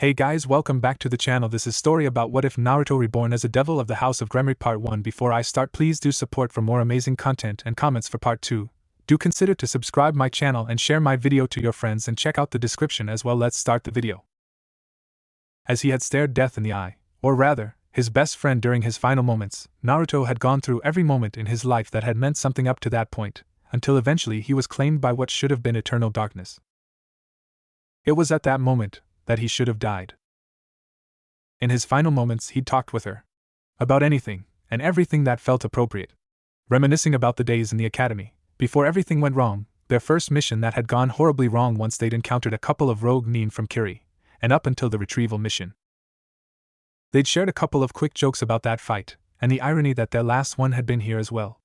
Hey guys, welcome back to the channel. This is story about what if Naruto reborn as a devil of the House of Gremory part 1. Before I start, please do support for more amazing content and comments for part 2. Do consider to subscribe my channel and share my video to your friends and check out the description as well. Let's start the video. As he had stared death in the eye, or rather, his best friend during his final moments, Naruto had gone through every moment in his life that had meant something up to that point, until eventually he was claimed by what should have been eternal darkness. It was at that moment that he should have died. In his final moments, he talked with her. About anything, and everything that felt appropriate. Reminiscing about the days in the academy, before everything went wrong, their first mission that had gone horribly wrong once they'd encountered a couple of rogue nin from Kiri, and up until the retrieval mission. They'd shared a couple of quick jokes about that fight, and the irony that their last one had been here as well.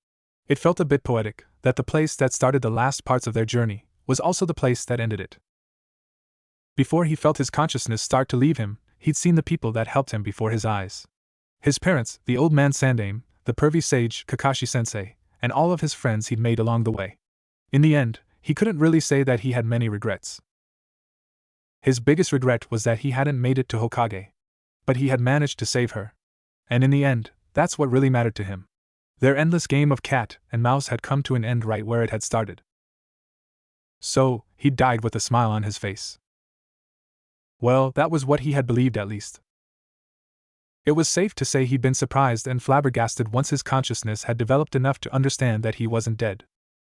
It felt a bit poetic, that the place that started the last parts of their journey, was also the place that ended it. Before he felt his consciousness start to leave him, he'd seen the people that helped him before his eyes. His parents, the old man Sandaime, the pervy sage Kakashi-sensei, and all of his friends he'd made along the way. In the end, he couldn't really say that he had many regrets. His biggest regret was that he hadn't made it to Hokage. But he had managed to save her. And in the end, that's what really mattered to him. Their endless game of cat and mouse had come to an end right where it had started. So, he died with a smile on his face. Well, that was what he had believed at least. It was safe to say he'd been surprised and flabbergasted once his consciousness had developed enough to understand that he wasn't dead.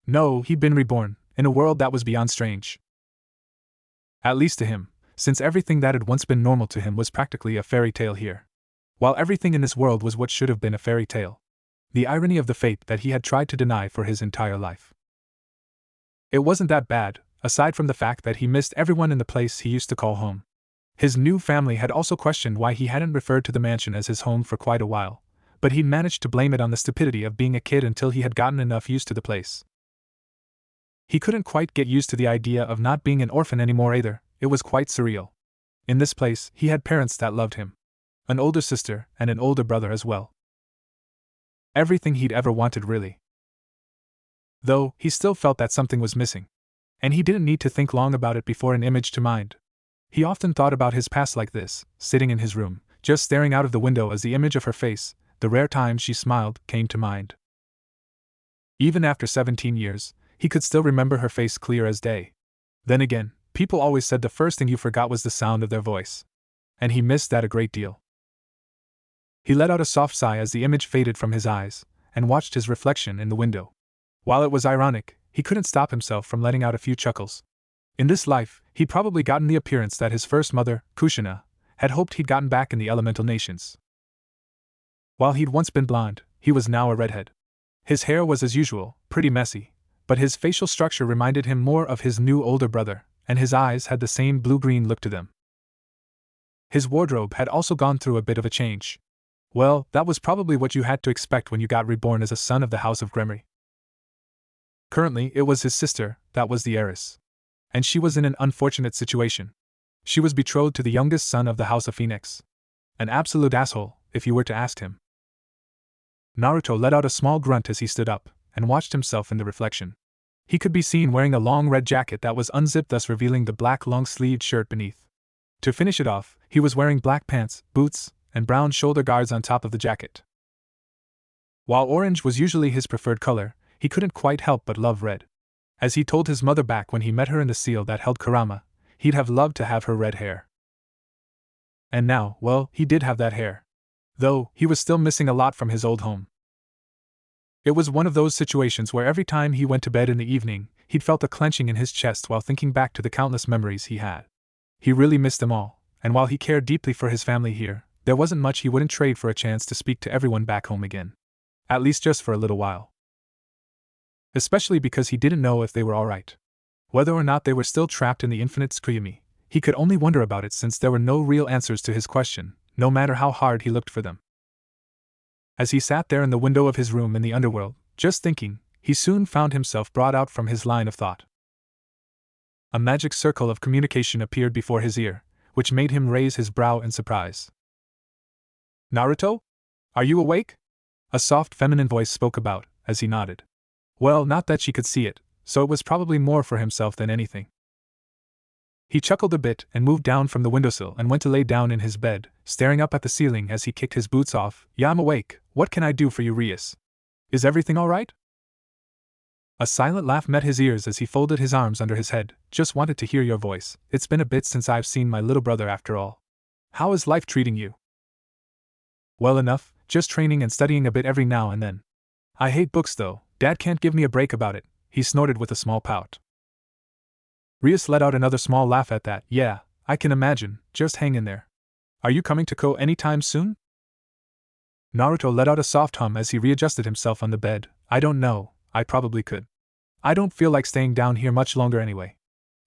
No, he'd been reborn, in a world that was beyond strange. At least to him, since everything that had once been normal to him was practically a fairy tale here. While everything in this world was what should have been a fairy tale. The irony of the fate that he had tried to deny for his entire life. It wasn't that bad, aside from the fact that he missed everyone in the place he used to call home. His new family had also questioned why he hadn't referred to the mansion as his home for quite a while, but he'd managed to blame it on the stupidity of being a kid until he had gotten enough used to the place. He couldn't quite get used to the idea of not being an orphan anymore either. It was quite surreal. In this place, he had parents that loved him. An older sister and an older brother as well. Everything he'd ever wanted, really. Though, he still felt that something was missing. And he didn't need to think long about it before an image to mind. He often thought about his past like this, sitting in his room, just staring out of the window as the image of her face, the rare times she smiled, came to mind. Even after 17 years, he could still remember her face clear as day. Then again, people always said the first thing you forgot was the sound of their voice. And he missed that a great deal. He let out a soft sigh as the image faded from his eyes, and watched his reflection in the window. While it was ironic, he couldn't stop himself from letting out a few chuckles. In this life, he'd probably gotten the appearance that his first mother, Kushina, had hoped he'd gotten back in the elemental nations. While he'd once been blonde, he was now a redhead. His hair was as usual, pretty messy, but his facial structure reminded him more of his new older brother, and his eyes had the same blue-green look to them. His wardrobe had also gone through a bit of a change. Well, that was probably what you had to expect when you got reborn as a son of the House of Gremory. Currently, it was his sister that was the heiress. And she was in an unfortunate situation. She was betrothed to the youngest son of the House of Phoenix. An absolute asshole, if you were to ask him. Naruto let out a small grunt as he stood up, and watched himself in the reflection. He could be seen wearing a long red jacket that was unzipped, thus revealing the black long-sleeved shirt beneath. To finish it off, he was wearing black pants, boots, and brown shoulder guards on top of the jacket. While orange was usually his preferred color, he couldn't quite help but love red. As he told his mother back when he met her in the seal that held Kurama, he'd have loved to have her red hair. And now, well, he did have that hair. Though, he was still missing a lot from his old home. It was one of those situations where every time he went to bed in the evening, he'd felt a clenching in his chest while thinking back to the countless memories he had. He really missed them all, and while he cared deeply for his family here, there wasn't much he wouldn't trade for a chance to speak to everyone back home again. At least just for a little while. Especially because he didn't know if they were alright. Whether or not they were still trapped in the infinite Screamy, he could only wonder about it since there were no real answers to his question, no matter how hard he looked for them. As he sat there in the window of his room in the underworld, just thinking, he soon found himself brought out from his line of thought. A magic circle of communication appeared before his ear, which made him raise his brow in surprise. "Naruto? Are you awake?" A soft feminine voice spoke about, as he nodded. Well, not that she could see it, so it was probably more for himself than anything. He chuckled a bit and moved down from the windowsill and went to lay down in his bed, staring up at the ceiling as he kicked his boots off. Yeah, I'm awake. What can I do for you, Rias? Is everything all right? A silent laugh met his ears as he folded his arms under his head. Just wanted to hear your voice. It's been a bit since I've seen my little brother after all. How is life treating you? Well enough, just training and studying a bit every now and then. I hate books though. Dad can't give me a break about it, he snorted with a small pout. Rias let out another small laugh at that. Yeah, I can imagine, just hang in there. Are you coming to Ko anytime soon? Naruto let out a soft hum as he readjusted himself on the bed. I don't know, I probably could. I don't feel like staying down here much longer anyway.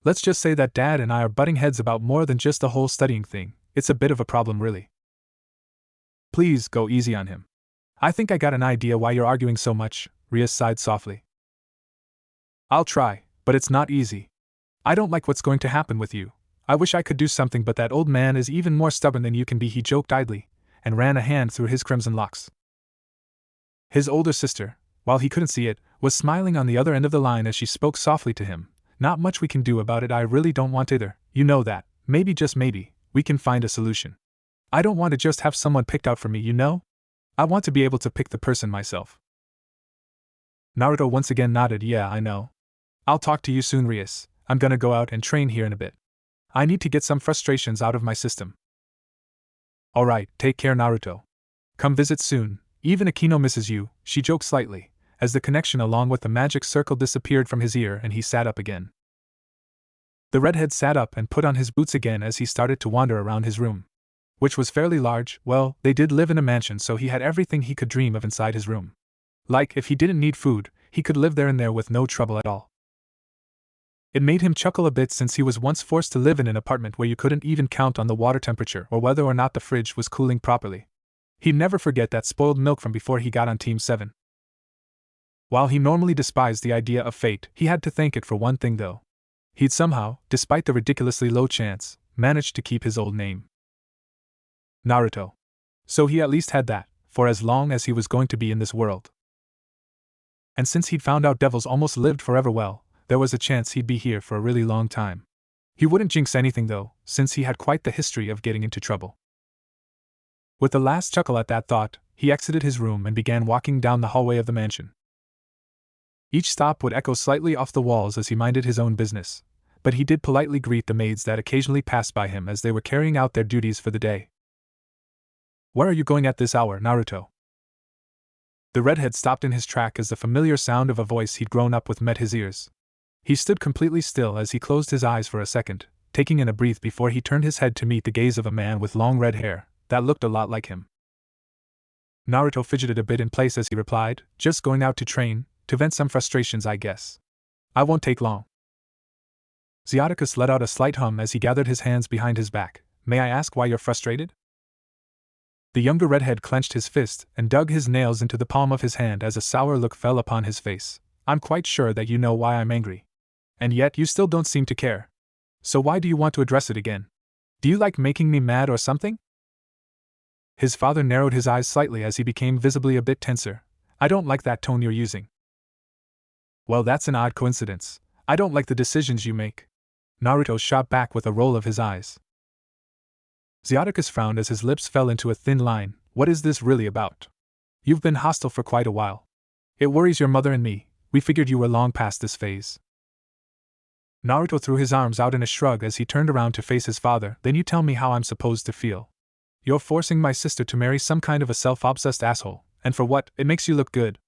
Let's just say that Dad and I are butting heads about more than just the whole studying thing. It's a bit of a problem, really. Please go easy on him. I think I got an idea why you're arguing so much, Rias sighed softly. I'll try, but it's not easy. I don't like what's going to happen with you. I wish I could do something, but that old man is even more stubborn than you can be, he joked idly, and ran a hand through his crimson locks. His older sister, while he couldn't see it, was smiling on the other end of the line as she spoke softly to him. Not much we can do about it, I really don't want either, you know that. Maybe, just maybe, we can find a solution. I don't want to just have someone picked out for me, you know? I want to be able to pick the person myself. Naruto once again nodded. Yeah, I know. I'll talk to you soon, Rias. I'm gonna go out and train here in a bit. I need to get some frustrations out of my system. Alright, take care, Naruto. Come visit soon. Even Akino misses you, she joked slightly, as the connection along with the magic circle disappeared from his ear and he sat up again. The redhead sat up and put on his boots again as he started to wander around his room, which was fairly large. Well, they did live in a mansion, so he had everything he could dream of inside his room. Like, if he didn't need food, he could live there and there with no trouble at all. It made him chuckle a bit since he was once forced to live in an apartment where you couldn't even count on the water temperature or whether or not the fridge was cooling properly. He'd never forget that spoiled milk from before he got on Team 7. While he normally despised the idea of fate, he had to thank it for one thing though. He'd somehow, despite the ridiculously low chance, managed to keep his old name. Naruto. So he at least had that, for as long as he was going to be in this world. And since he'd found out devils almost lived forever, well, there was a chance he'd be here for a really long time. He wouldn't jinx anything though, since he had quite the history of getting into trouble. With the last chuckle at that thought, he exited his room and began walking down the hallway of the mansion. Each stop would echo slightly off the walls as he minded his own business, but he did politely greet the maids that occasionally passed by him as they were carrying out their duties for the day. Where are you going at this hour, Naruto? The redhead stopped in his track as the familiar sound of a voice he'd grown up with met his ears. He stood completely still as he closed his eyes for a second, taking in a breath before he turned his head to meet the gaze of a man with long red hair that looked a lot like him. Naruto fidgeted a bit in place as he replied, just going out to train, to vent some frustrations, I guess. I won't take long. Zeodicus let out a slight hum as he gathered his hands behind his back. May I ask why you're frustrated? The younger redhead clenched his fist and dug his nails into the palm of his hand as a sour look fell upon his face. I'm quite sure that you know why I'm angry. And yet you still don't seem to care. So why do you want to address it again? Do you like making me mad or something? His father narrowed his eyes slightly as he became visibly a bit tenser. I don't like that tone you're using. Well, that's an odd coincidence. I don't like the decisions you make. Naruto shot back with a roll of his eyes. Zeodicus frowned as his lips fell into a thin line. What is this really about? You've been hostile for quite a while. It worries your mother and me. We figured you were long past this phase. Naruto threw his arms out in a shrug as he turned around to face his father. Then you tell me how I'm supposed to feel. You're forcing my sister to marry some kind of a self-obsessed asshole, and for what? It makes you look good.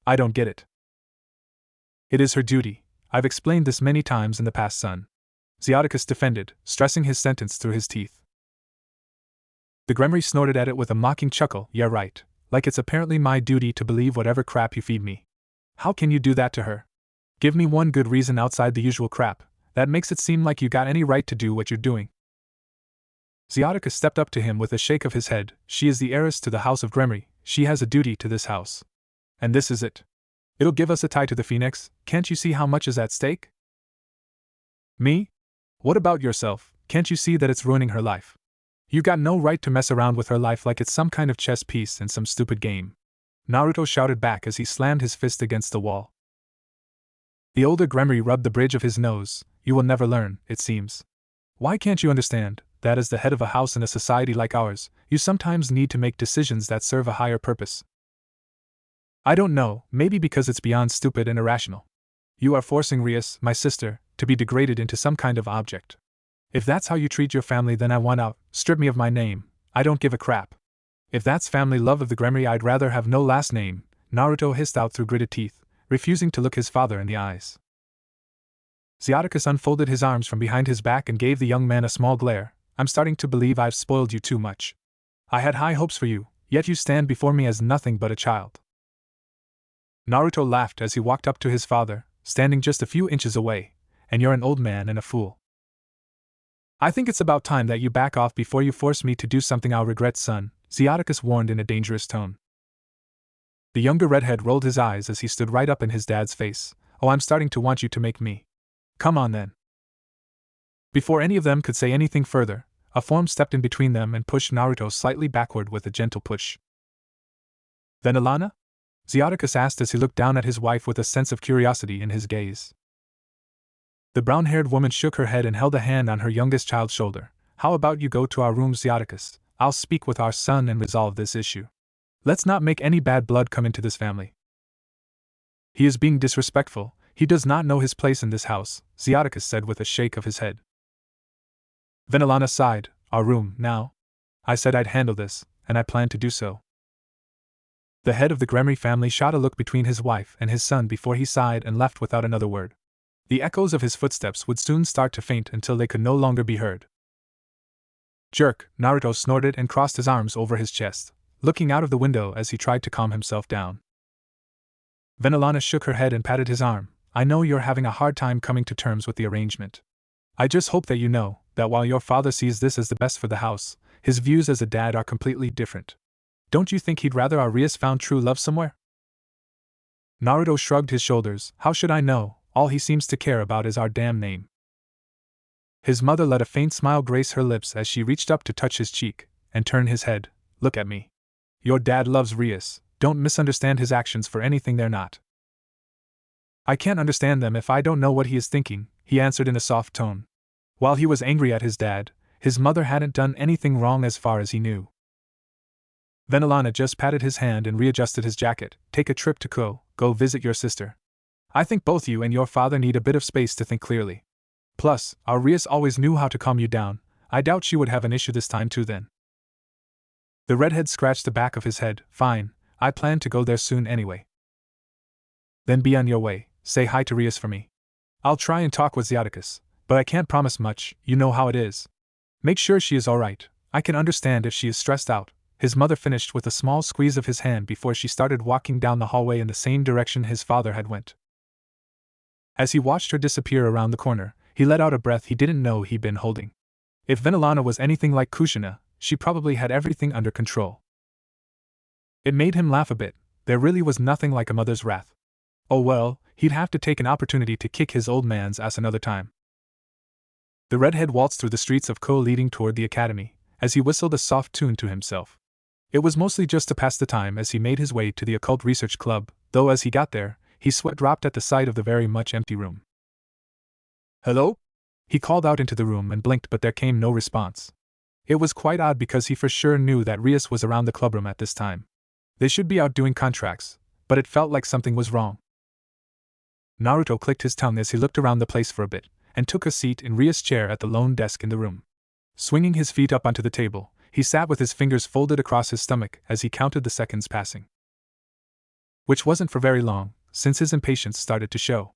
I don't get it. It is her duty. I've explained this many times in the past, son. Zeodicus defended, stressing his sentence through his teeth. The Gremory snorted at it with a mocking chuckle. Yeah, right. Like it's apparently my duty to believe whatever crap you feed me. How can you do that to her? Give me one good reason outside the usual crap that makes it seem like you got any right to do what you're doing. Zeodicus stepped up to him with a shake of his head. She is the heiress to the house of Gremory. She has a duty to this house. And this is it. It'll give us a tie to the Phoenix. Can't you see how much is at stake? Me? What about yourself? Can't you see that it's ruining her life? You got no right to mess around with her life like it's some kind of chess piece in some stupid game. Naruto shouted back as he slammed his fist against the wall. The older Gremory rubbed the bridge of his nose. You will never learn, it seems. Why can't you understand that as the head of a house in a society like ours, you sometimes need to make decisions that serve a higher purpose? I don't know, maybe because it's beyond stupid and irrational. You are forcing Rias, my sister, to be degraded into some kind of object. If that's how you treat your family, then I want out, strip me of my name, I don't give a crap. If that's family love of the Gremory, I'd rather have no last name, Naruto hissed out through gritted teeth, refusing to look his father in the eyes. Xiaticus unfolded his arms from behind his back and gave the young man a small glare. I'm starting to believe I've spoiled you too much. I had high hopes for you, yet you stand before me as nothing but a child. Naruto laughed as he walked up to his father, standing just a few inches away. And you're an old man and a fool. I think it's about time that you back off before you force me to do something I'll regret, son, Xiaticus warned in a dangerous tone. The younger redhead rolled his eyes as he stood right up in his dad's face. Oh, I'm starting to want you to make me. Come on then. Before any of them could say anything further, a form stepped in between them and pushed Naruto slightly backward with a gentle push. Then Alana? Xiaticus asked as he looked down at his wife with a sense of curiosity in his gaze. The brown-haired woman shook her head and held a hand on her youngest child's shoulder. How about you go to our room, Xiaticus? I'll speak with our son and resolve this issue. Let's not make any bad blood come into this family. He is being disrespectful. He does not know his place in this house, Xiaticus said with a shake of his head. Then Alana sighed. Our room, now? I said I'd handle this, and I plan to do so. The head of the Gremory family shot a look between his wife and his son before he sighed and left without another word. The echoes of his footsteps would soon start to faint until they could no longer be heard. Jerk, Naruto snorted and crossed his arms over his chest, looking out of the window as he tried to calm himself down. Then Alana shook her head and patted his arm. I know you're having a hard time coming to terms with the arrangement. I just hope that you know that while your father sees this as the best for the house, his views as a dad are completely different. Don't you think he'd rather Arias found true love somewhere? Naruto shrugged his shoulders. How should I know? All he seems to care about is our damn name. His mother let a faint smile grace her lips as she reached up to touch his cheek and turn his head. Look at me. Your dad loves Rias. Don't misunderstand his actions for anything they're not. I can't understand them if I don't know what he is thinking, he answered in a soft tone. While he was angry at his dad, his mother hadn't done anything wrong as far as he knew. Then Alana just patted his hand and readjusted his jacket. Take a trip to go visit your sister. I think both you and your father need a bit of space to think clearly. Plus, our Rias always knew how to calm you down. I doubt she would have an issue this time too then. The redhead scratched the back of his head. Fine, I plan to go there soon anyway. Then be on your way. Say hi to Rias for me. I'll try and talk with Xiaticus, but I can't promise much, you know how it is. Make sure she is alright. I can understand if she is stressed out. His mother finished with a small squeeze of his hand before she started walking down the hallway in the same direction his father had went. As he watched her disappear around the corner, he let out a breath he didn't know he'd been holding. If Venelana was anything like Kushina, she probably had everything under control. It made him laugh a bit. There really was nothing like a mother's wrath. Oh well, he'd have to take an opportunity to kick his old man's ass another time. The redhead waltzed through the streets of Ko leading toward the academy, as he whistled a soft tune to himself. It was mostly just to pass the time as he made his way to the occult research club, though as he got there, his sweat dropped at the sight of the very much empty room. Hello? He called out into the room and blinked, but there came no response. It was quite odd because he for sure knew that Rias was around the clubroom at this time. They should be out doing contracts, but it felt like something was wrong. Naruto clicked his tongue as he looked around the place for a bit, and took a seat in Rias' chair at the lone desk in the room. Swinging his feet up onto the table, he sat with his fingers folded across his stomach as he counted the seconds passing. Which wasn't for very long, since his impatience started to show.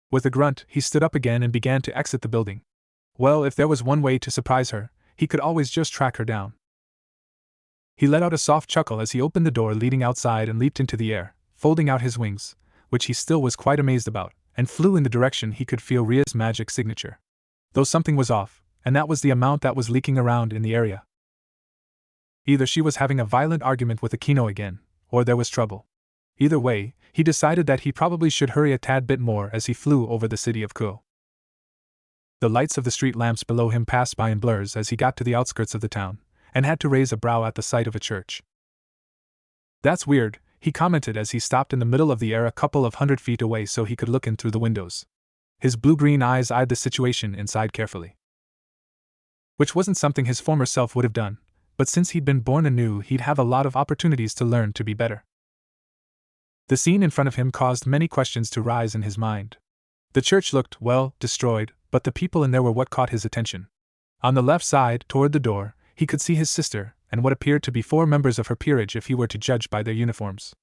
With a grunt, he stood up again and began to exit the building. Well, if there was one way to surprise her, he could always just track her down. He let out a soft chuckle as he opened the door leading outside and leaped into the air, folding out his wings, which he still was quite amazed about, and flew in the direction he could feel Ria's magic signature. Though something was off, and that was the amount that was leaking around in the area. Either she was having a violent argument with Akino again, or there was trouble. Either way, he decided that he probably should hurry a tad bit more as he flew over the city of Ko. The lights of the street lamps below him passed by in blurs as he got to the outskirts of the town, and had to raise a brow at the sight of a church. That's weird, he commented as he stopped in the middle of the air a couple of 100 feet away so he could look in through the windows. His blue-green eyes eyed the situation inside carefully. which wasn't something his former self would have done, but since he'd been born anew, he'd have a lot of opportunities to learn to be better. The scene in front of him caused many questions to rise in his mind. The church looked, well, destroyed, but the people in there were what caught his attention. On the left side, toward the door, he could see his sister, and what appeared to be 4 members of her peerage if he were to judge by their uniforms.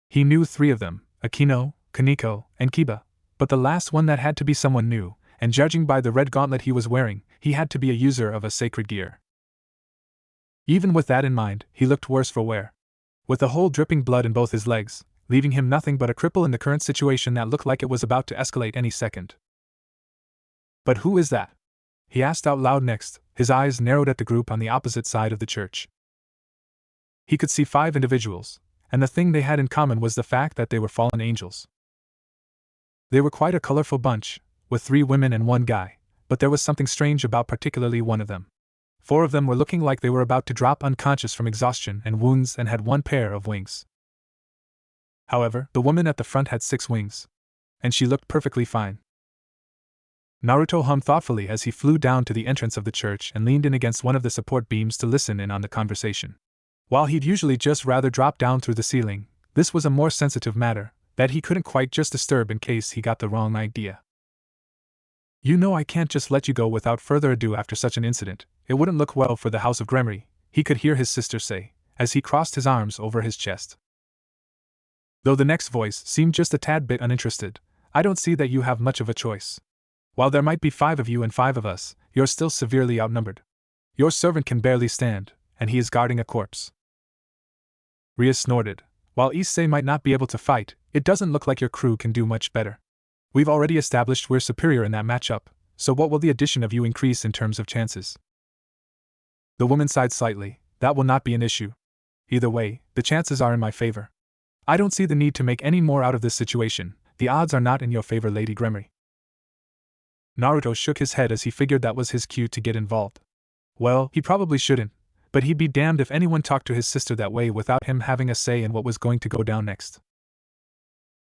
He knew 3 of them, Akino, Kaneko, and Kiba, but the last one that had to be someone new, and judging by the red gauntlet he was wearing, he had to be a user of a sacred gear. Even with that in mind, he looked worse for wear. With the hole dripping blood in both his legs, leaving him nothing but a cripple in the current situation that looked like it was about to escalate any second. "But who is that?" he asked out loud next, his eyes narrowed at the group on the opposite side of the church. He could see 5 individuals, and the thing they had in common was the fact that they were fallen angels. They were quite a colorful bunch, with 3 women and 1 guy, but there was something strange about particularly one of them. 4 of them were looking like they were about to drop unconscious from exhaustion and wounds and had 1 pair of wings. However, the woman at the front had 6 wings. And she looked perfectly fine. Naruto hummed thoughtfully as he flew down to the entrance of the church and leaned in against one of the support beams to listen in on the conversation. While he'd usually just rather drop down through the ceiling, this was a more sensitive matter that he couldn't quite just disturb in case he got the wrong idea. "You know I can't just let you go without further ado after such an incident. It wouldn't look well for the house of Gremory," he could hear his sister say, as he crossed his arms over his chest. Though the next voice seemed just a tad bit uninterested, "I don't see that you have much of a choice. While there might be 5 of you and 5 of us, you're still severely outnumbered. Your servant can barely stand, and he is guarding a corpse." Ria snorted. "While Issei might not be able to fight, it doesn't look like your crew can do much better. We've already established we're superior in that matchup, so what will the addition of you increase in terms of chances?" The woman sighed slightly. "That will not be an issue. Either way, the chances are in my favor. I don't see the need to make any more out of this situation. The odds are not in your favor, Lady Gremory." Naruto shook his head as he figured that was his cue to get involved. Well, he probably shouldn't, but he'd be damned if anyone talked to his sister that way without him having a say in what was going to go down next.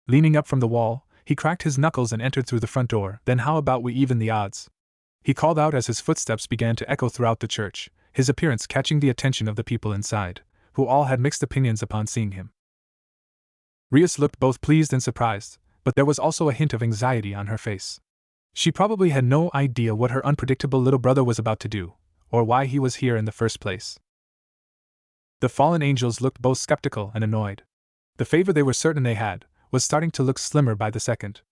Leaning up from the wall, he cracked his knuckles and entered through the front door. "Then how about we even the odds?" he called out as his footsteps began to echo throughout the church, his appearance catching the attention of the people inside, who all had mixed opinions upon seeing him. Rias looked both pleased and surprised, but there was also a hint of anxiety on her face. She probably had no idea what her unpredictable little brother was about to do, or why he was here in the first place. The fallen angels looked both skeptical and annoyed. The favor they were certain they had was starting to look slimmer by the second.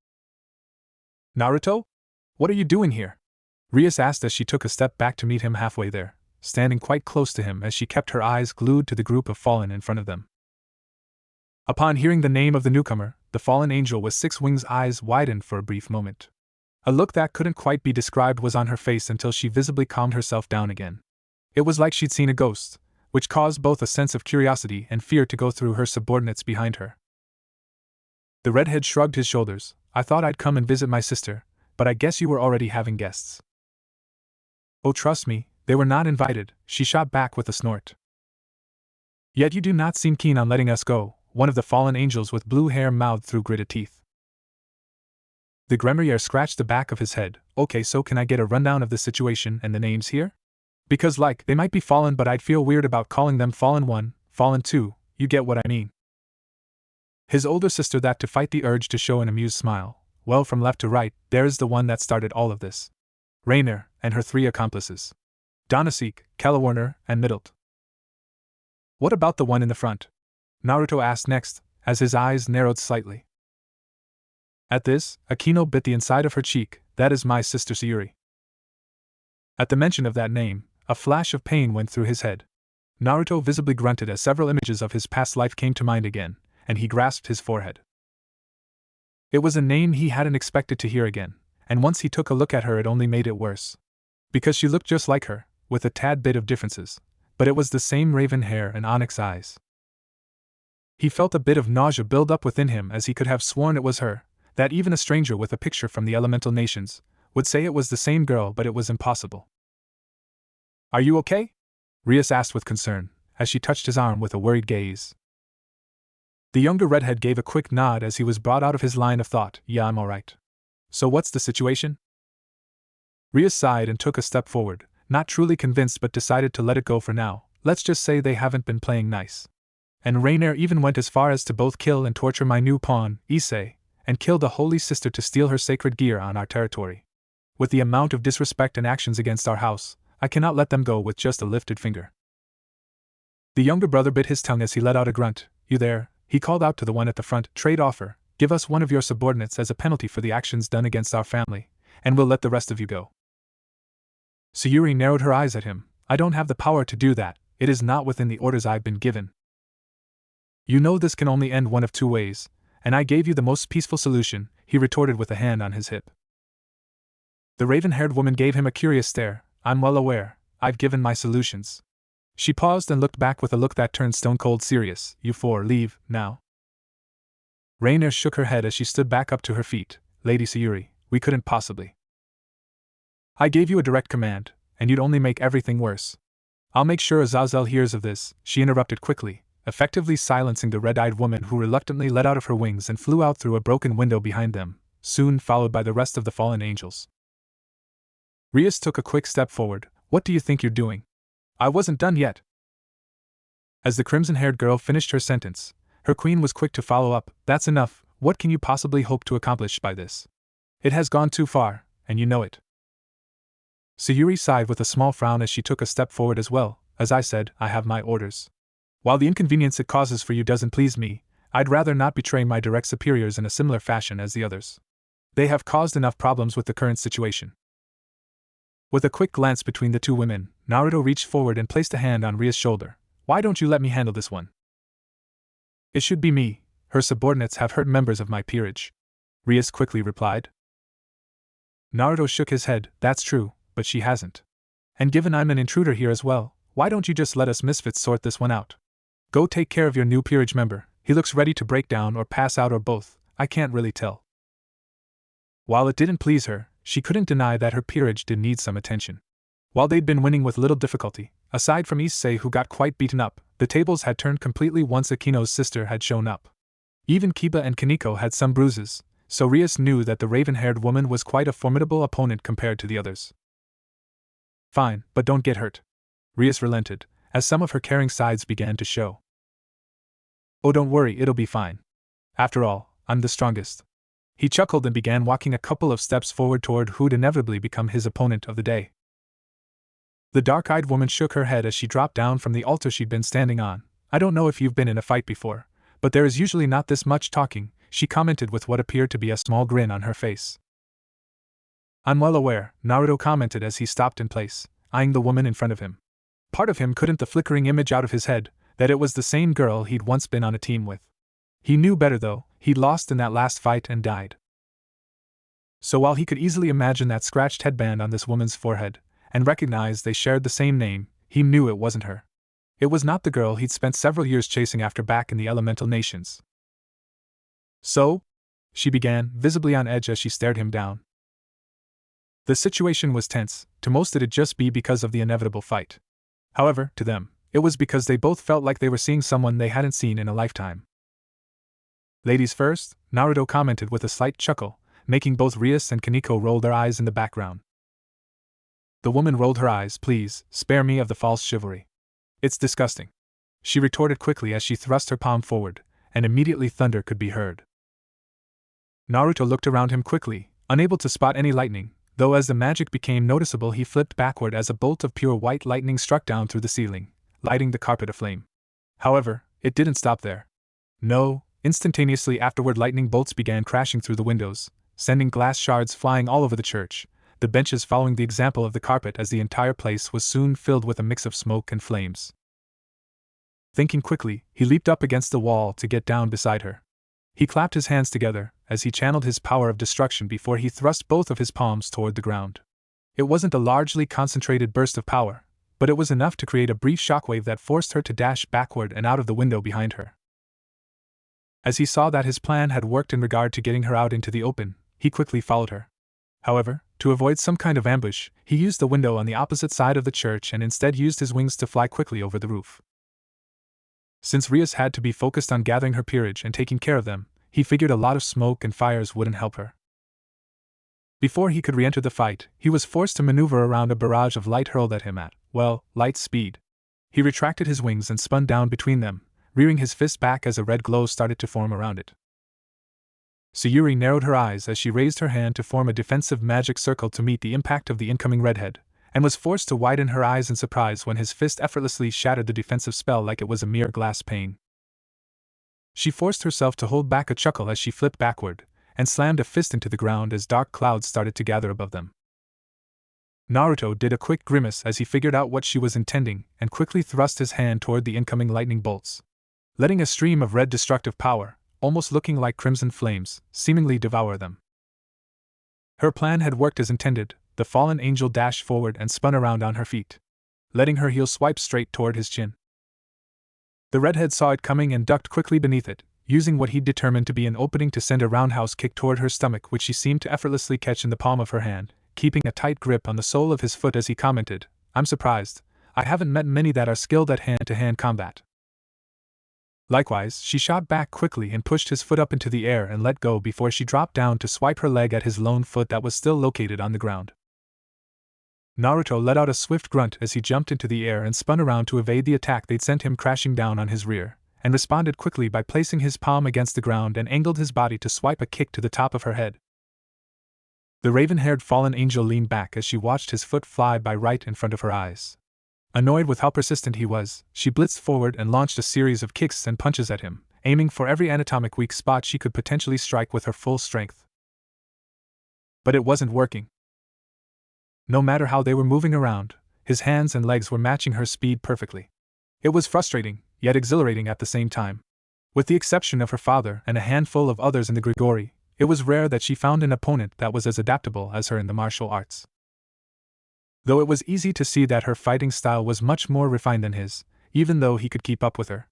"Naruto? What are you doing here?" Rias asked as she took a step back to meet him halfway there, standing quite close to him as she kept her eyes glued to the group of fallen in front of them. Upon hearing the name of the newcomer, the fallen angel with 6 wings' eyes widened for a brief moment. A look that couldn't quite be described was on her face until she visibly calmed herself down again. It was like she'd seen a ghost, which caused both a sense of curiosity and fear to go through her subordinates behind her. The redhead shrugged his shoulders. "I thought I'd come and visit my sister, but I guess you were already having guests." "Oh, trust me, they were not invited," she shot back with a snort. "Yet you do not seem keen on letting us go," one of the fallen angels with blue hair mouthed through gritted teeth. The Gremorier scratched the back of his head. "Okay, so can I get a rundown of the situation and the names here? Because they might be fallen, but I'd feel weird about calling them Fallen 1, Fallen 2, you get what I mean." His older sister that to fight the urge to show an amused smile. "Well, from left to right, there is the one that started all of this. Rainer, and her 3 accomplices. Donasek, Calawarner, and Middlet." "What about the one in the front?" Naruto asked next, as his eyes narrowed slightly. At this, Akino bit the inside of her cheek. "That is my sister Sayuri." At the mention of that name, a flash of pain went through his head. Naruto visibly grunted as several images of his past life came to mind again, and he grasped his forehead. It was a name he hadn't expected to hear again, and once he took a look at her it only made it worse. Because she looked just like her, with a tad bit of differences, but it was the same raven hair and onyx eyes. He felt a bit of nausea build up within him as he could have sworn it was her, that even a stranger with a picture from the elemental nations would say it was the same girl, but it was impossible. "Are you okay?" Rias asked with concern, as she touched his arm with a worried gaze. The younger redhead gave a quick nod as he was brought out of his line of thought. "Yeah, I'm alright. So what's the situation?" Rias sighed and took a step forward, not truly convinced but decided to let it go for now. Let's just say they haven't been playing nice. And Rainier even went as far as to both kill and torture my new pawn, Issei, and kill the Holy Sister to steal her sacred gear on our territory. With the amount of disrespect and actions against our house, I cannot let them go with just a lifted finger. The younger brother bit his tongue as he let out a grunt. You there, he called out to the one at the front. Trade offer, give us one of your subordinates as a penalty for the actions done against our family, and we'll let the rest of you go. Sayuri narrowed her eyes at him. I don't have the power to do that, it is not within the orders I've been given. You know this can only end one of two ways, and I gave you the most peaceful solution, he retorted with a hand on his hip. The raven-haired woman gave him a curious stare. I'm well aware, I've given my solutions. She paused and looked back with a look that turned stone-cold serious. You four, leave, now. Rainier shook her head as she stood back up to her feet. Lady Sayuri, we couldn't possibly. I gave you a direct command, and you'd only make everything worse. I'll make sure Azazel hears of this, she interrupted quickly, effectively silencing the red-eyed woman who reluctantly let out of her wings and flew out through a broken window behind them, soon followed by the rest of the fallen angels. Rias took a quick step forward. What do you think you're doing? I wasn't done yet. As the crimson-haired girl finished her sentence, her queen was quick to follow up. That's enough, what can you possibly hope to accomplish by this? It has gone too far, and you know it. Sayuri sighed with a small frown as she took a step forward as well. As I said, I have my orders. While the inconvenience it causes for you doesn't please me, I'd rather not betray my direct superiors in a similar fashion as the others. They have caused enough problems with the current situation. With a quick glance between the two women, Naruto reached forward and placed a hand on Ria's shoulder. Why don't you let me handle this one? It should be me. Her subordinates have hurt members of my peerage. Rias quickly replied. Naruto shook his head. That's true, but she hasn't. And given I'm an intruder here as well, why don't you just let us misfits sort this one out? Go take care of your new peerage member. He looks ready to break down or pass out or both, I can't really tell. While it didn't please her, she couldn't deny that her peerage did need some attention. While they'd been winning with little difficulty, aside from Issei who got quite beaten up, the tables had turned completely once Akino's sister had shown up. Even Kiba and Kaneko had some bruises, so Rias knew that the raven-haired woman was quite a formidable opponent compared to the others. Fine, but don't get hurt. Rias relented, as some of her caring sides began to show. Oh, don't worry, it'll be fine. After all, I'm the strongest. He chuckled and began walking a couple of steps forward toward who'd inevitably become his opponent of the day. The dark-eyed woman shook her head as she dropped down from the altar she'd been standing on. I don't know if you've been in a fight before, but there is usually not this much talking, she commented with what appeared to be a small grin on her face. I'm well aware, Naruto commented as he stopped in place, eyeing the woman in front of him. Part of him couldn't the flickering image out of his head, that it was the same girl he'd once been on a team with. He knew better though, he'd lost in that last fight and died. So while he could easily imagine that scratched headband on this woman's forehead, and recognized they shared the same name, he knew it wasn't her. It was not the girl he'd spent several years chasing after back in the elemental nations. So? She began, visibly on edge as she stared him down. The situation was tense. To most it'd just be because of the inevitable fight. However, to them, it was because they both felt like they were seeing someone they hadn't seen in a lifetime. Ladies first, Naruto commented with a slight chuckle, making both Rias and Kaneko roll their eyes in the background. The woman rolled her eyes. Please, spare me of the false chivalry. It's disgusting. She retorted quickly as she thrust her palm forward, and immediately thunder could be heard. Naruto looked around him quickly, unable to spot any lightning, though as the magic became noticeable he flipped backward as a bolt of pure white lightning struck down through the ceiling, lighting the carpet aflame. However, it didn't stop there. No, instantaneously afterward lightning bolts began crashing through the windows, sending glass shards flying all over the church, the benches following the example of the carpet as the entire place was soon filled with a mix of smoke and flames. Thinking quickly, he leaped up against the wall to get down beside her. He clapped his hands together, as he channeled his power of destruction before he thrust both of his palms toward the ground. It wasn't a largely concentrated burst of power, but it was enough to create a brief shockwave that forced her to dash backward and out of the window behind her. As he saw that his plan had worked in regard to getting her out into the open, he quickly followed her. However, to avoid some kind of ambush, he used the window on the opposite side of the church and instead used his wings to fly quickly over the roof. Since Rias had to be focused on gathering her peerage and taking care of them, he figured a lot of smoke and fires wouldn't help her. Before he could re-enter the fight, he was forced to maneuver around a barrage of light hurled at him at, well, light speed. He retracted his wings and spun down between them, rearing his fist back as a red glow started to form around it. Sayuri narrowed her eyes as she raised her hand to form a defensive magic circle to meet the impact of the incoming redhead, and was forced to widen her eyes in surprise when his fist effortlessly shattered the defensive spell like it was a mere glass pane. She forced herself to hold back a chuckle as she flipped backward, and slammed a fist into the ground as dark clouds started to gather above them. Naruto did a quick grimace as he figured out what she was intending and quickly thrust his hand toward the incoming lightning bolts, letting a stream of red destructive power, almost looking like crimson flames, seemingly devour them. Her plan had worked as intended. The fallen angel dashed forward and spun around on her feet, letting her heel swipe straight toward his chin. The redhead saw it coming and ducked quickly beneath it, using what he determined to be an opening to send a roundhouse kick toward her stomach, which she seemed to effortlessly catch in the palm of her hand, keeping a tight grip on the sole of his foot as he commented, "I'm surprised. I haven't met many that are skilled at hand-to-hand combat." Likewise, she shot back quickly and pushed his foot up into the air and let go before she dropped down to swipe her leg at his lone foot that was still located on the ground. Naruto let out a swift grunt as he jumped into the air and spun around to evade the attack they'd sent him crashing down on his rear, and responded quickly by placing his palm against the ground and angled his body to swipe a kick to the top of her head. The raven-haired fallen angel leaned back as she watched his foot fly by right in front of her eyes. Annoyed with how persistent he was, she blitzed forward and launched a series of kicks and punches at him, aiming for every anatomic weak spot she could potentially strike with her full strength. But it wasn't working. No matter how they were moving around, his hands and legs were matching her speed perfectly. It was frustrating, yet exhilarating at the same time. With the exception of her father and a handful of others in the Gregory, it was rare that she found an opponent that was as adaptable as her in the martial arts. Though it was easy to see that her fighting style was much more refined than his, even though he could keep up with her.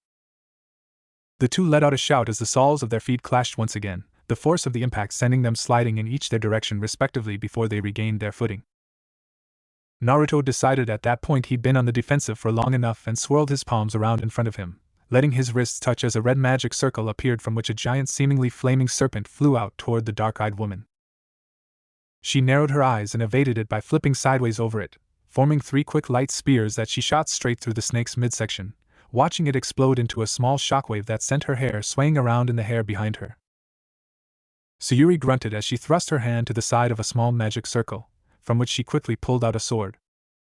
The two let out a shout as the soles of their feet clashed once again, the force of the impact sending them sliding in each their direction respectively before they regained their footing. Naruto decided at that point he'd been on the defensive for long enough and swirled his palms around in front of him, letting his wrists touch as a red magic circle appeared from which a giant seemingly flaming serpent flew out toward the dark-eyed woman. She narrowed her eyes and evaded it by flipping sideways over it, forming 3 quick light spears that she shot straight through the snake's midsection, watching it explode into a small shockwave that sent her hair swaying around in the hair behind her. Sayuri grunted as she thrust her hand to the side of a small magic circle, from which she quickly pulled out a sword.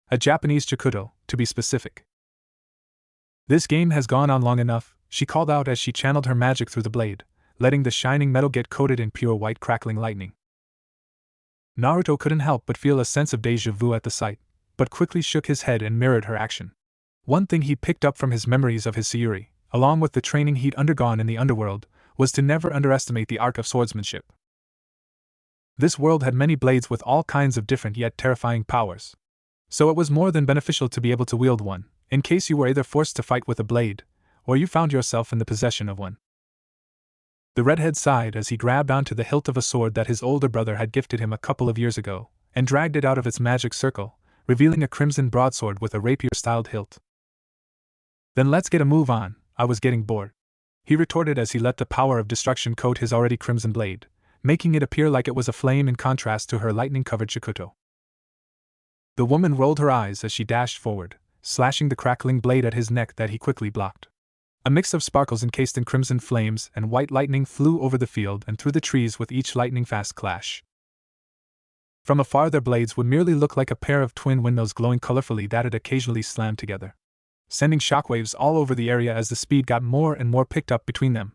A Japanese Chikuto, to be specific. "This game has gone on long enough," she called out as she channeled her magic through the blade, letting the shining metal get coated in pure white crackling lightning. Naruto couldn't help but feel a sense of déjà vu at the sight, but quickly shook his head and mirrored her action. One thing he picked up from his memories of his Sayuri, along with the training he'd undergone in the underworld, was to never underestimate the art of swordsmanship. This world had many blades with all kinds of different yet terrifying powers. So it was more than beneficial to be able to wield one, in case you were either forced to fight with a blade, or you found yourself in the possession of one. The redhead sighed as he grabbed onto the hilt of a sword that his older brother had gifted him a couple of years ago, and dragged it out of its magic circle, revealing a crimson broadsword with a rapier-styled hilt. "Then let's get a move on, I was getting bored," he retorted as he let the power of destruction coat his already crimson blade, making it appear like it was aflame in contrast to her lightning-covered Chikuto. The woman rolled her eyes as she dashed forward, slashing the crackling blade at his neck that he quickly blocked. A mix of sparkles encased in crimson flames and white lightning flew over the field and through the trees with each lightning-fast clash. From afar their blades would merely look like a pair of twin windmills glowing colorfully that'd occasionally slam together, sending shockwaves all over the area as the speed got more and more picked up between them.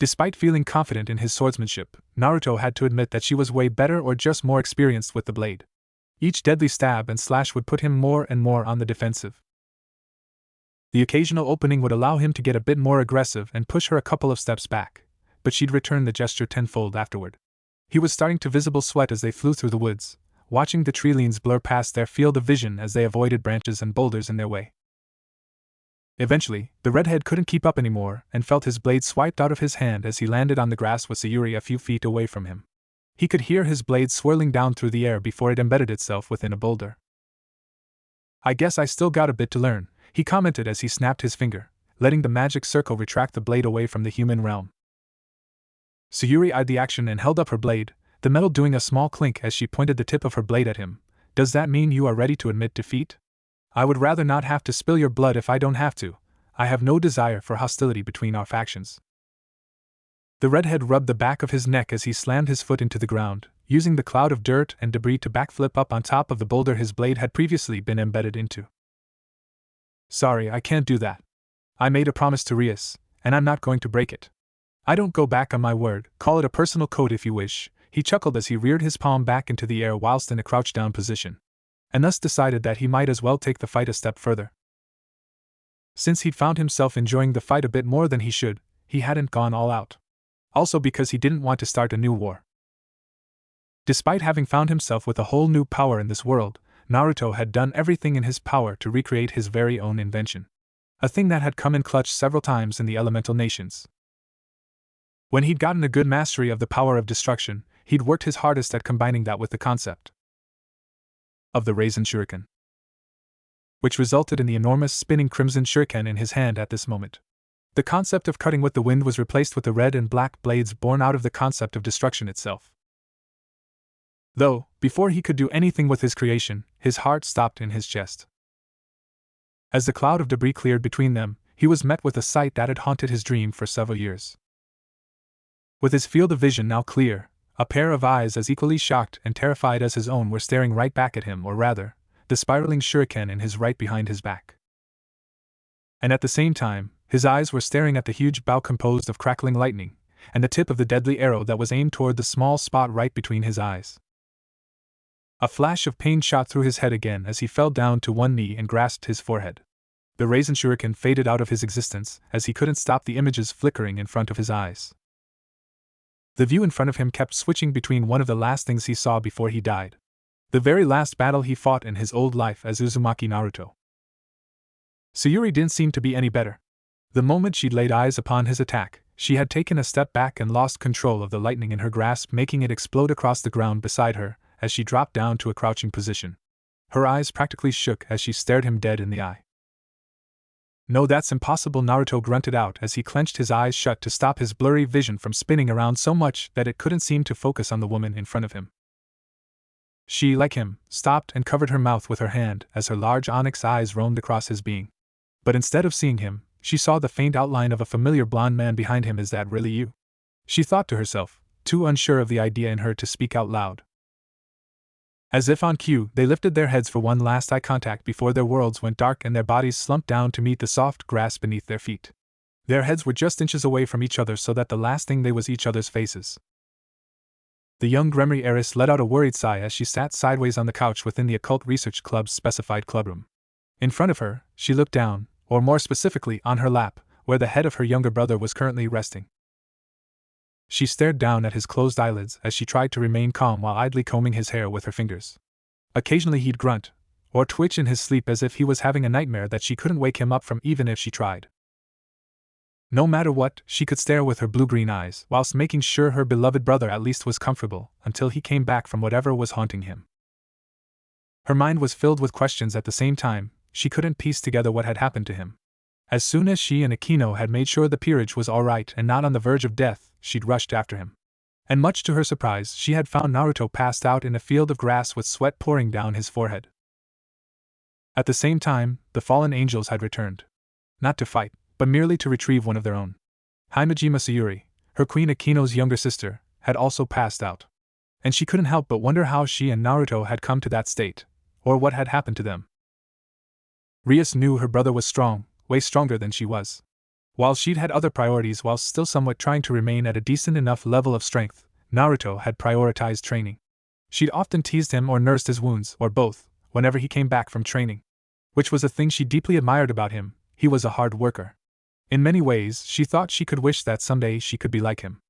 Despite feeling confident in his swordsmanship, Naruto had to admit that she was way better or just more experienced with the blade. Each deadly stab and slash would put him more and more on the defensive. The occasional opening would allow him to get a bit more aggressive and push her a couple of steps back, but she'd return the gesture tenfold afterward. He was starting to visible sweat as they flew through the woods, watching the tree lianes blur past their field of vision as they avoided branches and boulders in their way. Eventually, the redhead couldn't keep up anymore and felt his blade swiped out of his hand as he landed on the grass with Sayuri a few feet away from him. He could hear his blade swirling down through the air before it embedded itself within a boulder. "I guess I still got a bit to learn," he commented as he snapped his finger, letting the magic circle retract the blade away from the human realm. Sayuri eyed the action and held up her blade, the metal doing a small clink as she pointed the tip of her blade at him. "Does that mean you are ready to admit defeat? I would rather not have to spill your blood if I don't have to. I have no desire for hostility between our factions." The redhead rubbed the back of his neck as he slammed his foot into the ground, using the cloud of dirt and debris to backflip up on top of the boulder his blade had previously been embedded into. "Sorry, I can't do that. I made a promise to Rias, and I'm not going to break it. I don't go back on my word, call it a personal code if you wish," he chuckled as he reared his palm back into the air whilst in a crouch-down position, and thus decided that he might as well take the fight a step further. Since he'd found himself enjoying the fight a bit more than he should, he hadn't gone all out. Also because he didn't want to start a new war. Despite having found himself with a whole new power in this world, Naruto had done everything in his power to recreate his very own invention. A thing that had come in clutch several times in the elemental nations. When he'd gotten a good mastery of the power of destruction, he'd worked his hardest at combining that with the concept of the Raisin Shuriken, which resulted in the enormous spinning crimson shuriken in his hand at this moment. The concept of cutting with the wind was replaced with the red and black blades born out of the concept of destruction itself. Though, before he could do anything with his creation, his heart stopped in his chest. As the cloud of debris cleared between them, he was met with a sight that had haunted his dream for several years. With his field of vision now clear, a pair of eyes as equally shocked and terrified as his own were staring right back at him, or rather, the spiraling shuriken in his right behind his back. And at the same time, his eyes were staring at the huge bow composed of crackling lightning, and the tip of the deadly arrow that was aimed toward the small spot right between his eyes. A flash of pain shot through his head again as he fell down to one knee and grasped his forehead. The Raisin Shuriken faded out of his existence as he couldn't stop the images flickering in front of his eyes. The view in front of him kept switching between one of the last things he saw before he died. The very last battle he fought in his old life as Uzumaki Naruto. Sayuri didn't seem to be any better. The moment she'd laid eyes upon his attack, she had taken a step back and lost control of the lightning in her grasp, making it explode across the ground beside her as she dropped down to a crouching position. Her eyes practically shook as she stared him dead in the eye. "No, that's impossible," Naruto grunted out as he clenched his eyes shut to stop his blurry vision from spinning around so much that it couldn't seem to focus on the woman in front of him. She, like him, stopped and covered her mouth with her hand as her large onyx eyes roamed across his being. But instead of seeing him, she saw the faint outline of a familiar blond man behind him. "Is that really you?" she thought to herself, too unsure of the idea in her to speak out loud. As if on cue, they lifted their heads for one last eye contact before their worlds went dark and their bodies slumped down to meet the soft grass beneath their feet. Their heads were just inches away from each other so that the last thing they was each other's faces. The young Gremory heiress let out a worried sigh as she sat sideways on the couch within the Occult Research Club's specified clubroom. In front of her, she looked down, or more specifically, on her lap, where the head of her younger brother was currently resting. She stared down at his closed eyelids as she tried to remain calm while idly combing his hair with her fingers. Occasionally he'd grunt, or twitch in his sleep as if he was having a nightmare that she couldn't wake him up from even if she tried. No matter what, she could stare with her blue-green eyes, whilst making sure her beloved brother at least was comfortable, until he came back from whatever was haunting him. Her mind was filled with questions at the same time. She couldn't piece together what had happened to him. As soon as she and Akino had made sure the peerage was alright and not on the verge of death, she'd rushed after him. And much to her surprise, she had found Naruto passed out in a field of grass with sweat pouring down his forehead. At the same time, the fallen angels had returned. Not to fight, but merely to retrieve one of their own. Himejima Sayuri, her queen Akino's younger sister, had also passed out. And she couldn't help but wonder how she and Naruto had come to that state, or what had happened to them. Rias knew her brother was strong, way stronger than she was. While she'd had other priorities whilst still somewhat trying to remain at a decent enough level of strength, Naruto had prioritized training. She'd often teased him or nursed his wounds, or both, whenever he came back from training. Which was a thing she deeply admired about him. He was a hard worker. In many ways, she thought she could wish that someday she could be like him.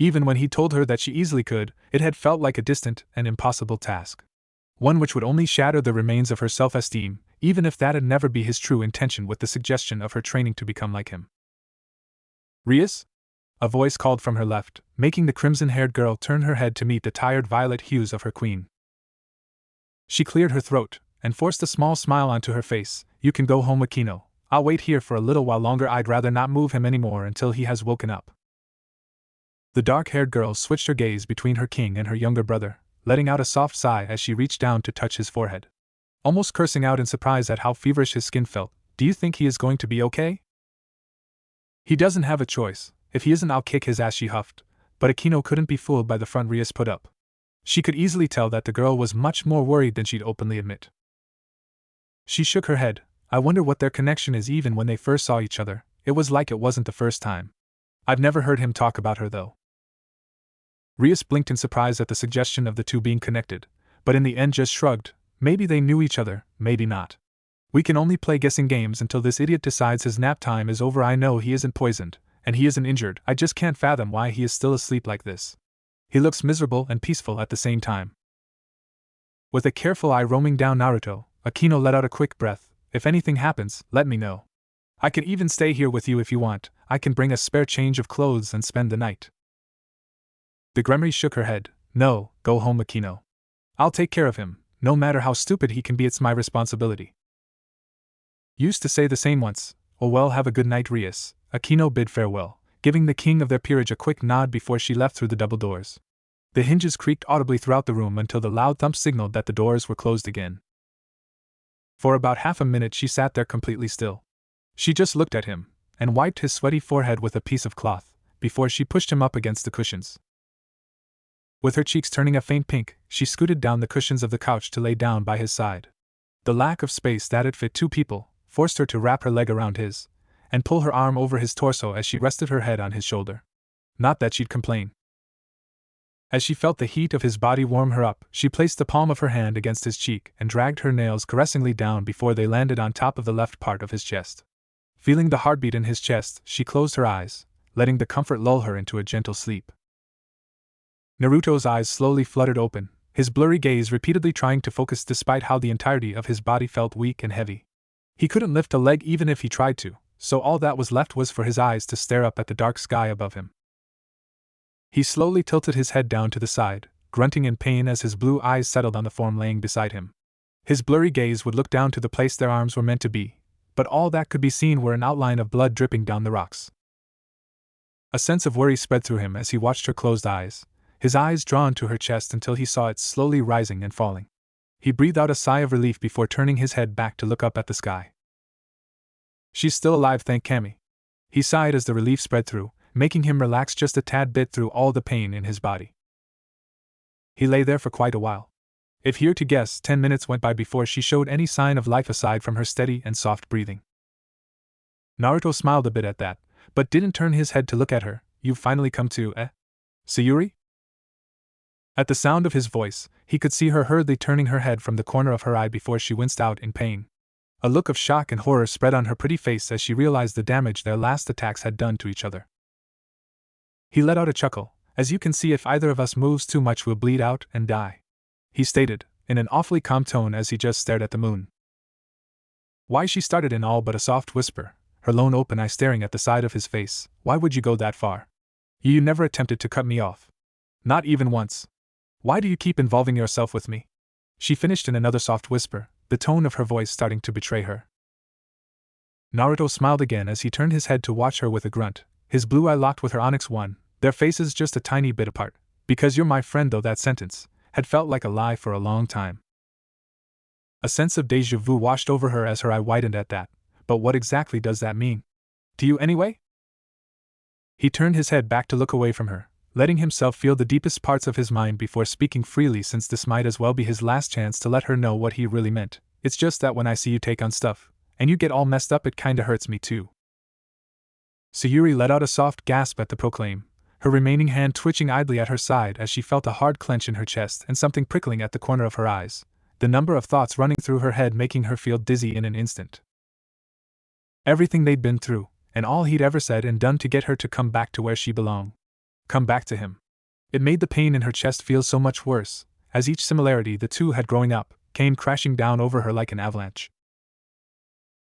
Even when he told her that she easily could, it had felt like a distant and impossible task. One which would only shatter the remains of her self-esteem, even if that'd never be his true intention with the suggestion of her training to become like him. "Rias?" A voice called from her left, making the crimson-haired girl turn her head to meet the tired violet hues of her queen. She cleared her throat, and forced a small smile onto her face. "You can go home, Akino. I'll wait here for a little while longer. I'd rather not move him anymore until he has woken up." The dark-haired girl switched her gaze between her king and her younger brother, letting out a soft sigh as she reached down to touch his forehead. Almost cursing out in surprise at how feverish his skin felt. Do you think he is going to be okay? He doesn't have a choice. If he isn't, I'll kick his ass, she huffed, but Akino couldn't be fooled by the front Rias put up. She could easily tell that the girl was much more worried than she'd openly admit. She shook her head. I wonder what their connection is. Even when they first saw each other, it was like it wasn't the first time. I've never heard him talk about her though. Rias blinked in surprise at the suggestion of the two being connected, but in the end just shrugged. Maybe they knew each other, maybe not. We can only play guessing games until this idiot decides his nap time is over. I know he isn't poisoned, and he isn't injured. I just can't fathom why he is still asleep like this. He looks miserable and peaceful at the same time. With a careful eye roaming down Naruto, Akino let out a quick breath. If anything happens, let me know. I can even stay here with you if you want. I can bring a spare change of clothes and spend the night. The Gremory shook her head. No, go home, Akino. I'll take care of him. No matter how stupid he can be, it's my responsibility. Used to say the same once. Oh well, have a good night, Rias. Akino bid farewell, giving the king of their peerage a quick nod before she left through the double doors. The hinges creaked audibly throughout the room until the loud thump signaled that the doors were closed again. For about half a minute she sat there completely still. She just looked at him, and wiped his sweaty forehead with a piece of cloth, before she pushed him up against the cushions. With her cheeks turning a faint pink, she scooted down the cushions of the couch to lay down by his side. The lack of space that had fit two people forced her to wrap her leg around his, and pull her arm over his torso as she rested her head on his shoulder. Not that she'd complain. As she felt the heat of his body warm her up, she placed the palm of her hand against his cheek and dragged her nails caressingly down before they landed on top of the left part of his chest. Feeling the heartbeat in his chest, she closed her eyes, letting the comfort lull her into a gentle sleep. Naruto's eyes slowly fluttered open, his blurry gaze repeatedly trying to focus despite how the entirety of his body felt weak and heavy. He couldn't lift a leg even if he tried to, so all that was left was for his eyes to stare up at the dark sky above him. He slowly tilted his head down to the side, grunting in pain as his blue eyes settled on the form laying beside him. His blurry gaze would look down to the place their arms were meant to be, but all that could be seen were an outline of blood dripping down the rocks. A sense of worry spread through him as he watched her closed eyes, his eyes drawn to her chest until he saw it slowly rising and falling. He breathed out a sigh of relief before turning his head back to look up at the sky. She's still alive, thank Kami. He sighed as the relief spread through, making him relax just a tad bit through all the pain in his body. He lay there for quite a while. If he were to guess, 10 minutes went by before she showed any sign of life aside from her steady and soft breathing. Naruto smiled a bit at that, but didn't turn his head to look at her. You've finally come to, Sayuri? At the sound of his voice, he could see her hurriedly turning her head from the corner of her eye before she winced out in pain. A look of shock and horror spread on her pretty face as she realized the damage their last attacks had done to each other. He let out a chuckle. As you can see, if either of us moves too much, we'll bleed out and die, he stated, in an awfully calm tone as he just stared at the moon. Why, she started in all but a soft whisper, her lone open eye staring at the side of his face. Why would you go that far? You never attempted to cut me off. Not even once. Why do you keep involving yourself with me? She finished in another soft whisper, the tone of her voice starting to betray her. Naruto smiled again as he turned his head to watch her with a grunt, his blue eye locked with her onyx one, their faces just a tiny bit apart. Because you're my friend, though, that sentence had felt like a lie for a long time. A sense of déjà vu washed over her as her eye widened at that. But what exactly does that mean? To you anyway? He turned his head back to look away from her, letting himself feel the deepest parts of his mind before speaking freely, since this might as well be his last chance to let her know what he really meant. It's just that when I see you take on stuff, and you get all messed up, it kinda hurts me too. Sayuri let out a soft gasp at the proclaim, her remaining hand twitching idly at her side as she felt a hard clench in her chest and something prickling at the corner of her eyes, the number of thoughts running through her head making her feel dizzy in an instant. Everything they'd been through, and all he'd ever said and done to get her to come back to where she belonged. Come back to him. It made the pain in her chest feel so much worse, as each similarity the two had growing up came crashing down over her like an avalanche.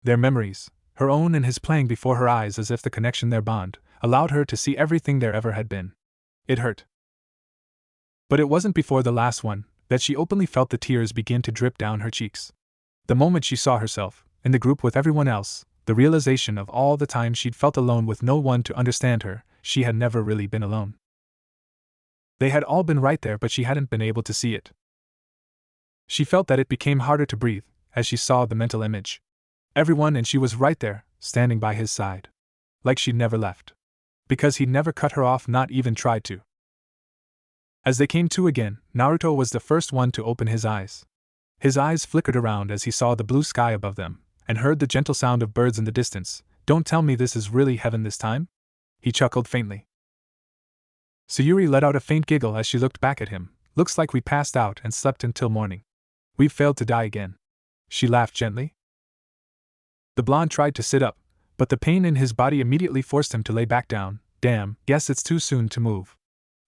Their memories, her own and his, playing before her eyes as if the connection, their bond, allowed her to see everything there ever had been. It hurt. But it wasn't before the last one that she openly felt the tears begin to drip down her cheeks. The moment she saw herself, in the group with everyone else, the realization of all the time she'd felt alone with no one to understand her. She had never really been alone. They had all been right there, but she hadn't been able to see it. She felt that it became harder to breathe as she saw the mental image. Everyone, and she was right there, standing by his side. Like she'd never left. Because he'd never cut her off, not even tried to. As they came to again, Naruto was the first one to open his eyes. His eyes flickered around as he saw the blue sky above them, and heard the gentle sound of birds in the distance. Don't tell me this is really heaven this time? He chuckled faintly. Sayuri let out a faint giggle as she looked back at him. Looks like we passed out and slept until morning. We've failed to die again. She laughed gently. The blonde tried to sit up, but the pain in his body immediately forced him to lay back down. Damn, guess it's too soon to move.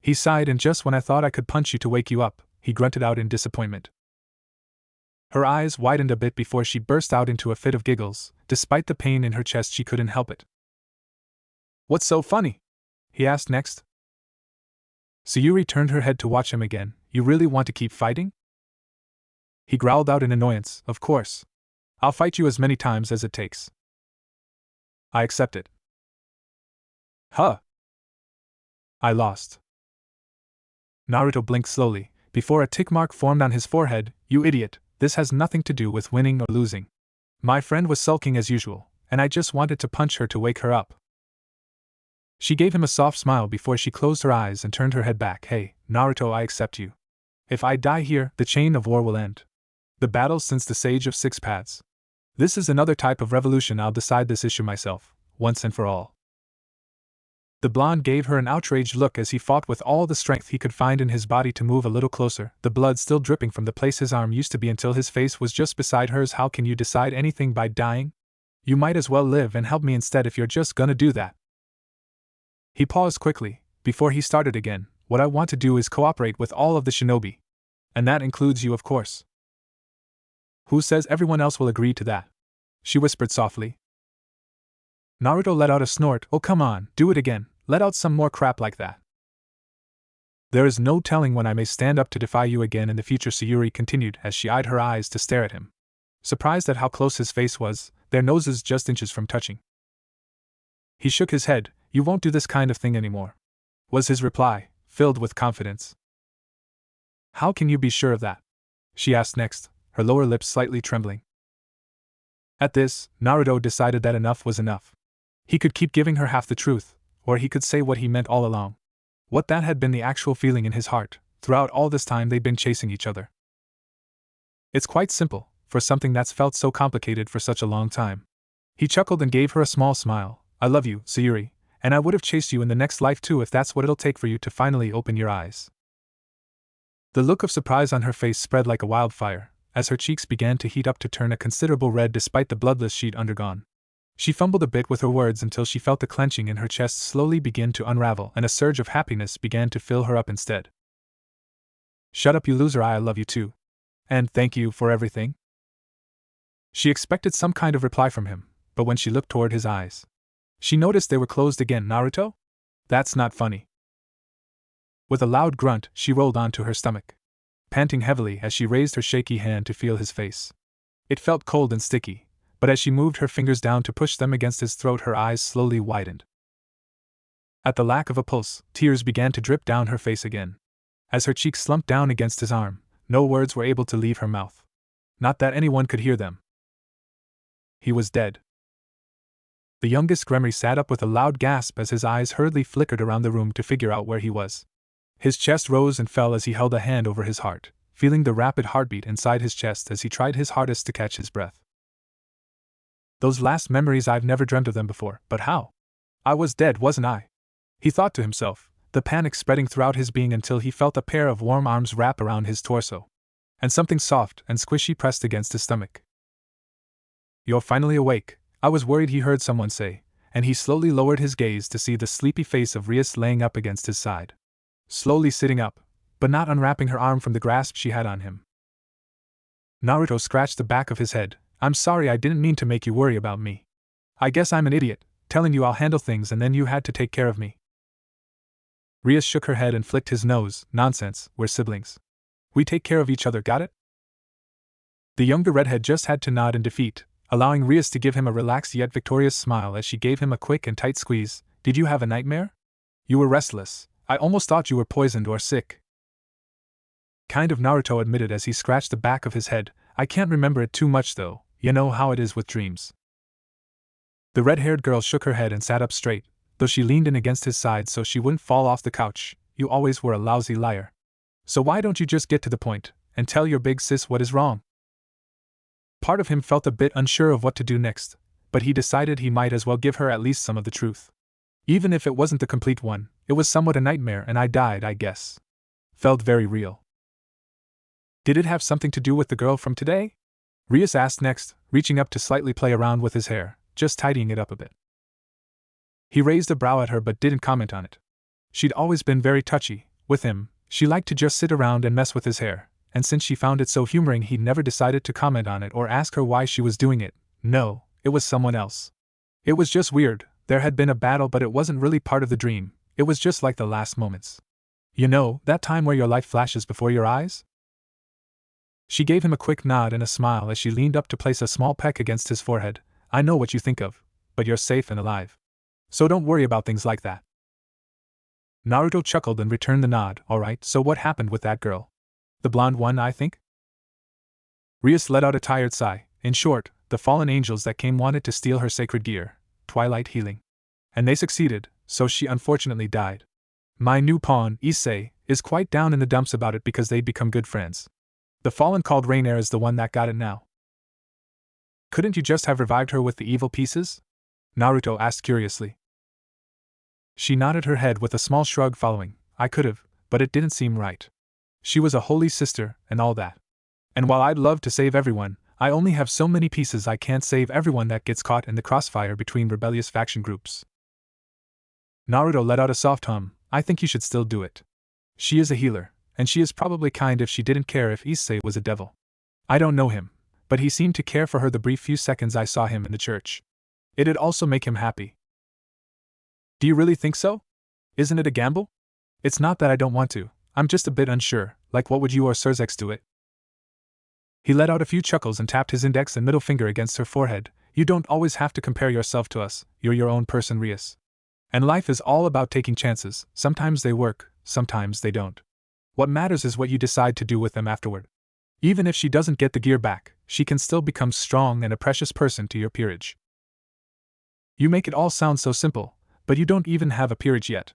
He sighed, and just when I thought I could punch you to wake you up, he grunted out in disappointment. Her eyes widened a bit before she burst out into a fit of giggles. Despite the pain in her chest, she couldn't help it. What's so funny? He asked next. Sayuri turned her head to watch him again. You really want to keep fighting? He growled out in annoyance. Of course. I'll fight you as many times as it takes. I accept it. Huh? I lost. Naruto blinked slowly, before a tick mark formed on his forehead. You idiot, this has nothing to do with winning or losing. My friend was sulking as usual, and I just wanted to punch her to wake her up. She gave him a soft smile before she closed her eyes and turned her head back. Hey, Naruto, I accept you. If I die here, the chain of war will end. The battle since the Sage of Six Paths. This is another type of revolution. I'll decide this issue myself, once and for all. The blonde gave her an outraged look as he fought with all the strength he could find in his body to move a little closer, the blood still dripping from the place his arm used to be until his face was just beside hers. How can you decide anything by dying? You might as well live and help me instead if you're just gonna do that. He paused quickly, before he started again. What I want to do is cooperate with all of the shinobi. And that includes you, of course. Who says everyone else will agree to that? She whispered softly. Naruto let out a snort. Oh come on, do it again, let out some more crap like that. There is no telling when I may stand up to defy you again in the future, Sayuri continued as she eyed her eyes to stare at him. Surprised at how close his face was, their noses just inches from touching. He shook his head. You won't do this kind of thing anymore, was his reply, filled with confidence. How can you be sure of that? She asked next, her lower lip slightly trembling. At this, Naruto decided that enough was enough. He could keep giving her half the truth, or he could say what he meant all along. What that had been the actual feeling in his heart, throughout all this time they'd been chasing each other. It's quite simple, for something that's felt so complicated for such a long time. He chuckled and gave her a small smile. I love you, Sayuri, and I would have chased you in the next life too if that's what it'll take for you to finally open your eyes. The look of surprise on her face spread like a wildfire, as her cheeks began to heat up to turn a considerable red despite the bloodless she'd undergone. She fumbled a bit with her words until she felt the clenching in her chest slowly begin to unravel and a surge of happiness began to fill her up instead. Shut up, you loser, I love you too. And thank you for everything. She expected some kind of reply from him, but when she looked toward his eyes, she noticed they were closed again. Naruto? That's not funny. With a loud grunt, she rolled onto her stomach, panting heavily as she raised her shaky hand to feel his face. It felt cold and sticky, but as she moved her fingers down to push them against his throat, her eyes slowly widened. At the lack of a pulse, tears began to drip down her face again. As her cheeks slumped down against his arm, no words were able to leave her mouth. Not that anyone could hear them. He was dead. The youngest Gremory sat up with a loud gasp as his eyes hurriedly flickered around the room to figure out where he was. His chest rose and fell as he held a hand over his heart, feeling the rapid heartbeat inside his chest as he tried his hardest to catch his breath. Those last memories, I've never dreamt of them before, but how? I was dead, wasn't I? He thought to himself, the panic spreading throughout his being until he felt a pair of warm arms wrap around his torso, and something soft and squishy pressed against his stomach. You're finally awake, I was worried, he heard someone say, and he slowly lowered his gaze to see the sleepy face of Rias laying up against his side. Slowly sitting up, but not unwrapping her arm from the grasp she had on him. Naruto scratched the back of his head. I'm sorry, I didn't mean to make you worry about me. I guess I'm an idiot, telling you I'll handle things and then you had to take care of me. Rias shook her head and flicked his nose. Nonsense, we're siblings. We take care of each other, got it? The younger redhead just had to nod in defeat, allowing Rias to give him a relaxed yet victorious smile as she gave him a quick and tight squeeze. Did you have a nightmare? You were restless, I almost thought you were poisoned or sick. Kind of, Naruto admitted as he scratched the back of his head. I can't remember it too much though, you know how it is with dreams. The red-haired girl shook her head and sat up straight, though she leaned in against his side so she wouldn't fall off the couch. You always were a lousy liar. So why don't you just get to the point, and tell your big sis what is wrong? Part of him felt a bit unsure of what to do next, but he decided he might as well give her at least some of the truth. Even if it wasn't the complete one, it was somewhat a nightmare and I died, I guess. Felt very real. Did it have something to do with the girl from today? Rias asked next, reaching up to slightly play around with his hair, just tidying it up a bit. He raised a brow at her but didn't comment on it. She'd always been very touchy with him. She liked to just sit around and mess with his hair, and since she found it so humoring he'd never decided to comment on it or ask her why she was doing it. No, it was someone else. It was just weird. There had been a battle but it wasn't really part of the dream. It was just like the last moments. You know, that time where your life flashes before your eyes? She gave him a quick nod and a smile as she leaned up to place a small peck against his forehead. I know what you think of, but you're safe and alive. So don't worry about things like that. Naruto chuckled and returned the nod. Alright, so what happened with that girl? The blonde one, I think? Rias let out a tired sigh. In short, the fallen angels that came wanted to steal her sacred gear, Twilight Healing. And they succeeded, so she unfortunately died. My new pawn, Issei, is quite down in the dumps about it because they'd become good friends. The fallen called Rainier is the one that got it now. Couldn't you just have revived her with the evil pieces? Naruto asked curiously. She nodded her head with a small shrug following. I could've, but it didn't seem right. She was a holy sister, and all that. And while I'd love to save everyone, I only have so many pieces I can't save everyone that gets caught in the crossfire between rebellious faction groups. Naruto let out a soft hum. I think you should still do it. She is a healer, and she is probably kind if she didn't care if Issei was a devil. I don't know him, but he seemed to care for her the brief few seconds I saw him in the church. It'd also make him happy. Do you really think so? Isn't it a gamble? It's not that I don't want to, I'm just a bit unsure, like what would you or Surzex do it? He let out a few chuckles and tapped his index and middle finger against her forehead. You don't always have to compare yourself to us, you're your own person, Rias. And life is all about taking chances, sometimes they work, sometimes they don't. What matters is what you decide to do with them afterward. Even if she doesn't get the gear back, she can still become strong and a precious person to your peerage. You make it all sound so simple, but you don't even have a peerage yet.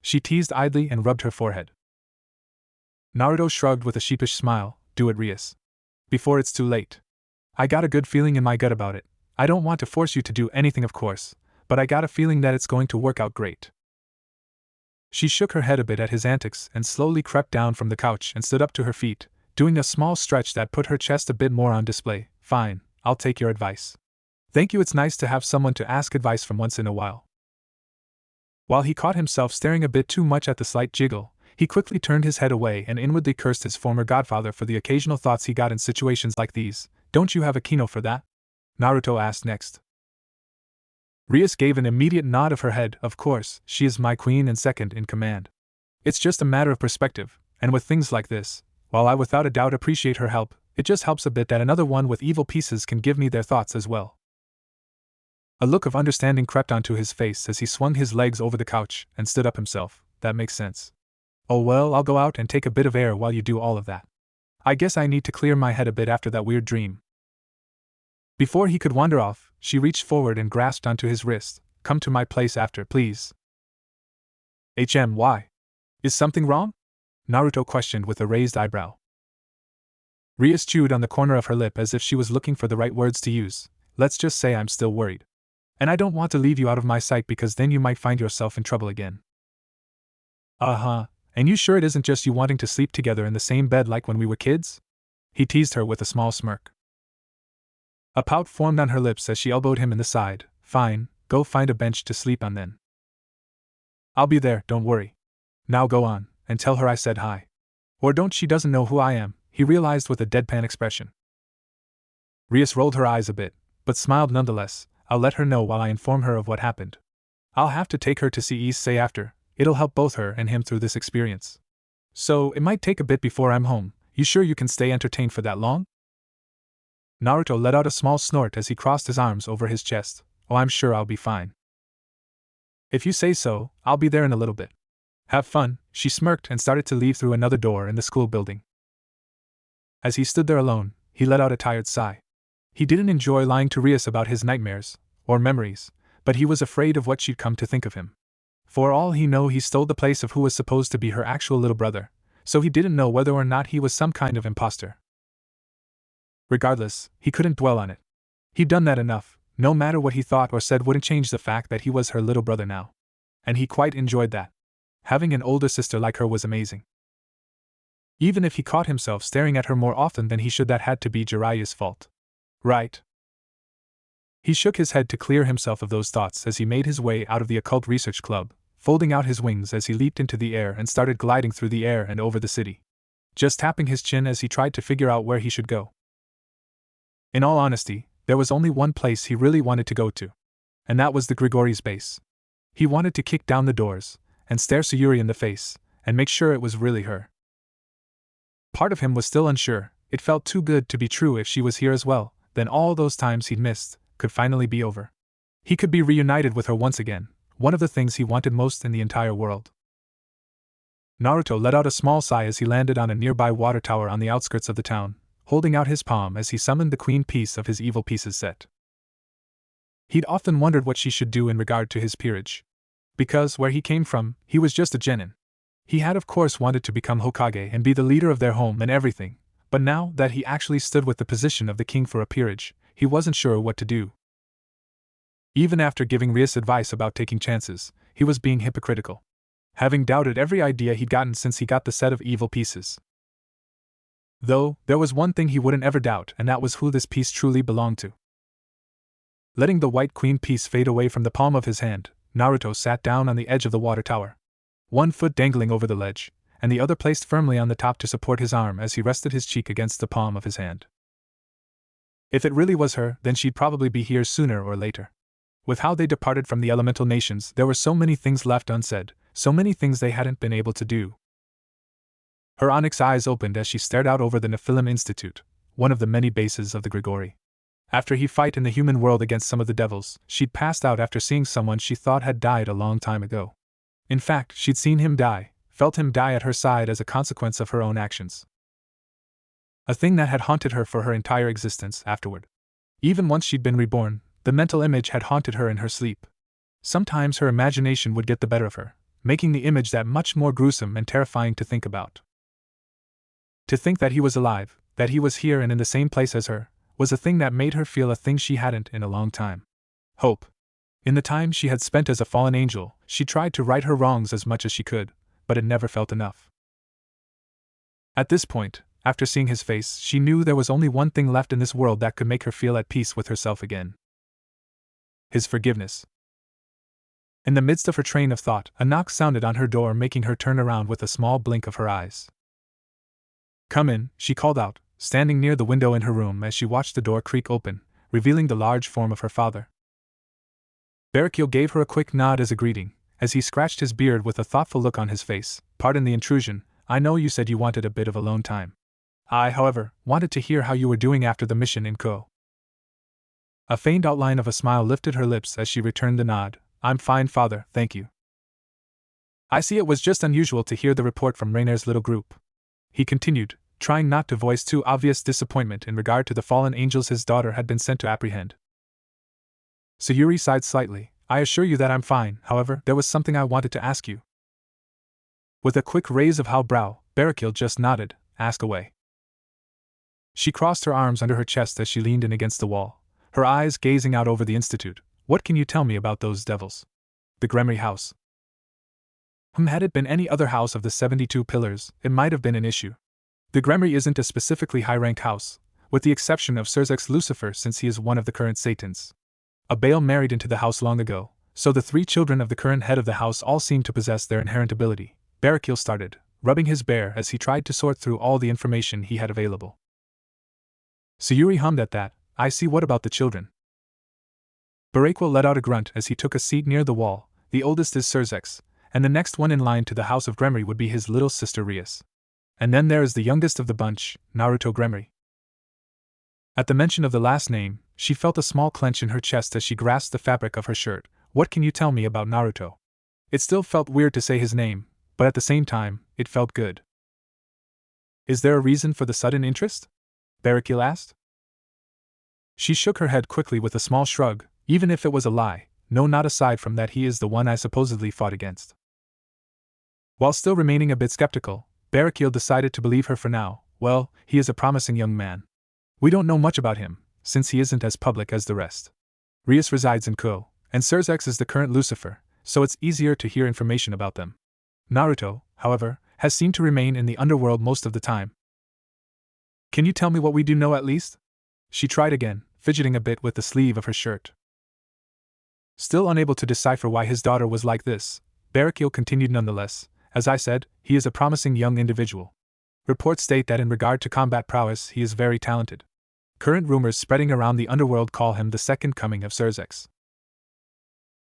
She teased idly and rubbed her forehead. Naruto shrugged with a sheepish smile. Do it, Rias. Before it's too late. I got a good feeling in my gut about it. I don't want to force you to do anything, of course, but I got a feeling that it's going to work out great. She shook her head a bit at his antics and slowly crept down from the couch and stood up to her feet, doing a small stretch that put her chest a bit more on display. Fine, I'll take your advice. Thank you, it's nice to have someone to ask advice from once in a while. While he caught himself staring a bit too much at the slight jiggle, he quickly turned his head away and inwardly cursed his former godfather for the occasional thoughts he got in situations like these. Don't you have a kino for that? Naruto asked next. Rias gave an immediate nod of her head. Of course, she is my queen and second in command. It's just a matter of perspective, and with things like this, while I without a doubt appreciate her help, it just helps a bit that another one with evil pieces can give me their thoughts as well. A look of understanding crept onto his face as he swung his legs over the couch and stood up himself. That makes sense. Oh well, I'll go out and take a bit of air while you do all of that. I guess I need to clear my head a bit after that weird dream. Before he could wander off, she reached forward and grasped onto his wrist. Come to my place after, please. Why? Is something wrong? Naruto questioned with a raised eyebrow. Rias chewed on the corner of her lip as if she was looking for the right words to use. Let's just say I'm still worried. And I don't want to leave you out of my sight because then you might find yourself in trouble again. Uh-huh, and you sure it isn't just you wanting to sleep together in the same bed like when we were kids? He teased her with a small smirk. A pout formed on her lips as she elbowed him in the side. Fine, go find a bench to sleep on then. I'll be there, don't worry. Now go on, and tell her I said hi. Or don't, she doesn't know who I am, he realized with a deadpan expression. Rias rolled her eyes a bit, but smiled nonetheless. I'll let her know while I inform her of what happened. I'll have to take her to see Issei after, it'll help both her and him through this experience. So, it might take a bit before I'm home. You sure you can stay entertained for that long? Naruto let out a small snort as he crossed his arms over his chest. Oh, I'm sure I'll be fine. If you say so, I'll be there in a little bit. Have fun, she smirked and started to leave through another door in the school building. As he stood there alone, he let out a tired sigh. He didn't enjoy lying to Rias about his nightmares, or memories, but he was afraid of what she'd come to think of him. For all he knew, he stole the place of who was supposed to be her actual little brother, so he didn't know whether or not he was some kind of imposter. Regardless, he couldn't dwell on it. He'd done that enough. No matter what he thought or said wouldn't change the fact that he was her little brother now. And he quite enjoyed that. Having an older sister like her was amazing. Even if he caught himself staring at her more often than he should, that had to be Jiraiya's fault. Right? He shook his head to clear himself of those thoughts as he made his way out of the occult research club, folding out his wings as he leaped into the air and started gliding through the air and over the city, just tapping his chin as he tried to figure out where he should go. In all honesty, there was only one place he really wanted to go to, and that was the Gregory's base. He wanted to kick down the doors and stare Sayuri in the face and make sure it was really her. Part of him was still unsure. It felt too good to be true. If she was here as well, then all those times he'd missed could finally be over. He could be reunited with her once again, one of the things he wanted most in the entire world. Naruto let out a small sigh as he landed on a nearby water tower on the outskirts of the town, holding out his palm as he summoned the queen piece of his evil pieces set. He'd often wondered what she should do in regard to his peerage. Because, where he came from, he was just a genin. He had of course wanted to become Hokage and be the leader of their home and everything, but now that he actually stood with the position of the king for a peerage, he wasn't sure what to do. Even after giving Rias advice about taking chances, he was being hypocritical, having doubted every idea he'd gotten since he got the set of evil pieces. Though, there was one thing he wouldn't ever doubt, and that was who this piece truly belonged to. Letting the white queen piece fade away from the palm of his hand, Naruto sat down on the edge of the water tower, one foot dangling over the ledge, and the other placed firmly on the top to support his arm as he rested his cheek against the palm of his hand. If it really was her, then she'd probably be here sooner or later. With how they departed from the elemental nations, there were so many things left unsaid, so many things they hadn't been able to do. Her onyx eyes opened as she stared out over the Nephilim Institute, one of the many bases of the Gregory. After he fight in the human world against some of the devils, she'd passed out after seeing someone she thought had died a long time ago. In fact, she'd seen him die, felt him die at her side as a consequence of her own actions. A thing that had haunted her for her entire existence afterward. Even once she'd been reborn, the mental image had haunted her in her sleep. Sometimes her imagination would get the better of her, making the image that much more gruesome and terrifying to think about. To think that he was alive, that he was here and in the same place as her, was a thing that made her feel a thing she hadn't in a long time. Hope. In the time she had spent as a fallen angel, she tried to right her wrongs as much as she could, but it never felt enough. At this point, after seeing his face, she knew there was only one thing left in this world that could make her feel at peace with herself again. His forgiveness. In the midst of her train of thought, a knock sounded on her door, making her turn around with a small blink of her eyes. "Come in," she called out, standing near the window in her room as she watched the door creak open, revealing the large form of her father. Barricchio gave her a quick nod as a greeting, as he scratched his beard with a thoughtful look on his face. "Pardon the intrusion, I know you said you wanted a bit of alone time. I, however, wanted to hear how you were doing after the mission in Ko." A faint outline of a smile lifted her lips as she returned the nod. "I'm fine, father, thank you." "I see it was just unusual to hear the report from Rainer's little group," he continued, trying not to voice too obvious disappointment in regard to the fallen angels his daughter had been sent to apprehend. Sayuri sighed slightly. "I assure you that I'm fine, however, there was something I wanted to ask you." With a quick raise of brow, Barricchio just nodded. "Ask away." She crossed her arms under her chest as she leaned in against the wall, her eyes gazing out over the institute. "What can you tell me about those devils? The Gremory house." Had it been any other house of the 72 pillars, it might have been an issue. The Gremory isn't a specifically high-ranked house, with the exception of Sirzex Lucifer, since he is one of the current Satans. A Baal married into the house long ago, so the 3 children of the current head of the house all seem to possess their inherent ability. Barricchio started, rubbing his bear as he tried to sort through all the information he had available. Sayuri hummed at that. "I see. What about the children?" Barricchio let out a grunt as he took a seat near the wall. "The oldest is Sirzex, and the next one in line to the house of Gremory would be his little sister Rias. And then there is the youngest of the bunch, Naruto Gremory." At the mention of the last name, she felt a small clench in her chest as she grasped the fabric of her shirt. "What can you tell me about Naruto?" It still felt weird to say his name, but at the same time, it felt good. Is there a reason for the sudden interest? Barricule asked. She shook her head quickly with a small shrug. Even if it was a lie, no, not aside from that he is the one I supposedly fought against. While still remaining a bit skeptical, Barricule decided to believe her for now. Well, he is a promising young man. We don't know much about him, since he isn't as public as the rest. Rias resides in Ko, and Surzex is the current Lucifer, so it's easier to hear information about them. Naruto, however, has seemed to remain in the underworld most of the time. Can you tell me what we do know at least? She tried again, fidgeting a bit with the sleeve of her shirt. Still unable to decipher why his daughter was like this, Barricule continued nonetheless. As I said, he is a promising young individual. Reports state that in regard to combat prowess he is very talented. Current rumors spreading around the underworld call him the second coming of Surzex.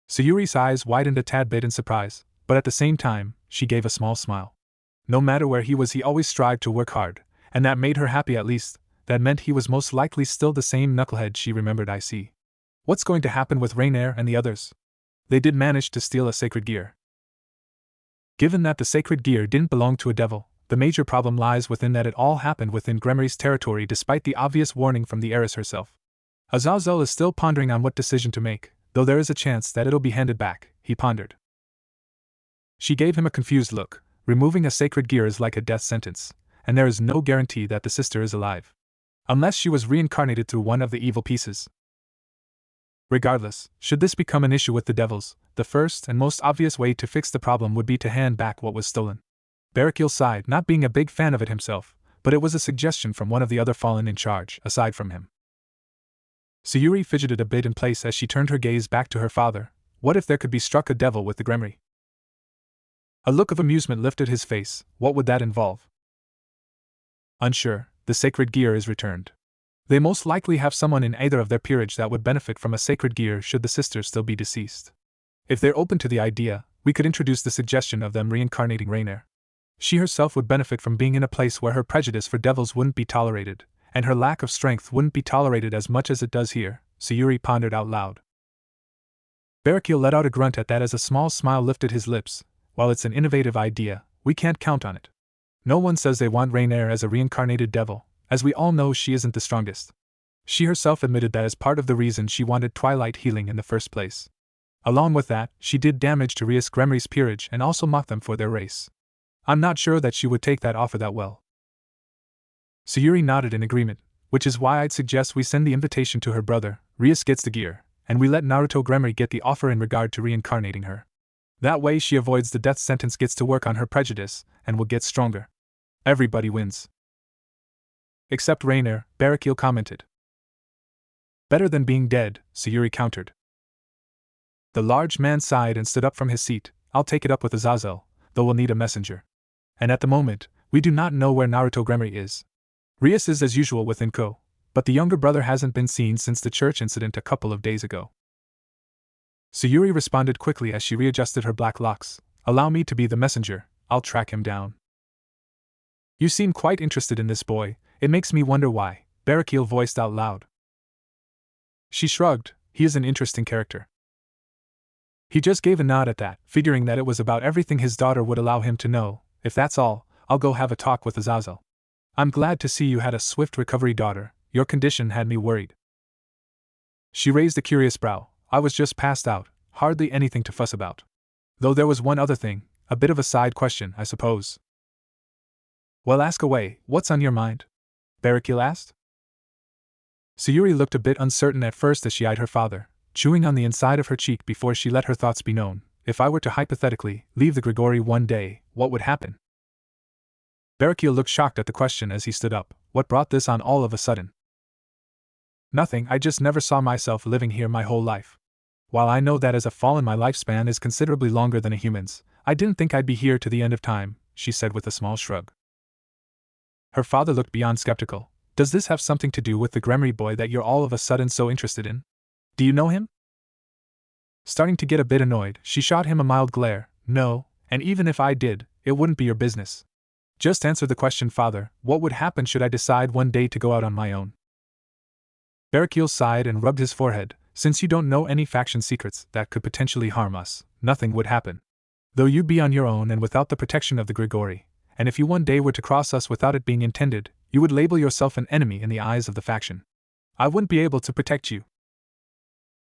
Sayuri's eyes widened a tad bit in surprise, but at the same time, she gave a small smile. No matter where he was, he always strived to work hard, and that made her happy at least. That meant he was most likely still the same knucklehead she remembered. I see. What's going to happen with Rainier and the others? They did manage to steal a sacred gear. Given that the sacred gear didn't belong to a devil, the major problem lies within that it all happened within Gremory's territory despite the obvious warning from the heiress herself. Azazel is still pondering on what decision to make, though there is a chance that it'll be handed back, he pondered. She gave him a confused look. Removing a sacred gear is like a death sentence, and there is no guarantee that the sister is alive. Unless she was reincarnated through one of the evil pieces. Regardless, should this become an issue with the devils, the first and most obvious way to fix the problem would be to hand back what was stolen. Barricule sighed, not being a big fan of it himself, but it was a suggestion from one of the other fallen in charge, aside from him. Sayuri fidgeted a bit in place as she turned her gaze back to her father. What if there could be struck a devil with the Gremory? A look of amusement lifted his face. What would that involve? Unsure, the sacred gear is returned. They most likely have someone in either of their peerage that would benefit from a sacred gear should the sisters still be deceased. If they're open to the idea, we could introduce the suggestion of them reincarnating Rainier. She herself would benefit from being in a place where her prejudice for devils wouldn't be tolerated, and her lack of strength wouldn't be tolerated as much as it does here, Sayuri pondered out loud. Barricule let out a grunt at that as a small smile lifted his lips. While it's an innovative idea, we can't count on it. No one says they want Rainier as a reincarnated devil, as we all know she isn't the strongest. She herself admitted that as part of the reason she wanted Twilight healing in the first place. Along with that, she did damage to Rias Gremory's peerage and also mocked them for their race. I'm not sure that she would take that offer that well. Sayuri nodded in agreement, which is why I'd suggest we send the invitation to her brother. Rias gets the gear, and we let Naruto Gremory get the offer in regard to reincarnating her. That way she avoids the death sentence, gets to work on her prejudice, and will get stronger. Everybody wins. Except Rainier, Barricule commented. Better than being dead, Sayuri countered. The large man sighed and stood up from his seat. I'll take it up with Azazel, though we'll need a messenger. And at the moment, we do not know where Naruto Gremory is. Rias is as usual within Ko, but the younger brother hasn't been seen since the church incident a couple of days ago. Sayuri responded quickly as she readjusted her black locks. Allow me to be the messenger, I'll track him down. You seem quite interested in this boy, it makes me wonder why, Barricule voiced out loud. She shrugged. He is an interesting character. He just gave a nod at that, figuring that it was about everything his daughter would allow him to know. If that's all, I'll go have a talk with Azazel. I'm glad to see you had a swift recovery, daughter. Your condition had me worried. She raised a curious brow. I was just passed out, hardly anything to fuss about. Though there was one other thing, a bit of a side question, I suppose. Well, ask away, what's on your mind? Barricule asked. Sayuri looked a bit uncertain at first as she eyed her father, chewing on the inside of her cheek before she let her thoughts be known. If I were to hypothetically leave the Gregory one day, what would happen? Barricule looked shocked at the question as he stood up. What brought this on all of a sudden? Nothing, I just never saw myself living here my whole life. While I know that as a fallen my lifespan is considerably longer than a human's, I didn't think I'd be here to the end of time, she said with a small shrug. Her father looked beyond skeptical. Does this have something to do with the Gremory boy that you're all of a sudden so interested in? Do you know him? Starting to get a bit annoyed, she shot him a mild glare. No, and even if I did, it wouldn't be your business. Just answer the question, father. What would happen should I decide one day to go out on my own? Barricule sighed and rubbed his forehead. Since you don't know any faction secrets that could potentially harm us, nothing would happen. Though you'd be on your own and without the protection of the Gregory, and if you one day were to cross us without it being intended, you would label yourself an enemy in the eyes of the faction. I wouldn't be able to protect you.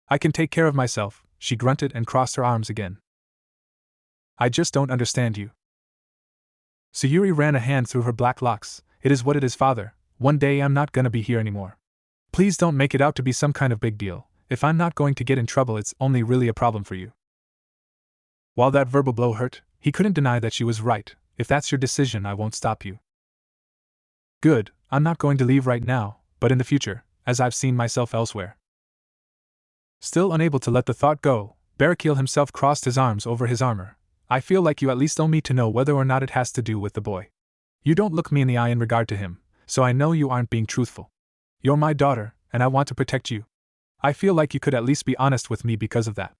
I can take care of myself, she grunted and crossed her arms again. I just don't understand you. Sayuri ran a hand through her black locks. It is what it is, father. One day I'm not gonna be here anymore. Please don't make it out to be some kind of big deal. If I'm not going to get in trouble, it's only really a problem for you. While that verbal blow hurt, he couldn't deny that she was right. If that's your decision, I won't stop you. Good, I'm not going to leave right now, but in the future, as I've seen myself elsewhere. Still unable to let the thought go, Barakiel himself crossed his arms over his armor. I feel like you at least owe me to know whether or not it has to do with the boy. You don't look me in the eye in regard to him, so I know you aren't being truthful. You're my daughter, and I want to protect you. I feel like you could at least be honest with me because of that.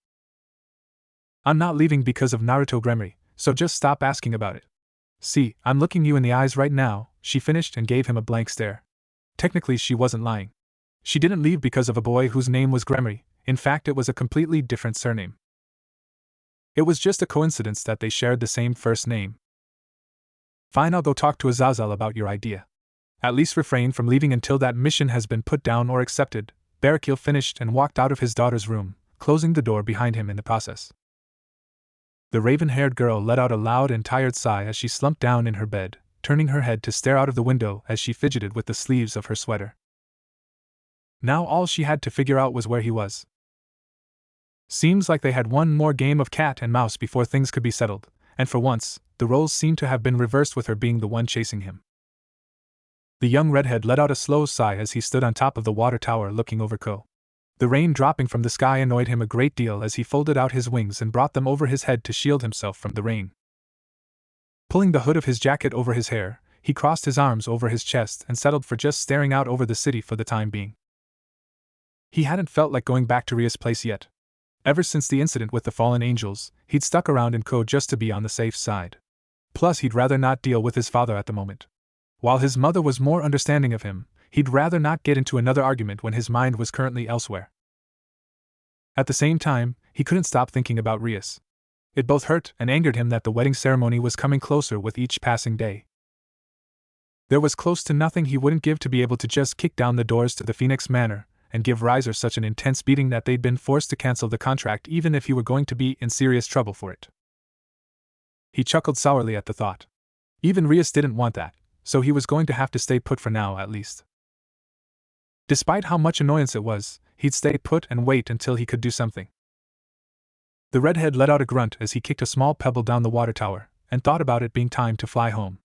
I'm not leaving because of Naruto Gremory, so just stop asking about it. See, I'm looking you in the eyes right now, she finished and gave him a blank stare. Technically, she wasn't lying. She didn't leave because of a boy whose name was Gremory. In fact, it was a completely different surname. It was just a coincidence that they shared the same first name. Fine, I'll go talk to Azazel about your idea. At least refrain from leaving until that mission has been put down or accepted. Barakiel finished and walked out of his daughter's room, closing the door behind him in the process. The raven-haired girl let out a loud and tired sigh as she slumped down in her bed, turning her head to stare out of the window as she fidgeted with the sleeves of her sweater. Now all she had to figure out was where he was. Seems like they had one more game of cat and mouse before things could be settled, and for once, the roles seemed to have been reversed with her being the one chasing him. The young redhead let out a slow sigh as he stood on top of the water tower looking over Ko. The rain dropping from the sky annoyed him a great deal as he folded out his wings and brought them over his head to shield himself from the rain. Pulling the hood of his jacket over his hair, he crossed his arms over his chest and settled for just staring out over the city for the time being. He hadn't felt like going back to Ria's place yet. Ever since the incident with the fallen angels, he'd stuck around in Ko just to be on the safe side. Plus, he'd rather not deal with his father at the moment. While his mother was more understanding of him, he'd rather not get into another argument when his mind was currently elsewhere. At the same time, he couldn't stop thinking about Rias. It both hurt and angered him that the wedding ceremony was coming closer with each passing day. There was close to nothing he wouldn't give to be able to just kick down the doors to the Phoenix Manor and give Riser such an intense beating that they'd been forced to cancel the contract even if he were going to be in serious trouble for it. He chuckled sourly at the thought. Even Rias didn't want that, so he was going to have to stay put for now at least. Despite how much annoyance it was, he'd stay put and wait until he could do something. The redhead let out a grunt as he kicked a small pebble down the water tower, and thought about it being time to fly home.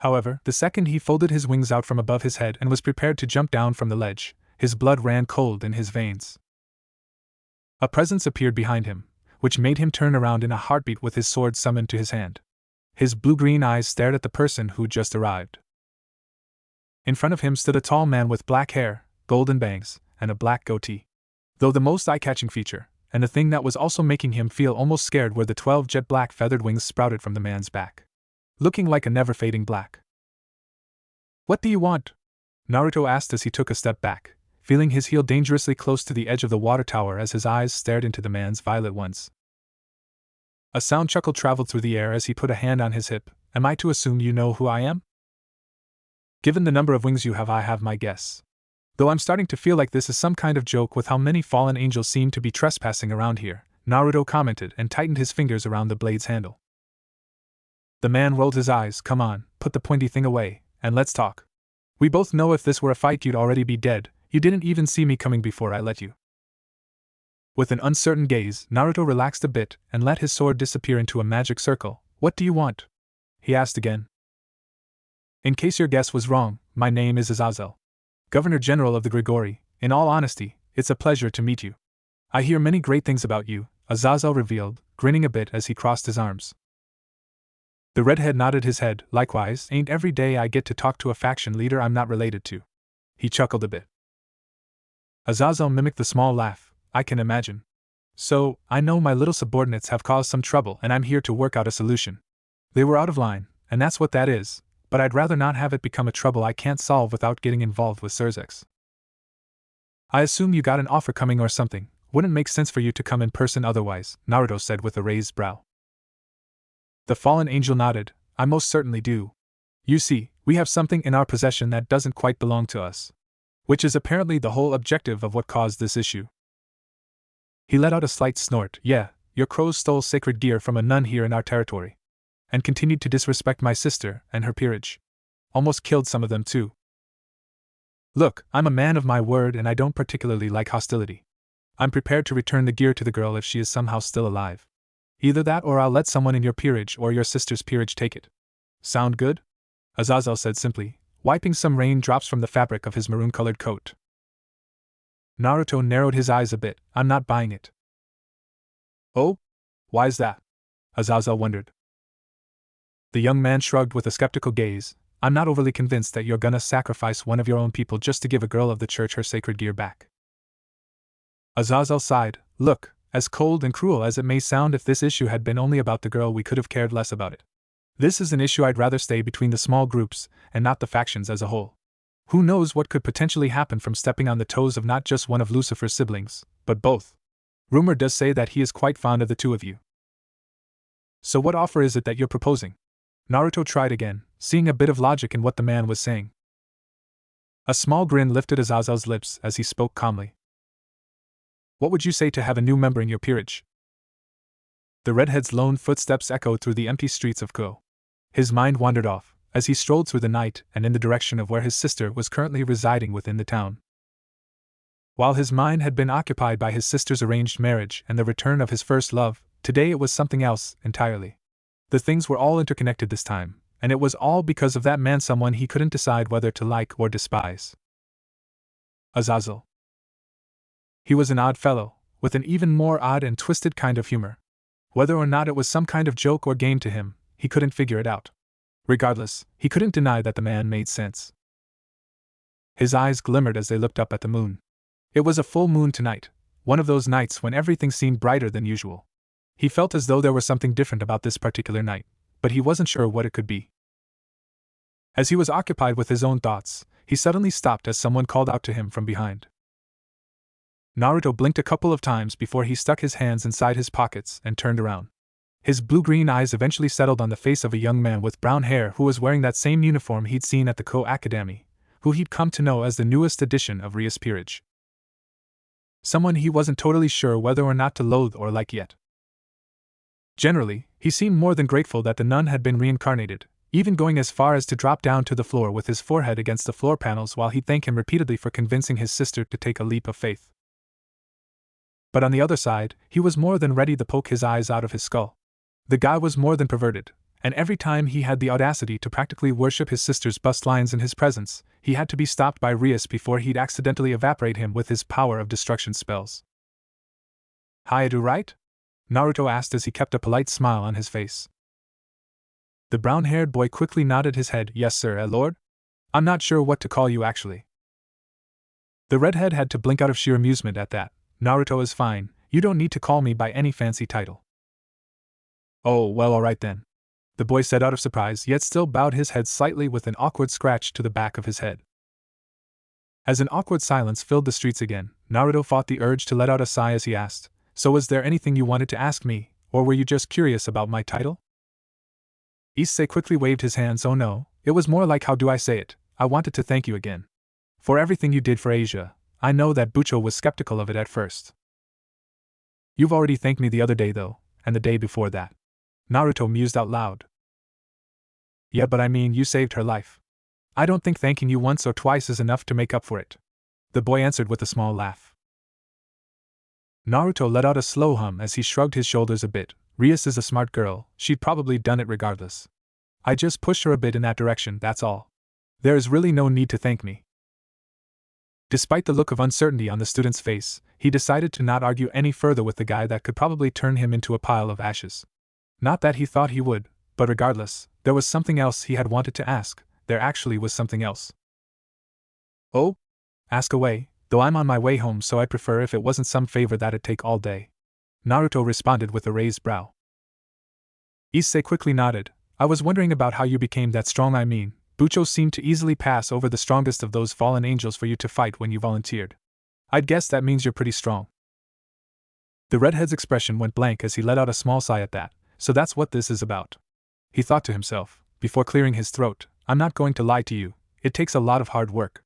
However, the second he folded his wings out from above his head and was prepared to jump down from the ledge, his blood ran cold in his veins. A presence appeared behind him, which made him turn around in a heartbeat with his sword summoned to his hand. His blue-green eyes stared at the person who'd just arrived. In front of him stood a tall man with black hair, golden bangs, and a black goatee. Though the most eye-catching feature, and the thing that was also making him feel almost scared, were the 12 jet-black feathered wings sprouted from the man's back, looking like a never-fading black. "What do you want?" Naruto asked as he took a step back, feeling his heel dangerously close to the edge of the water tower as his eyes stared into the man's violet ones. A sound chuckle traveled through the air as he put a hand on his hip. "Am I to assume you know who I am? Given the number of wings you have, I have my guess. Though I'm starting to feel like this is some kind of joke with how many fallen angels seem to be trespassing around here," Naruto commented and tightened his fingers around the blade's handle. The man rolled his eyes. "Come on, put the pointy thing away, and let's talk. We both know if this were a fight you'd already be dead. You didn't even see me coming before I let you." With an uncertain gaze, Naruto relaxed a bit and let his sword disappear into a magic circle. "What do you want?" he asked again. "In case your guess was wrong, my name is Azazel, Governor General of the Gregory. In all honesty, it's a pleasure to meet you. I hear many great things about you," Azazel revealed, grinning a bit as he crossed his arms. The redhead nodded his head. "Likewise, ain't every day I get to talk to a faction leader I'm not related to." He chuckled a bit. Azazel mimicked the small laugh. "I can imagine. So, I know my little subordinates have caused some trouble and I'm here to work out a solution. They were out of line, and that's what that is, but I'd rather not have it become a trouble I can't solve without getting involved with Surzex. I assume you got an offer coming or something. Wouldn't make sense for you to come in person otherwise," Naruto said with a raised brow. The fallen angel nodded. I most certainly do. You see, we have something in our possession that doesn't quite belong to us. Which is apparently the whole objective of what caused this issue. He let out a slight snort. Yeah, your crows stole sacred gear from a nun here in our territory. And continued to disrespect my sister and her peerage. Almost killed some of them too. Look, I'm a man of my word and I don't particularly like hostility. I'm prepared to return the gear to the girl if she is somehow still alive. Either that or I'll let someone in your peerage or your sister's peerage take it. Sound good? Azazel said simply, wiping some rain drops from the fabric of his maroon-colored coat. Naruto narrowed his eyes a bit. I'm not buying it. Oh? Why's that? Azazel wondered. The young man shrugged with a skeptical gaze. I'm not overly convinced that you're gonna sacrifice one of your own people just to give a girl of the church her sacred gear back. Azazel sighed. Look, as cold and cruel as it may sound, if this issue had been only about the girl, we could have cared less about it. This is an issue I'd rather stay between the small groups, and not the factions as a whole. Who knows what could potentially happen from stepping on the toes of not just one of Lucifer's siblings, but both. Rumor does say that he is quite fond of the two of you. So what offer is it that you're proposing? Naruto tried again, seeing a bit of logic in what the man was saying. A small grin lifted Azazel's lips as he spoke calmly. What would you say to have a new member in your peerage? The redhead's lone footsteps echoed through the empty streets of Ko. His mind wandered off, as he strolled through the night and in the direction of where his sister was currently residing within the town. While his mind had been occupied by his sister's arranged marriage and the return of his first love, today it was something else entirely. The things were all interconnected this time, and it was all because of that man, someone he couldn't decide whether to like or despise. Azazel. He was an odd fellow, with an even more odd and twisted kind of humor. Whether or not it was some kind of joke or game to him, he couldn't figure it out. Regardless, he couldn't deny that the man made sense. His eyes glimmered as they looked up at the moon. It was a full moon tonight, one of those nights when everything seemed brighter than usual. He felt as though there was something different about this particular night, but he wasn't sure what it could be. As he was occupied with his own thoughts, he suddenly stopped as someone called out to him from behind. Naruto blinked a couple of times before he stuck his hands inside his pockets and turned around. His blue-green eyes eventually settled on the face of a young man with brown hair who was wearing that same uniform he'd seen at the Ko Academy, who he'd come to know as the newest addition of Ria's peerage. Someone he wasn't totally sure whether or not to loathe or like yet. Generally, he seemed more than grateful that the nun had been reincarnated, even going as far as to drop down to the floor with his forehead against the floor panels while he'd thank him repeatedly for convincing his sister to take a leap of faith. But on the other side, he was more than ready to poke his eyes out of his skull. The guy was more than perverted, and every time he had the audacity to practically worship his sister's bust lines in his presence, he had to be stopped by Rias before he'd accidentally evaporate him with his power of destruction spells. "I do right?" Naruto asked as he kept a polite smile on his face. The brown-haired boy quickly nodded his head. "Yes, sir, lord? I'm not sure what to call you actually." The redhead had to blink out of sheer amusement at that. "Naruto is fine, you don't need to call me by any fancy title." "Oh, well, alright then," the boy said out of surprise, yet still bowed his head slightly with an awkward scratch to the back of his head. As an awkward silence filled the streets again, Naruto fought the urge to let out a sigh as he asked, "So was there anything you wanted to ask me, or were you just curious about my title?" Issei quickly waved his hands. "Oh no, it was more like, how do I say it, I wanted to thank you again. For everything you did for Asia. I know that Bucho was skeptical of it at first." "You've already thanked me the other day though, and the day before that." Naruto mused out loud. "Yeah, but I mean, you saved her life. I don't think thanking you once or twice is enough to make up for it," the boy answered with a small laugh. Naruto let out a slow hum as he shrugged his shoulders a bit. "Rias is a smart girl, she'd probably done it regardless. I just pushed her a bit in that direction, that's all. There is really no need to thank me." Despite the look of uncertainty on the student's face, he decided to not argue any further with the guy that could probably turn him into a pile of ashes. Not that he thought he would, but regardless, there was something else he had wanted to ask. There actually was something else. "Oh? Ask away, though I'm on my way home, so I'd prefer if it wasn't some favor that'd take all day," Naruto responded with a raised brow. Issei quickly nodded. "I was wondering about how you became that strong. I mean, Bucho seemed to easily pass over the strongest of those fallen angels for you to fight when you volunteered. I'd guess that means you're pretty strong." The redhead's expression went blank as he let out a small sigh at that. "So that's what this is about. He thought to himself, before clearing his throat, I'm not going to lie to you, it takes a lot of hard work.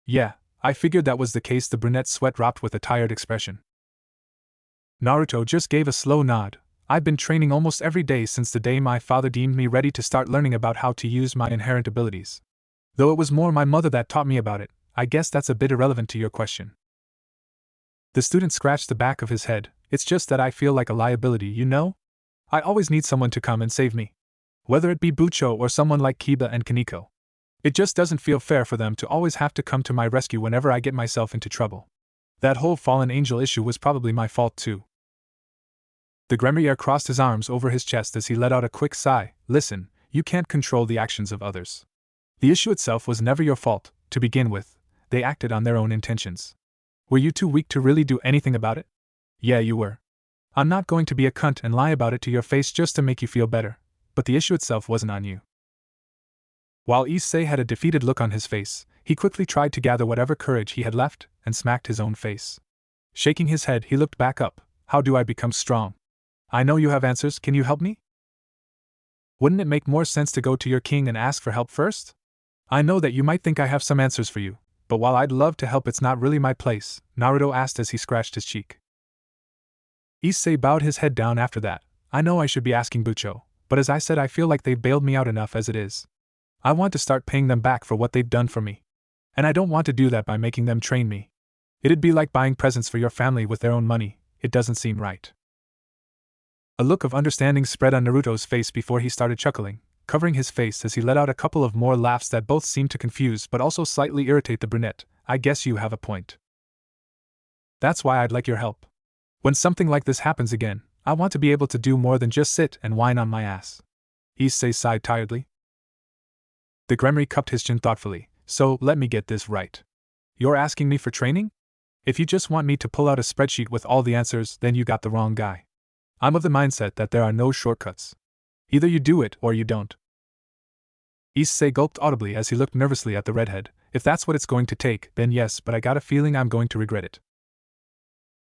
Yeah, I figured that was the case. The brunette's sweat dropped with a tired expression. Naruto just gave a slow nod. I've been training almost every day since the day my father deemed me ready to start learning about how to use my inherent abilities. Though it was more my mother that taught me about it, I guess that's a bit irrelevant to your question. The student scratched the back of his head. It's just that I feel like a liability, you know? I always need someone to come and save me. Whether it be Bucho or someone like Kiba and Kaneko. It just doesn't feel fair for them to always have to come to my rescue whenever I get myself into trouble. That whole fallen angel issue was probably my fault too. The Gremory crossed his arms over his chest as he let out a quick sigh. Listen, you can't control the actions of others. The issue itself was never your fault, to begin with. They acted on their own intentions. Were you too weak to really do anything about it? Yeah, you were. I'm not going to be a cunt and lie about it to your face just to make you feel better, but the issue itself wasn't on you. While Issei had a defeated look on his face, he quickly tried to gather whatever courage he had left and smacked his own face. Shaking his head, he looked back up. How do I become strong? I know you have answers, can you help me? Wouldn't it make more sense to go to your king and ask for help first? I know that you might think I have some answers for you, but while I'd love to help, it's not really my place, Naruto asked as he scratched his cheek. Issei bowed his head down after that. I know I should be asking Bucho, but as I said, I feel like they've bailed me out enough as it is. I want to start paying them back for what they've done for me. And I don't want to do that by making them train me. It'd be like buying presents for your family with their own money. It doesn't seem right. A look of understanding spread on Naruto's face before he started chuckling, covering his face as he let out a couple of more laughs that both seemed to confuse but also slightly irritate the brunette. I guess you have a point. That's why I'd like your help. When something like this happens again, I want to be able to do more than just sit and whine on my ass. Issei sighed tiredly. The Gremory cupped his chin thoughtfully. So, let me get this right. You're asking me for training? If you just want me to pull out a spreadsheet with all the answers, then you got the wrong guy. I'm of the mindset that there are no shortcuts. Either you do it or you don't. Issei gulped audibly as he looked nervously at the redhead. If that's what it's going to take, then yes, but I got a feeling I'm going to regret it.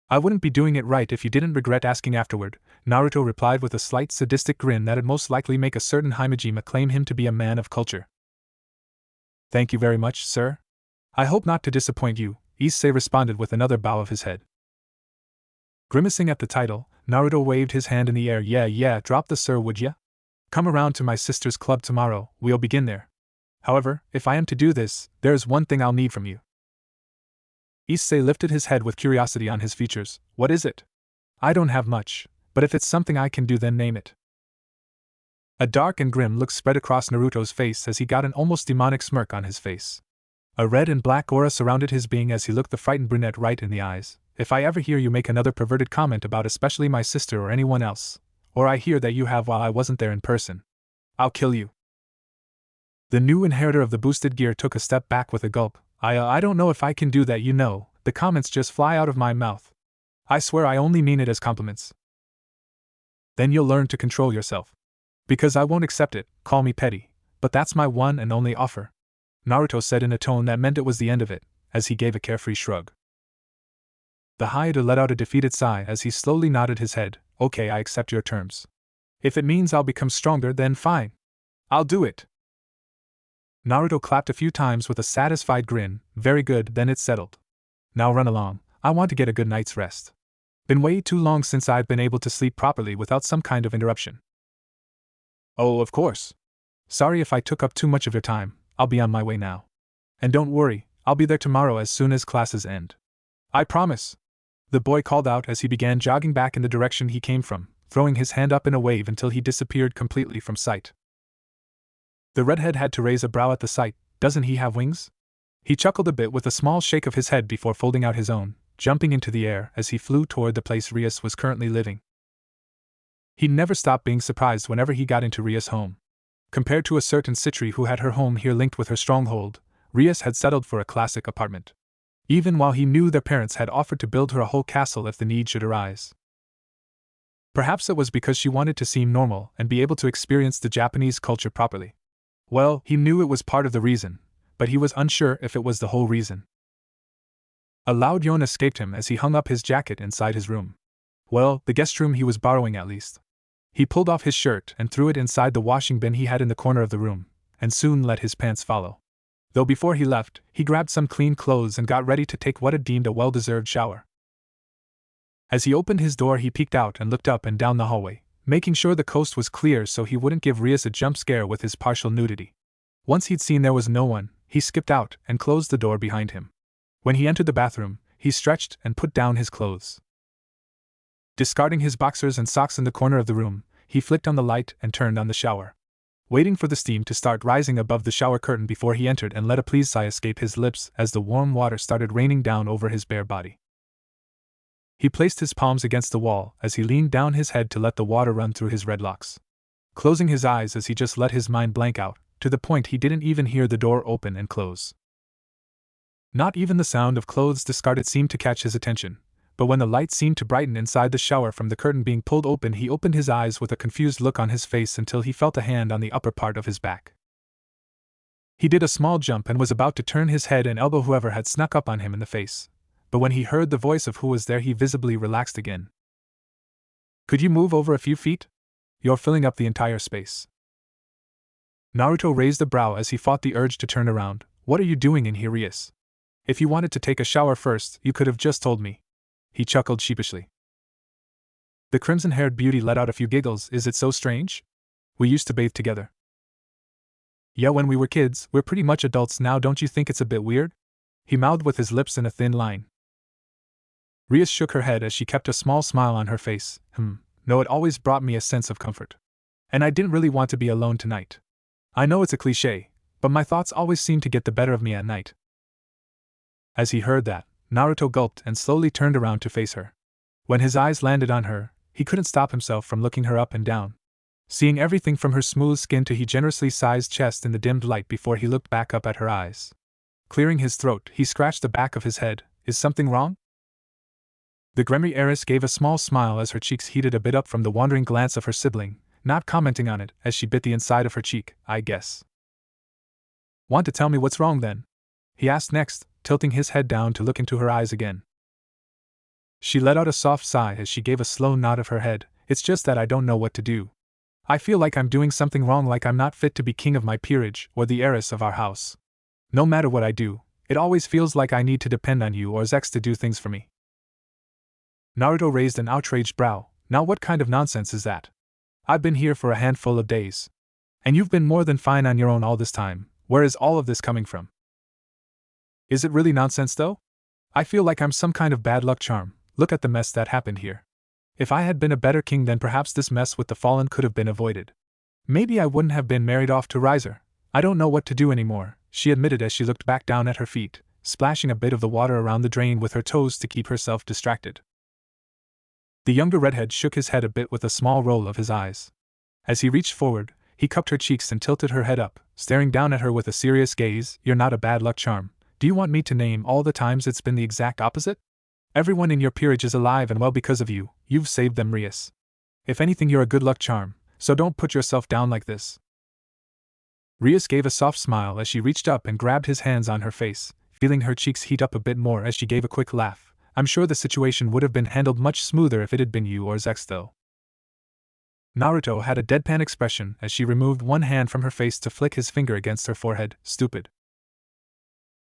I wouldn't be doing it right if you didn't regret asking afterward, Naruto replied with a slight sadistic grin that'd most likely make a certain Himejima claim him to be a man of culture. Thank you very much, sir. I hope not to disappoint you, Issei responded with another bow of his head. Grimacing at the title, Naruto waved his hand in the air. Yeah, drop the sir, would ya? Come around to my sister's club tomorrow, we'll begin there. However, if I am to do this, there's one thing I'll need from you. Issei lifted his head with curiosity on his features. What is it? I don't have much, but if it's something I can do, then name it. A dark and grim look spread across Naruto's face as he got an almost demonic smirk on his face. A red and black aura surrounded his being as he looked the frightened brunette right in the eyes. If I ever hear you make another perverted comment about especially my sister or anyone else, or I hear that you have while I wasn't there in person, I'll kill you. The new inheritor of the boosted gear took a step back with a gulp. I don't know if I can do that, you know, the comments just fly out of my mouth. I swear I only mean it as compliments. Then you'll learn to control yourself. Because I won't accept it, call me petty, but that's my one and only offer. Naruto said in a tone that meant it was the end of it, as he gave a carefree shrug. The Hyuga let out a defeated sigh as he slowly nodded his head. Okay, I accept your terms. If it means I'll become stronger, then fine. I'll do it. Naruto clapped a few times with a satisfied grin. Very good, then it's settled. Now run along, I want to get a good night's rest. Been way too long since I've been able to sleep properly without some kind of interruption. Oh, of course. Sorry if I took up too much of your time, I'll be on my way now. And don't worry, I'll be there tomorrow as soon as classes end. I promise. The boy called out as he began jogging back in the direction he came from, throwing his hand up in a wave until he disappeared completely from sight. The redhead had to raise a brow at the sight. Doesn't he have wings? He chuckled a bit with a small shake of his head before folding out his own, jumping into the air as he flew toward the place Rias was currently living. He never stopped being surprised whenever he got into Rias' home. Compared to a certain Citri who had her home here linked with her stronghold, Rias had settled for a classic apartment. Even while he knew their parents had offered to build her a whole castle if the need should arise. Perhaps it was because she wanted to seem normal and be able to experience the Japanese culture properly. Well, he knew it was part of the reason, but he was unsure if it was the whole reason. A loud yawn escaped him as he hung up his jacket inside his room. Well, the guest room he was borrowing at least. He pulled off his shirt and threw it inside the washing bin he had in the corner of the room, and soon let his pants follow. Though before he left, he grabbed some clean clothes and got ready to take what he deemed a well-deserved shower. As he opened his door, he peeked out and looked up and down the hallway, making sure the coast was clear so he wouldn't give Rias a jump scare with his partial nudity. Once he'd seen there was no one, he skipped out and closed the door behind him. When he entered the bathroom, he stretched and put down his clothes. Discarding his boxers and socks in the corner of the room, he flicked on the light and turned on the shower. Waiting for the steam to start rising above the shower curtain before he entered and let a pleased sigh escape his lips as the warm water started raining down over his bare body. He placed his palms against the wall as he leaned down his head to let the water run through his red locks. Closing his eyes as he just let his mind blank out, to the point he didn't even hear the door open and close. Not even the sound of clothes discarded seemed to catch his attention, but when the light seemed to brighten inside the shower from the curtain being pulled open, he opened his eyes with a confused look on his face until he felt a hand on the upper part of his back. He did a small jump and was about to turn his head and elbow whoever had snuck up on him in the face, but when he heard the voice of who was there, he visibly relaxed again. "Could you move over a few feet? You're filling up the entire space." Naruto raised a brow as he fought the urge to turn around. "What are you doing in here, Rias? If you wanted to take a shower first, you could have just told me." He chuckled sheepishly. The crimson-haired beauty let out a few giggles. "Is it so strange? We used to bathe together." "Yeah, when we were kids. We're pretty much adults now. Don't you think it's a bit weird?" He mouthed with his lips in a thin line. Rias shook her head as she kept a small smile on her face. No, it always brought me a sense of comfort. And I didn't really want to be alone tonight. I know it's a cliché, but my thoughts always seem to get the better of me at night." As he heard that, Naruto gulped and slowly turned around to face her. When his eyes landed on her, he couldn't stop himself from looking her up and down, seeing everything from her smooth skin to her generously sized chest in the dimmed light before he looked back up at her eyes. Clearing his throat, he scratched the back of his head. "Is something wrong?" The Gremory heiress gave a small smile as her cheeks heated a bit up from the wandering glance of her sibling, not commenting on it as she bit the inside of her cheek. "I guess." "Want to tell me what's wrong then?" he asked next, tilting his head down to look into her eyes again. She let out a soft sigh as she gave a slow nod of her head. "It's just that I don't know what to do. I feel like I'm doing something wrong, like I'm not fit to be king of my peerage or the heiress of our house. No matter what I do, it always feels like I need to depend on you or Zex to do things for me." Naruto raised an outraged brow. "Now what kind of nonsense is that? I've been here for a handful of days. And you've been more than fine on your own all this time. Where is all of this coming from?" "Is it really nonsense though? I feel like I'm some kind of bad luck charm. Look at the mess that happened here. If I had been a better king, then perhaps this mess with the fallen could have been avoided. Maybe I wouldn't have been married off to Riser. I don't know what to do anymore," she admitted as she looked back down at her feet, splashing a bit of the water around the drain with her toes to keep herself distracted. The younger redhead shook his head a bit with a small roll of his eyes. As he reached forward, he cupped her cheeks and tilted her head up, staring down at her with a serious gaze. "You're not a bad luck charm. Do you want me to name all the times it's been the exact opposite? Everyone in your peerage is alive and well because of you. You've saved them, Rias. If anything, you're a good luck charm, so don't put yourself down like this." Rias gave a soft smile as she reached up and grabbed his hands on her face, feeling her cheeks heat up a bit more as she gave a quick laugh. "I'm sure the situation would have been handled much smoother if it had been you or Zex though." Naruto had a deadpan expression as she removed one hand from her face to flick his finger against her forehead. "Stupid."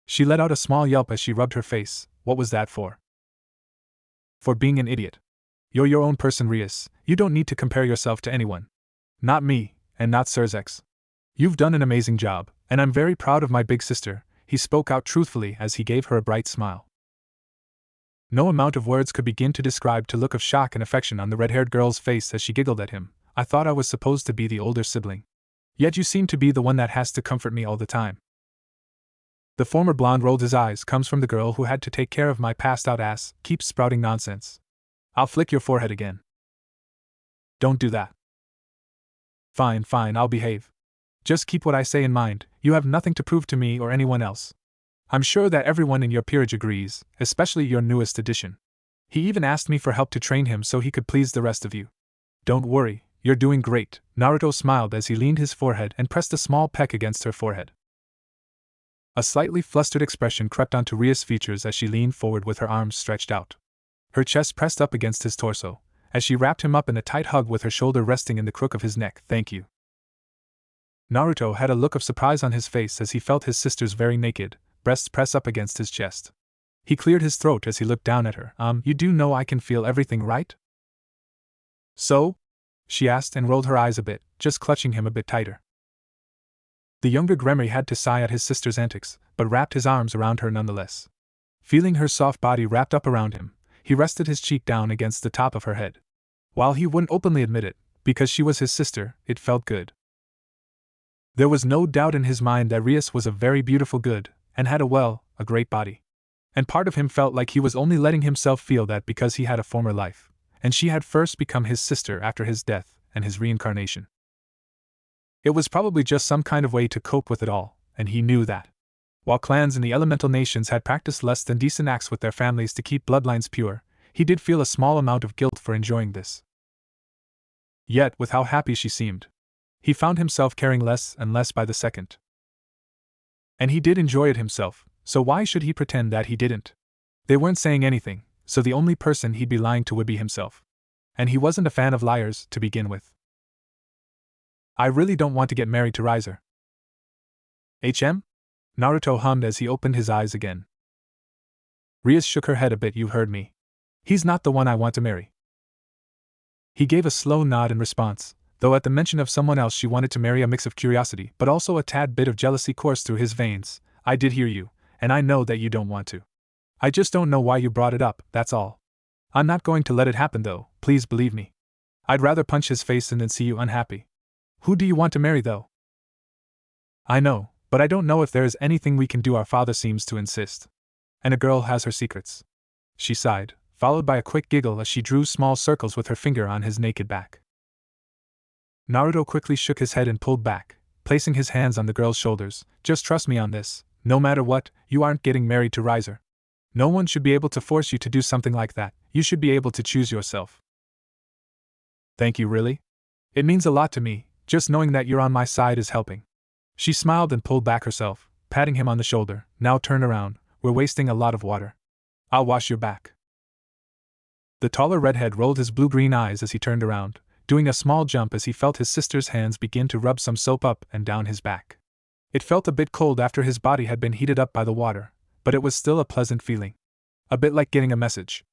She let out a small yelp as she rubbed her face. "What was that for?" "For being an idiot. You're your own person, Rias. You don't need to compare yourself to anyone. Not me, and not Sir Zex. You've done an amazing job, and I'm very proud of my big sister," he spoke out truthfully as he gave her a bright smile. No amount of words could begin to describe the look of shock and affection on the red-haired girl's face as she giggled at him. "I thought I was supposed to be the older sibling. Yet you seem to be the one that has to comfort me all the time." The former blonde rolled his eyes. "Comes from the girl who had to take care of my passed-out ass. Keep sprouting nonsense. I'll flick your forehead again." "Don't do that." Fine, I'll behave. Just keep what I say in mind. You have nothing to prove to me or anyone else. I'm sure that everyone in your peerage agrees, especially your newest addition. He even asked me for help to train him so he could please the rest of you. Don't worry, you're doing great." Naruto smiled as he leaned his forehead and pressed a small peck against her forehead. A slightly flustered expression crept onto Ria's features as she leaned forward with her arms stretched out. Her chest pressed up against his torso, as she wrapped him up in a tight hug with her shoulder resting in the crook of his neck. Thank you. Naruto had a look of surprise on his face as he felt his sister's very naked breasts press up against his chest. He cleared his throat as he looked down at her. You do know I can feel everything, right? So? She asked and rolled her eyes a bit, just clutching him a bit tighter. The younger Gremory had to sigh at his sister's antics, but wrapped his arms around her nonetheless. Feeling her soft body wrapped up around him, he rested his cheek down against the top of her head. While he wouldn't openly admit it, because she was his sister, it felt good. There was no doubt in his mind that Rias was a very beautiful good, and had a great body. And part of him felt like he was only letting himself feel that because he had a former life, and she had first become his sister after his death and his reincarnation. It was probably just some kind of way to cope with it all, and he knew that. While clans in the elemental nations had practiced less than decent acts with their families to keep bloodlines pure, he did feel a small amount of guilt for enjoying this. Yet, with how happy she seemed, he found himself caring less and less by the second. And he did enjoy it himself, so why should he pretend that he didn't? They weren't saying anything, so the only person he'd be lying to would be himself. And he wasn't a fan of liars, to begin with. I really don't want to get married to Riser. Naruto hummed as he opened his eyes again. Rias shook her head a bit. You heard me. He's not the one I want to marry. He gave a slow nod in response, though at the mention of someone else she wanted to marry a mix of curiosity but also a tad bit of jealousy coursed through his veins. I did hear you, and I know that you don't want to. I just don't know why you brought it up, that's all. I'm not going to let it happen though, please believe me. I'd rather punch his face in than see you unhappy. Who do you want to marry though? I know, but I don't know if there is anything we can do. Our father seems to insist. And a girl has her secrets. She sighed, followed by a quick giggle as she drew small circles with her finger on his naked back. Naruto quickly shook his head and pulled back, placing his hands on the girl's shoulders. Just trust me on this, no matter what, you aren't getting married to Riser. No one should be able to force you to do something like that, you should be able to choose yourself. Thank you, really? It means a lot to me, just knowing that you're on my side is helping. She smiled and pulled back herself, patting him on the shoulder. Now turn around, we're wasting a lot of water. I'll wash your back. The taller redhead rolled his blue-green eyes as he turned around, doing a small jump as he felt his sister's hands begin to rub some soap up and down his back. It felt a bit cold after his body had been heated up by the water, but it was still a pleasant feeling. A bit like getting a message.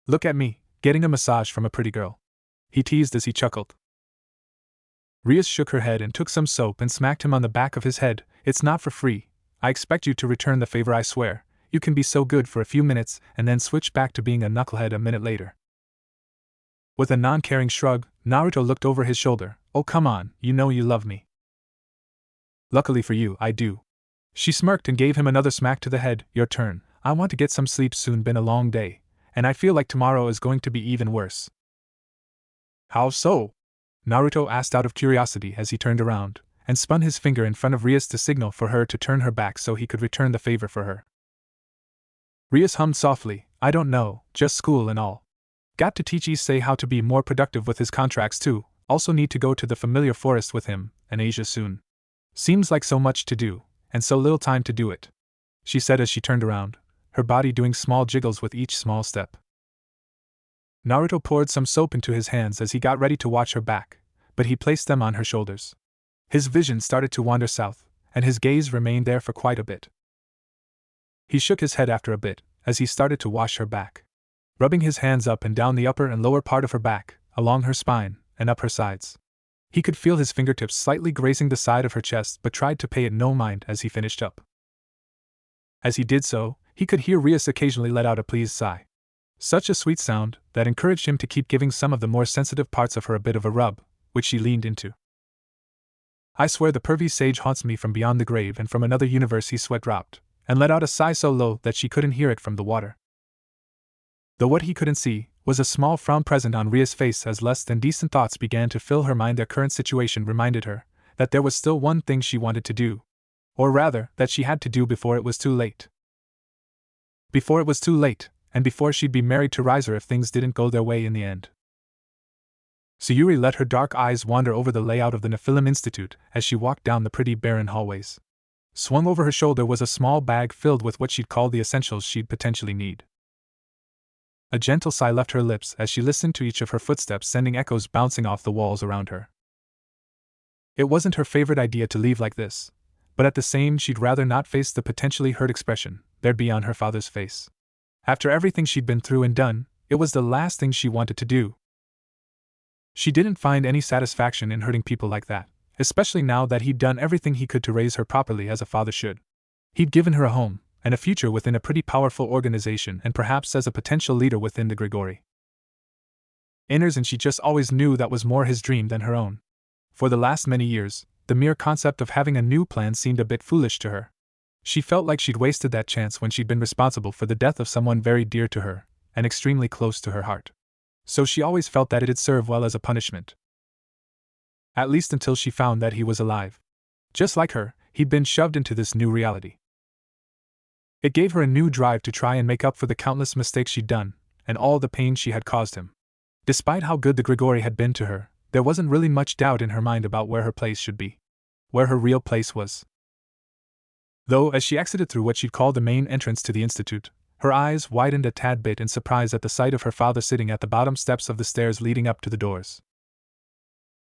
Look at me, getting a massage from a pretty girl. He teased as he chuckled. Rias shook her head and took some soap and smacked him on the back of his head. It's not for free. I expect you to return the favor, I swear. You can be so good for a few minutes and then switch back to being a knucklehead a minute later. With a non-caring shrug, Naruto looked over his shoulder. Oh come on, you know you love me. Luckily for you, I do. She smirked and gave him another smack to the head. Your turn. I want to get some sleep soon, been a long day, and I feel like tomorrow is going to be even worse. How so? Naruto asked out of curiosity as he turned around, and spun his finger in front of Rias to signal for her to turn her back so he could return the favor for her. Rias hummed softly, I don't know, just school and all. Got to teach Issei how to be more productive with his contracts too, also need to go to the familiar forest with him, and Asia soon. Seems like so much to do, and so little time to do it, she said as she turned around, her body doing small jiggles with each small step. Naruto poured some soap into his hands as he got ready to watch her back, but he placed them on her shoulders. His vision started to wander south, and his gaze remained there for quite a bit. He shook his head after a bit, as he started to wash her back, rubbing his hands up and down the upper and lower part of her back, along her spine, and up her sides. He could feel his fingertips slightly grazing the side of her chest but tried to pay it no mind as he finished up. As he did so, he could hear Rias occasionally let out a pleased sigh. Such a sweet sound that encouraged him to keep giving some of the more sensitive parts of her a bit of a rub, which she leaned into. I swear the pervy sage haunts me from beyond the grave and from another universe. He sweat dropped, and let out a sigh so low that she couldn't hear it from the water. Though what he couldn't see was a small frown present on Ria's face as less than decent thoughts began to fill her mind. Their current situation reminded her that there was still one thing she wanted to do. Or rather, that she had to do before it was too late. Before it was too late, and before she'd be married to Riser if things didn't go their way in the end. Sayuri let her dark eyes wander over the layout of the Nephilim Institute as she walked down the pretty barren hallways. Swung over her shoulder was a small bag filled with what she'd call the essentials she'd potentially need. A gentle sigh left her lips as she listened to each of her footsteps, sending echoes bouncing off the walls around her. It wasn't her favorite idea to leave like this, but at the same she'd rather not face the potentially hurt expression there'd be on her father's face. After everything she'd been through and done, it was the last thing she wanted to do. She didn't find any satisfaction in hurting people like that, especially now that he'd done everything he could to raise her properly as a father should. He'd given her a home, and a future within a pretty powerful organization, and perhaps as a potential leader within the Gregory. Inners, and she just always knew that was more his dream than her own. For the last many years, the mere concept of having a new plan seemed a bit foolish to her. She felt like she'd wasted that chance when she'd been responsible for the death of someone very dear to her, and extremely close to her heart. So she always felt that it'd serve well as a punishment. At least until she found that he was alive. Just like her, he'd been shoved into this new reality. It gave her a new drive to try and make up for the countless mistakes she'd done, and all the pain she had caused him. Despite how good the Gregory had been to her, there wasn't really much doubt in her mind about where her place should be. Where her real place was. Though, as she exited through what she'd called the main entrance to the institute, her eyes widened a tad bit in surprise at the sight of her father sitting at the bottom steps of the stairs leading up to the doors.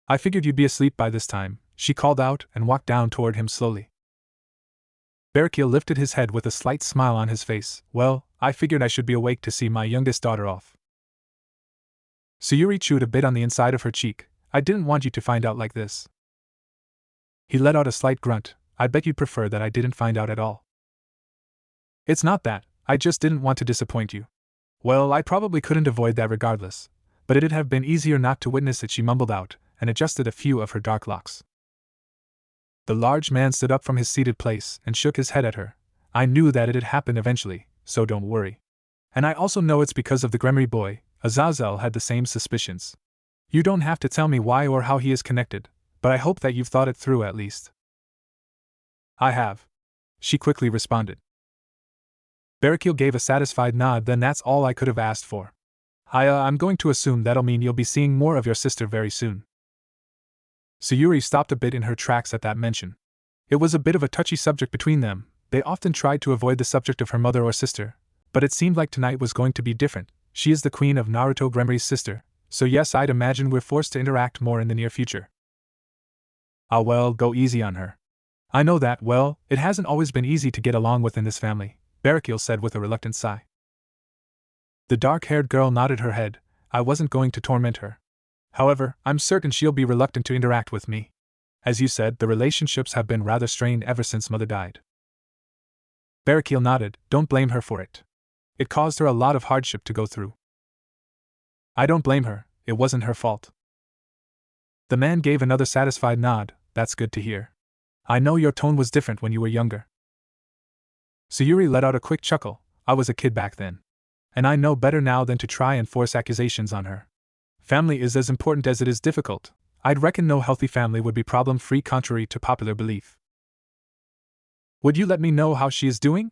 "I figured you'd be asleep by this time," she called out and walked down toward him slowly. Berkiel lifted his head with a slight smile on his face. "Well, I figured I should be awake to see my youngest daughter off." Sayuri chewed a bit on the inside of her cheek. "I didn't want you to find out like this." He let out a slight grunt. "I bet you'd prefer that I didn't find out at all." "It's not that, I just didn't want to disappoint you." "Well, I probably couldn't avoid that regardless, but it'd have been easier not to witness it," she mumbled out, and adjusted a few of her dark locks. The large man stood up from his seated place and shook his head at her. "I knew that it'd happen eventually, so don't worry. And I also know it's because of the Gremory boy." Azazel had the same suspicions. "You don't have to tell me why or how he is connected, but I hope that you've thought it through at least." "I have," she quickly responded. Berkiel gave a satisfied nod. "Then that's all I could have asked for. I'm going to assume that'll mean you'll be seeing more of your sister very soon." Sayuri stopped a bit in her tracks at that mention. It was a bit of a touchy subject between them. They often tried to avoid the subject of her mother or sister, but it seemed like tonight was going to be different. She is the queen of Naruto, Gremory's sister, so yes, I'd imagine we're forced to interact more in the near future. Well, go easy on her. I know that, well, it hasn't always been easy to get along within this family, Berkiel said with a reluctant sigh. The dark-haired girl nodded her head. "I wasn't going to torment her. However, I'm certain she'll be reluctant to interact with me. As you said, the relationships have been rather strained ever since Mother died." Berkiel nodded. "Don't blame her for it. It caused her a lot of hardship to go through." "I don't blame her, it wasn't her fault." The man gave another satisfied nod. "That's good to hear. I know your tone was different when you were younger." Sayuri let out a quick chuckle. "I was a kid back then. And I know better now than to try and force accusations on her. Family is as important as it is difficult. I'd reckon no healthy family would be problem-free contrary to popular belief." "Would you let me know how she is doing?"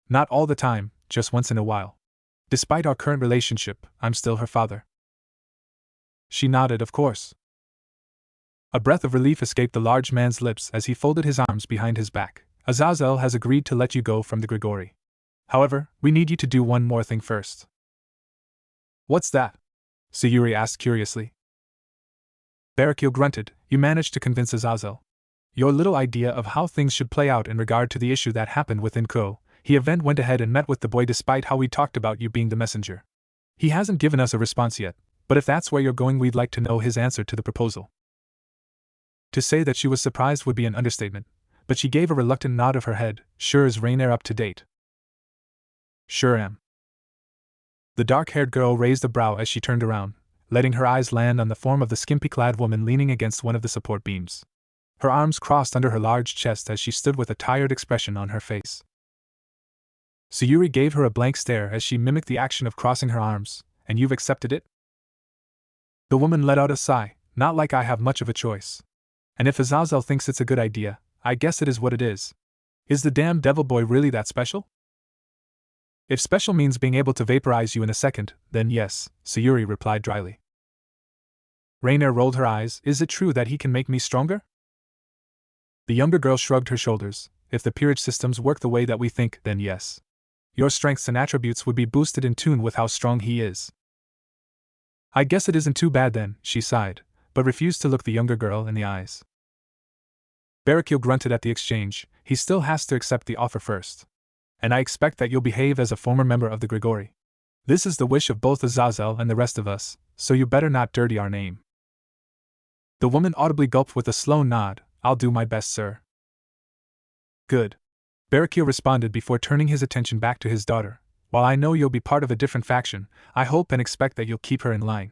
"Not all the time, just once in a while. Despite our current relationship, I'm still her father." She nodded. "Of course." A breath of relief escaped the large man's lips as he folded his arms behind his back. "Azazel has agreed to let you go from the Gregory. However, we need you to do one more thing first." "What's that?" Sayuri asked curiously. Berkiel grunted. "You managed to convince Azazel. Your little idea of how things should play out in regard to the issue that happened within Ko. He event went ahead and met with the boy despite how we talked about you being the messenger. He hasn't given us a response yet, but if that's where you're going, we'd like to know his answer to the proposal." To say that she was surprised would be an understatement, but she gave a reluctant nod of her head. "Sure, is Rainier up to date?" "Sure am." The dark-haired girl raised a brow as she turned around, letting her eyes land on the form of the skimpy-clad woman leaning against one of the support beams. Her arms crossed under her large chest as she stood with a tired expression on her face. Sayuri gave her a blank stare as she mimicked the action of crossing her arms. "And you've accepted it?" The woman let out a sigh. "Not like I have much of a choice. And if Azazel thinks it's a good idea, I guess it is what it is. Is the damn devil boy really that special?" "If special means being able to vaporize you in a second, then yes," Sayuri replied dryly. Rainier rolled her eyes. "Is it true that he can make me stronger?" The younger girl shrugged her shoulders. "If the peerage systems work the way that we think, then yes. Your strengths and attributes would be boosted in tune with how strong he is. I guess it isn't too bad then, she sighed, but refused to look the younger girl in the eyes. Barricule grunted at the exchange. He still has to accept the offer first. And I expect that you'll behave as a former member of the Gregory. This is the wish of both Azazel and the rest of us, so you better not dirty our name. The woman audibly gulped with a slow nod. I'll do my best, sir. Good. Barricule responded before turning his attention back to his daughter. While I know you'll be part of a different faction, I hope and expect that you'll keep her in line.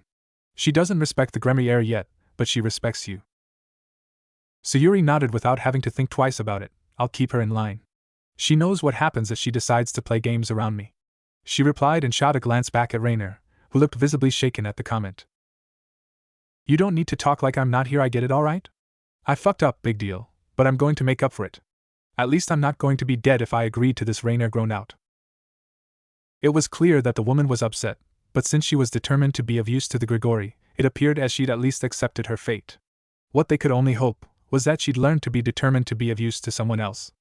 She doesn't respect the Gremory heir yet, but she respects you. Sayuri nodded without having to think twice about it. I'll keep her in line. She knows what happens if she decides to play games around me. She replied and shot a glance back at Rainier, who looked visibly shaken at the comment. You don't need to talk like I'm not here, I get it, alright? I fucked up, big deal, but I'm going to make up for it. At least I'm not going to be dead if I agreed to this, Rainier groaned out. It was clear that the woman was upset, but since she was determined to be of use to the Gregory, it appeared as she'd at least accepted her fate. What they could only hope was that she'd learned to be determined to be of use to someone else.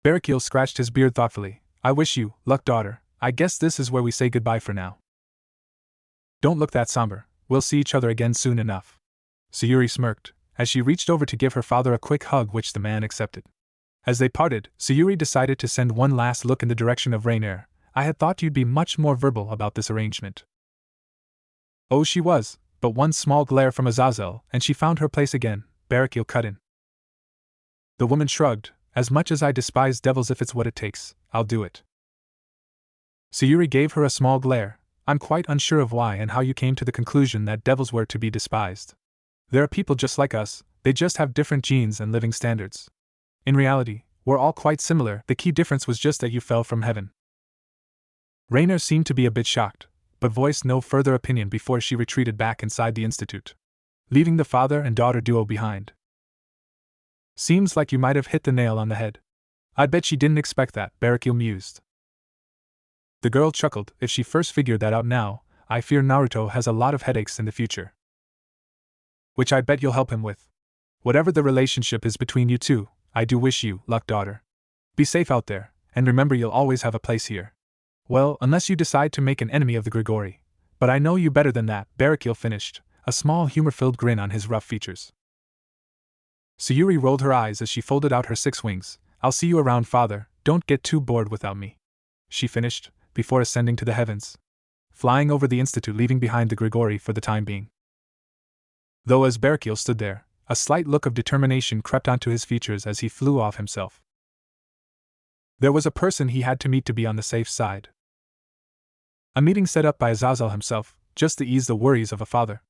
Barricule scratched his beard thoughtfully. I wish you luck, daughter. I guess this is where we say goodbye for now. Don't look that somber. We'll see each other again soon enough. Sayuri smirked, as she reached over to give her father a quick hug, which the man accepted. As they parted, Sayuri decided to send one last look in the direction of Rainier. I had thought you'd be much more verbal about this arrangement. Oh, she was, but one small glare from Azazel, and she found her place again. Barricule cut in. The woman shrugged. As much as I despise devils, if it's what it takes, I'll do it. Sayuri gave her a small glare. I'm quite unsure of why and how you came to the conclusion that devils were to be despised. There are people just like us, they just have different genes and living standards. In reality, we're all quite similar, the key difference was just that you fell from heaven. Rainier seemed to be a bit shocked, but voiced no further opinion before she retreated back inside the institute, leaving the father and daughter duo behind. Seems like you might have hit the nail on the head. I'd bet she didn't expect that, Barricule mused. The girl chuckled. If she first figured that out now, I fear Naruto has a lot of headaches in the future. Which I bet you'll help him with. Whatever the relationship is between you two, I do wish you luck, daughter. Be safe out there, and remember you'll always have a place here. Well, unless you decide to make an enemy of the Gregory. But I know you better than that, Barricule finished, a small humor-filled grin on his rough features. Sayuri rolled her eyes as she folded out her 6 wings. I'll see you around, father, don't get too bored without me. She finished, before ascending to the heavens, flying over the institute, leaving behind the Gregory for the time being. Though as Barricule stood there, a slight look of determination crept onto his features as he flew off himself. There was a person he had to meet to be on the safe side. A meeting set up by Azazel himself, just to ease the worries of a father.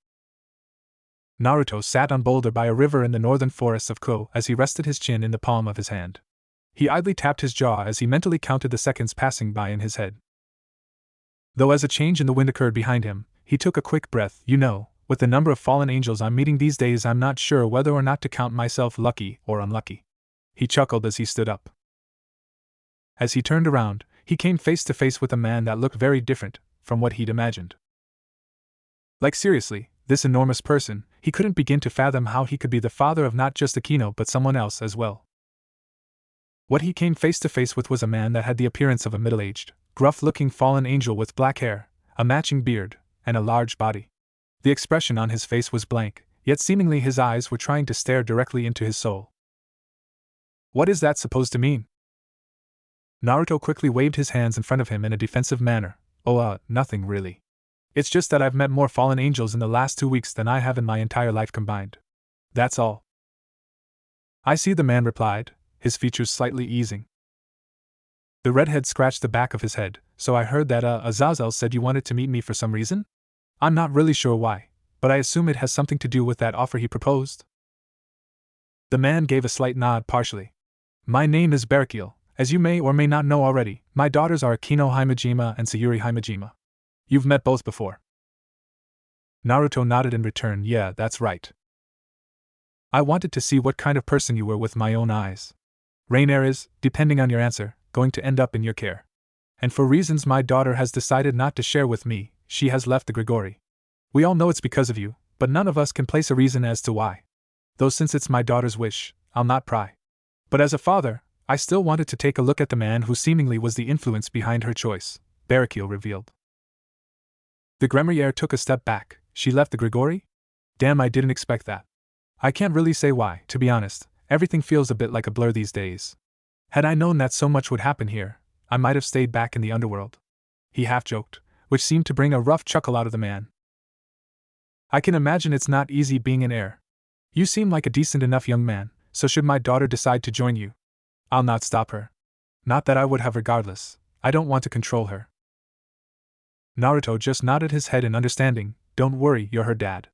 Naruto sat on boulder by a river in the northern forests of Ko as he rested his chin in the palm of his hand. He idly tapped his jaw as he mentally counted the seconds passing by in his head. Though as a change in the wind occurred behind him, he took a quick breath. You know, with the number of fallen angels I'm meeting these days, I'm not sure whether or not to count myself lucky or unlucky. He chuckled as he stood up. As he turned around, he came face to face with a man that looked very different from what he'd imagined. Like seriously, this enormous person, he couldn't begin to fathom how he could be the father of not just Akino but someone else as well. What he came face to face with was a man that had the appearance of a middle-aged, gruff-looking fallen angel with black hair, a matching beard, and a large body. The expression on his face was blank, yet seemingly his eyes were trying to stare directly into his soul. What is that supposed to mean? Naruto quickly waved his hands in front of him in a defensive manner. Nothing really. It's just that I've met more fallen angels in the last 2 weeks than I have in my entire life combined. That's all. I see, the man replied, his features slightly easing. The redhead scratched the back of his head. So I heard that Azazel said you wanted to meet me for some reason? I'm not really sure why, but I assume it has something to do with that offer he proposed. The man gave a slight nod partially. My name is Barricule. As you may or may not know already, my daughters are Akino Himejima and Sayuri Himejima. You've met both before. Naruto nodded in return. Yeah, that's right. I wanted to see what kind of person you were with my own eyes. Rainier is, depending on your answer, going to end up in your care. And for reasons my daughter has decided not to share with me, she has left the Gregory. We all know it's because of you, but none of us can place a reason as to why. Though since it's my daughter's wish, I'll not pry. But as a father, I still wanted to take a look at the man who seemingly was the influence behind her choice, Barakiel revealed. The Gremory took a step back. She left the Gregory? Damn, I didn't expect that. I can't really say why, to be honest. Everything feels a bit like a blur these days. Had I known that so much would happen here, I might have stayed back in the underworld. He half-joked, which seemed to bring a rough chuckle out of the man. I can imagine it's not easy being an heir. You seem like a decent enough young man, so should my daughter decide to join you, I'll not stop her. Not that I would have regardless, I don't want to control her. Naruto just nodded his head in understanding. Don't worry, you're her dad.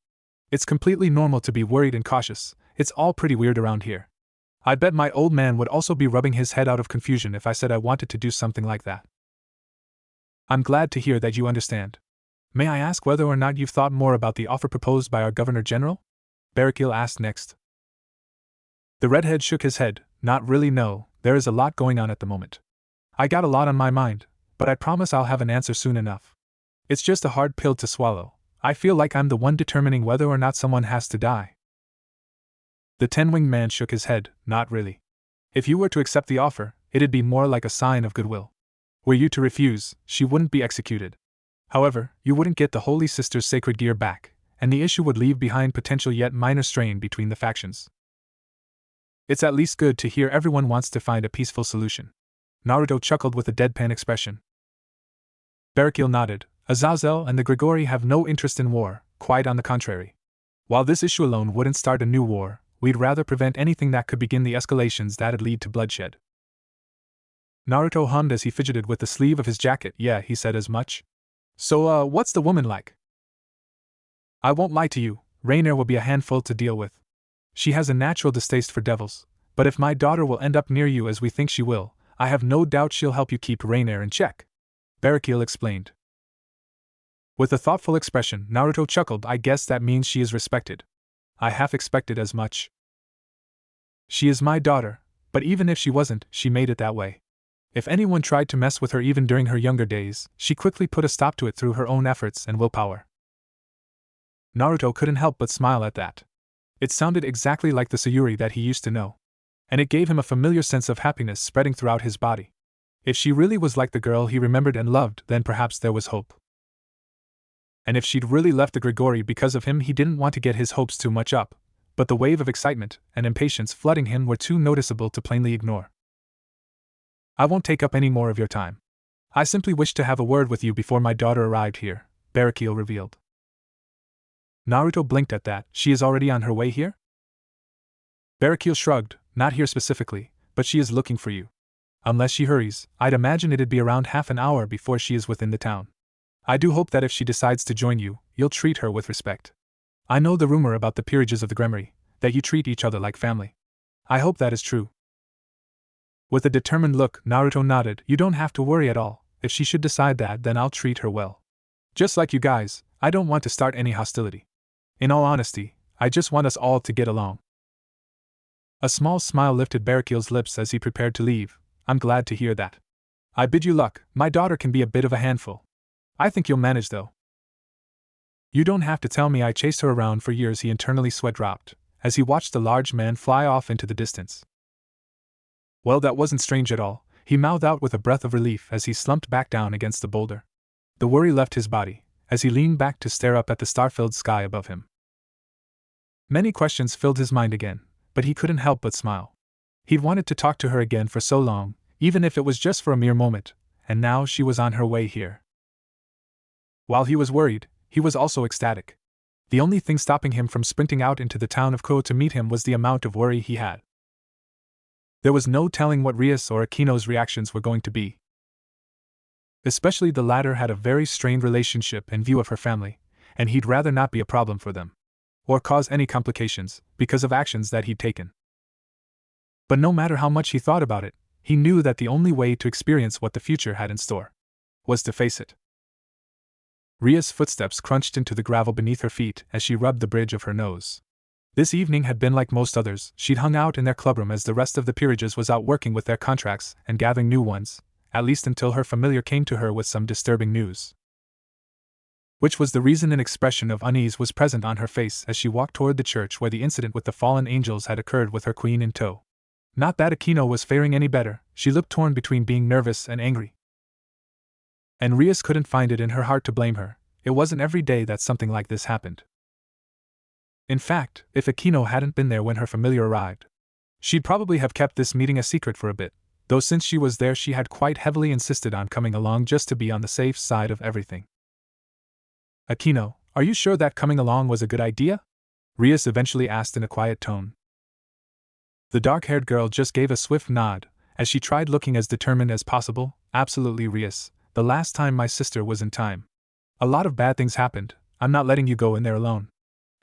It's completely normal to be worried and cautious, it's all pretty weird around here. I bet my old man would also be rubbing his head out of confusion if I said I wanted to do something like that. I'm glad to hear that you understand. May I ask whether or not you've thought more about the offer proposed by our Governor General? Barakiel asked next. The redhead shook his head. Not really, no, there is a lot going on at the moment. I got a lot on my mind, but I promise I'll have an answer soon enough. It's just a hard pill to swallow. I feel like I'm the one determining whether or not someone has to die. The 10-winged man shook his head. Not really. If you were to accept the offer, it'd be more like a sign of goodwill. Were you to refuse, she wouldn't be executed. However, you wouldn't get the Holy Sister's sacred gear back, and the issue would leave behind potential yet minor strain between the factions. It's at least good to hear everyone wants to find a peaceful solution. Naruto chuckled with a deadpan expression. Barakiel nodded. Azazel and the Gregory have no interest in war, quite on the contrary. While this issue alone wouldn't start a new war, we'd rather prevent anything that could begin the escalations that'd lead to bloodshed. Naruto hummed as he fidgeted with the sleeve of his jacket. Yeah, he said as much. So, what's the woman like? I won't lie to you, Rainier will be a handful to deal with. She has a natural distaste for devils, but if my daughter will end up near you as we think she will, I have no doubt she'll help you keep Rainier in check. Barakiel explained. With a thoughtful expression, Naruto chuckled. I guess that means she is respected. I half expected as much. She is my daughter, but even if she wasn't, she made it that way. If anyone tried to mess with her even during her younger days, she quickly put a stop to it through her own efforts and willpower. Naruto couldn't help but smile at that. It sounded exactly like the Sayuri that he used to know. And it gave him a familiar sense of happiness spreading throughout his body. If she really was like the girl he remembered and loved, then perhaps there was hope. And if she'd really left the Gregory because of him, he didn't want to get his hopes too much up, but the wave of excitement and impatience flooding him were too noticeable to plainly ignore. I won't take up any more of your time. I simply wished to have a word with you before my daughter arrived here, Barakiel revealed. Naruto blinked at that. She is already on her way here? Barakiel shrugged. Not here specifically, but she is looking for you. Unless she hurries, I'd imagine it'd be around half an hour before she is within the town. I do hope that if she decides to join you, you'll treat her with respect. I know the rumor about the peerages of the Gremory, that you treat each other like family. I hope that is true. With a determined look, Naruto nodded. You don't have to worry at all. If she should decide that, then I'll treat her well. Just like you guys, I don't want to start any hostility. In all honesty, I just want us all to get along. A small smile lifted Barakiel's lips as he prepared to leave. I'm glad to hear that. I bid you luck. My daughter can be a bit of a handful. I think you'll manage though. You don't have to tell me I chased her around for years. He internally sweat-dropped as he watched the large man fly off into the distance. Well, that wasn't strange at all, he mouthed out with a breath of relief as he slumped back down against the boulder. The worry left his body as he leaned back to stare up at the star-filled sky above him. Many questions filled his mind again, but he couldn't help but smile. He'd wanted to talk to her again for so long, even if it was just for a mere moment, and now she was on her way here. While he was worried, he was also ecstatic. The only thing stopping him from sprinting out into the town of Ko to meet him was the amount of worry he had. There was no telling what Rias or Akino's reactions were going to be. Especially the latter had a very strained relationship in view of her family, and he'd rather not be a problem for them, or cause any complications, because of actions that he'd taken. But no matter how much he thought about it, he knew that the only way to experience what the future had in store was to face it. Ria's footsteps crunched into the gravel beneath her feet as she rubbed the bridge of her nose. This evening had been like most others. She'd hung out in their clubroom as the rest of the peerages was out working with their contracts and gathering new ones, at least until her familiar came to her with some disturbing news. Which was the reason an expression of unease was present on her face as she walked toward the church where the incident with the fallen angels had occurred with her queen in tow. Not that Aquino was faring any better, she looked torn between being nervous and angry. And Rias couldn't find it in her heart to blame her. It wasn't every day that something like this happened. In fact, if Aquino hadn't been there when her familiar arrived, she'd probably have kept this meeting a secret for a bit, though since she was there she had quite heavily insisted on coming along just to be on the safe side of everything. Aquino, are you sure that coming along was a good idea? Rias eventually asked in a quiet tone. The dark-haired girl just gave a swift nod, as she tried looking as determined as possible. Absolutely, Rias, the last time my sister was in time. A lot of bad things happened, I'm not letting you go in there alone.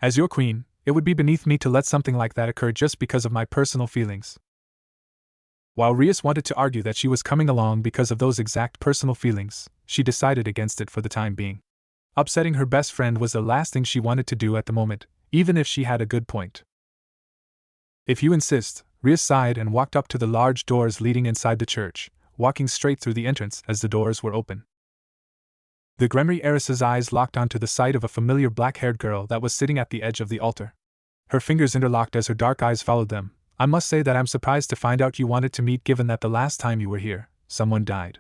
As your queen, it would be beneath me to let something like that occur just because of my personal feelings. While Rias wanted to argue that she was coming along because of those exact personal feelings, she decided against it for the time being. Upsetting her best friend was the last thing she wanted to do at the moment, even if she had a good point. If you insist, Rias sighed and walked up to the large doors leading inside the church, walking straight through the entrance as the doors were open. The Gremory heiress's eyes locked onto the sight of a familiar black-haired girl that was sitting at the edge of the altar. Her fingers interlocked as her dark eyes followed them. I must say that I'm surprised to find out you wanted to meet given that the last time you were here, someone died.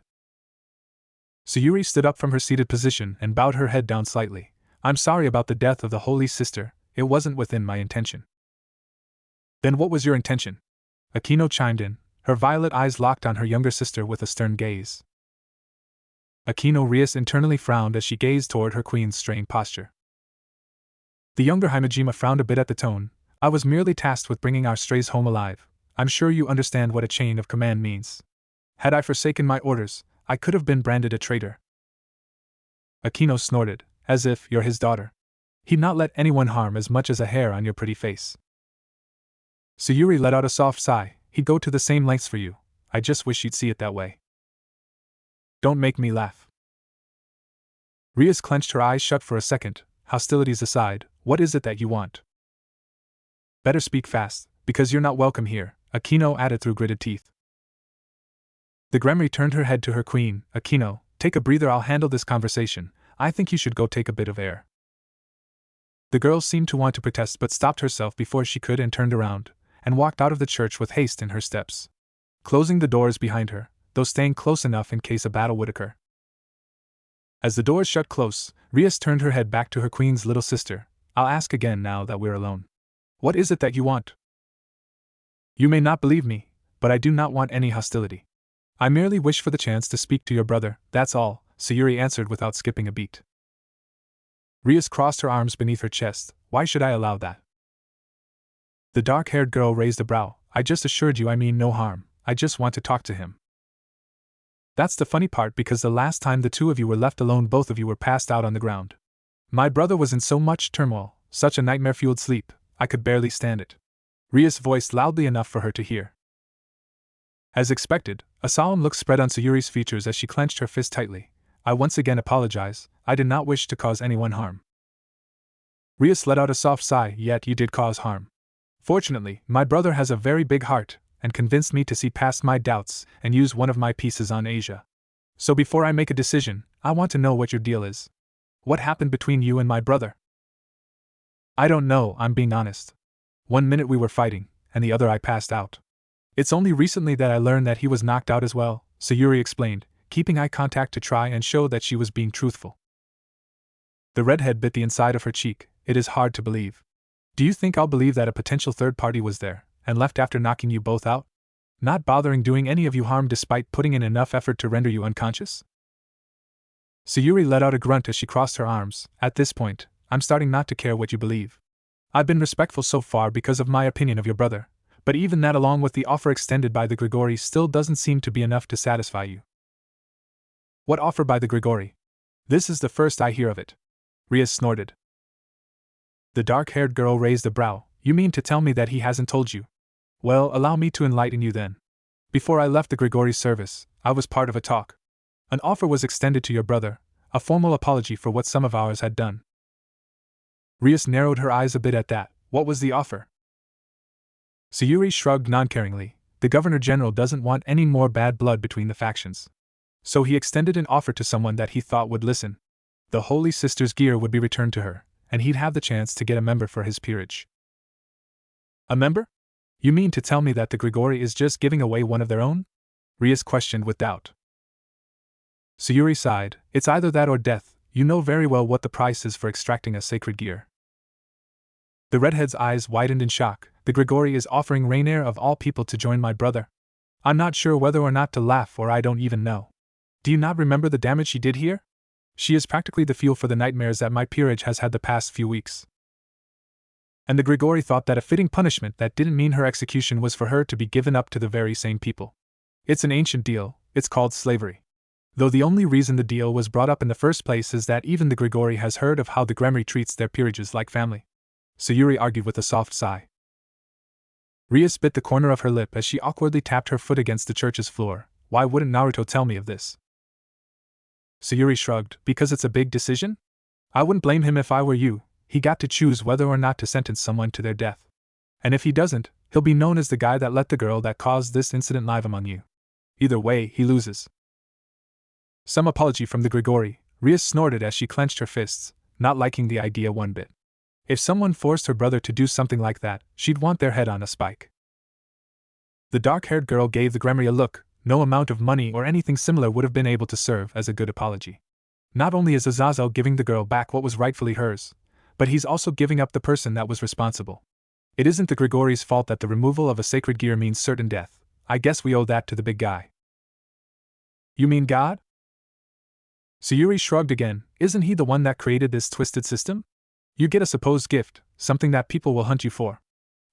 Sayuri stood up from her seated position and bowed her head down slightly. I'm sorry about the death of the Holy Sister, it wasn't within my intention. Then what was your intention? Aquino chimed in, her violet eyes locked on her younger sister with a stern gaze. Aquino Rias internally frowned as she gazed toward her queen's strained posture. The younger Himejima frowned a bit at the tone. I was merely tasked with bringing our strays home alive. I'm sure you understand what a chain of command means. Had I forsaken my orders, I could have been branded a traitor. Aquino snorted, as if you're his daughter. He'd not let anyone harm as much as a hair on your pretty face. Sayuri let out a soft sigh. He'd go to the same lengths for you. I just wish you'd see it that way. Don't make me laugh. Rias clenched her eyes shut for a second. Hostilities aside, what is it that you want? Better speak fast, because you're not welcome here, Aquino added through gritted teeth. The Gremory turned her head to her queen. Aquino, take a breather, I'll handle this conversation. I think you should go take a bit of air. The girl seemed to want to protest but stopped herself before she could and turned around, and walked out of the church with haste in her steps, closing the doors behind her, though staying close enough in case a battle would occur. As the doors shut close, Rias turned her head back to her queen's little sister. I'll ask again now that we're alone. What is it that you want? You may not believe me, but I do not want any hostility. I merely wish for the chance to speak to your brother, that's all, Sayuri answered without skipping a beat. Rias crossed her arms beneath her chest. Why should I allow that? The dark-haired girl raised a brow. I just assured you I mean no harm, I just want to talk to him. That's the funny part because the last time the two of you were left alone both of you were passed out on the ground. My brother was in so much turmoil, such a nightmare-fueled sleep, I could barely stand it. Rias voiced loudly enough for her to hear. As expected, a solemn look spread on Sayuri's features as she clenched her fist tightly. I once again apologize, I did not wish to cause anyone harm. Rias let out a soft sigh. Yet you did cause harm. Fortunately, my brother has a very big heart, and convinced me to see past my doubts and use one of my pieces on Asia. So before I make a decision, I want to know what your deal is. What happened between you and my brother? I don't know, I'm being honest. One minute we were fighting, and the other I passed out. It's only recently that I learned that he was knocked out as well, Sayuri explained, keeping eye contact to try and show that she was being truthful. The redhead bit the inside of her cheek. It is hard to believe. Do you think I'll believe that a potential third party was there, and left after knocking you both out? Not bothering doing any of you harm despite putting in enough effort to render you unconscious? Sayuri let out a grunt as she crossed her arms. At this point, I'm starting not to care what you believe. I've been respectful so far because of my opinion of your brother, but even that along with the offer extended by the Gregory still doesn't seem to be enough to satisfy you. What offer by the Gregory? This is the first I hear of it. Rias snorted. The dark-haired girl raised a brow. You mean to tell me that he hasn't told you? Well, allow me to enlighten you then. Before I left the Gregory's service, I was part of a talk. An offer was extended to your brother, a formal apology for what some of ours had done. Rias narrowed her eyes a bit at that. What was the offer? Sayuri shrugged non-caringly. The Governor-General doesn't want any more bad blood between the factions. So he extended an offer to someone that he thought would listen. The Holy Sister's gear would be returned to her, and he'd have the chance to get a member for his peerage. A member? You mean to tell me that the Gregory is just giving away one of their own? Rias questioned with doubt. Sayuri sighed. It's either that or death. You know very well what the price is for extracting a sacred gear. The redhead's eyes widened in shock. The Gregory is offering Rainier of all people to join my brother. I'm not sure whether or not to laugh, or I don't even know. Do you not remember the damage she did here? She is practically the fuel for the nightmares that my peerage has had the past few weeks. And the Gregory thought that a fitting punishment that didn't mean her execution was for her to be given up to the very same people. It's an ancient deal, it's called slavery. Though the only reason the deal was brought up in the first place is that even the Gregory has heard of how the Gremory treats their peerages like family. Sayuri argued with a soft sigh. Rias bit the corner of her lip as she awkwardly tapped her foot against the church's floor. Why wouldn't Naruto tell me of this? Sayuri shrugged. Because it's a big decision? I wouldn't blame him if I were you. He got to choose whether or not to sentence someone to their death. And if he doesn't, he'll be known as the guy that let the girl that caused this incident live among you. Either way, he loses. Some apology from the Gregory. Rias snorted as she clenched her fists, not liking the idea one bit. If someone forced her brother to do something like that, she'd want their head on a spike. The dark-haired girl gave the Gremory a look. No amount of money or anything similar would have been able to serve as a good apology. Not only is Azazel giving the girl back what was rightfully hers, but he's also giving up the person that was responsible. It isn't the Gregory's fault that the removal of a sacred gear means certain death. I guess we owe that to the big guy. You mean God? Sayuri shrugged again. Isn't he the one that created this twisted system? You get a supposed gift, something that people will hunt you for.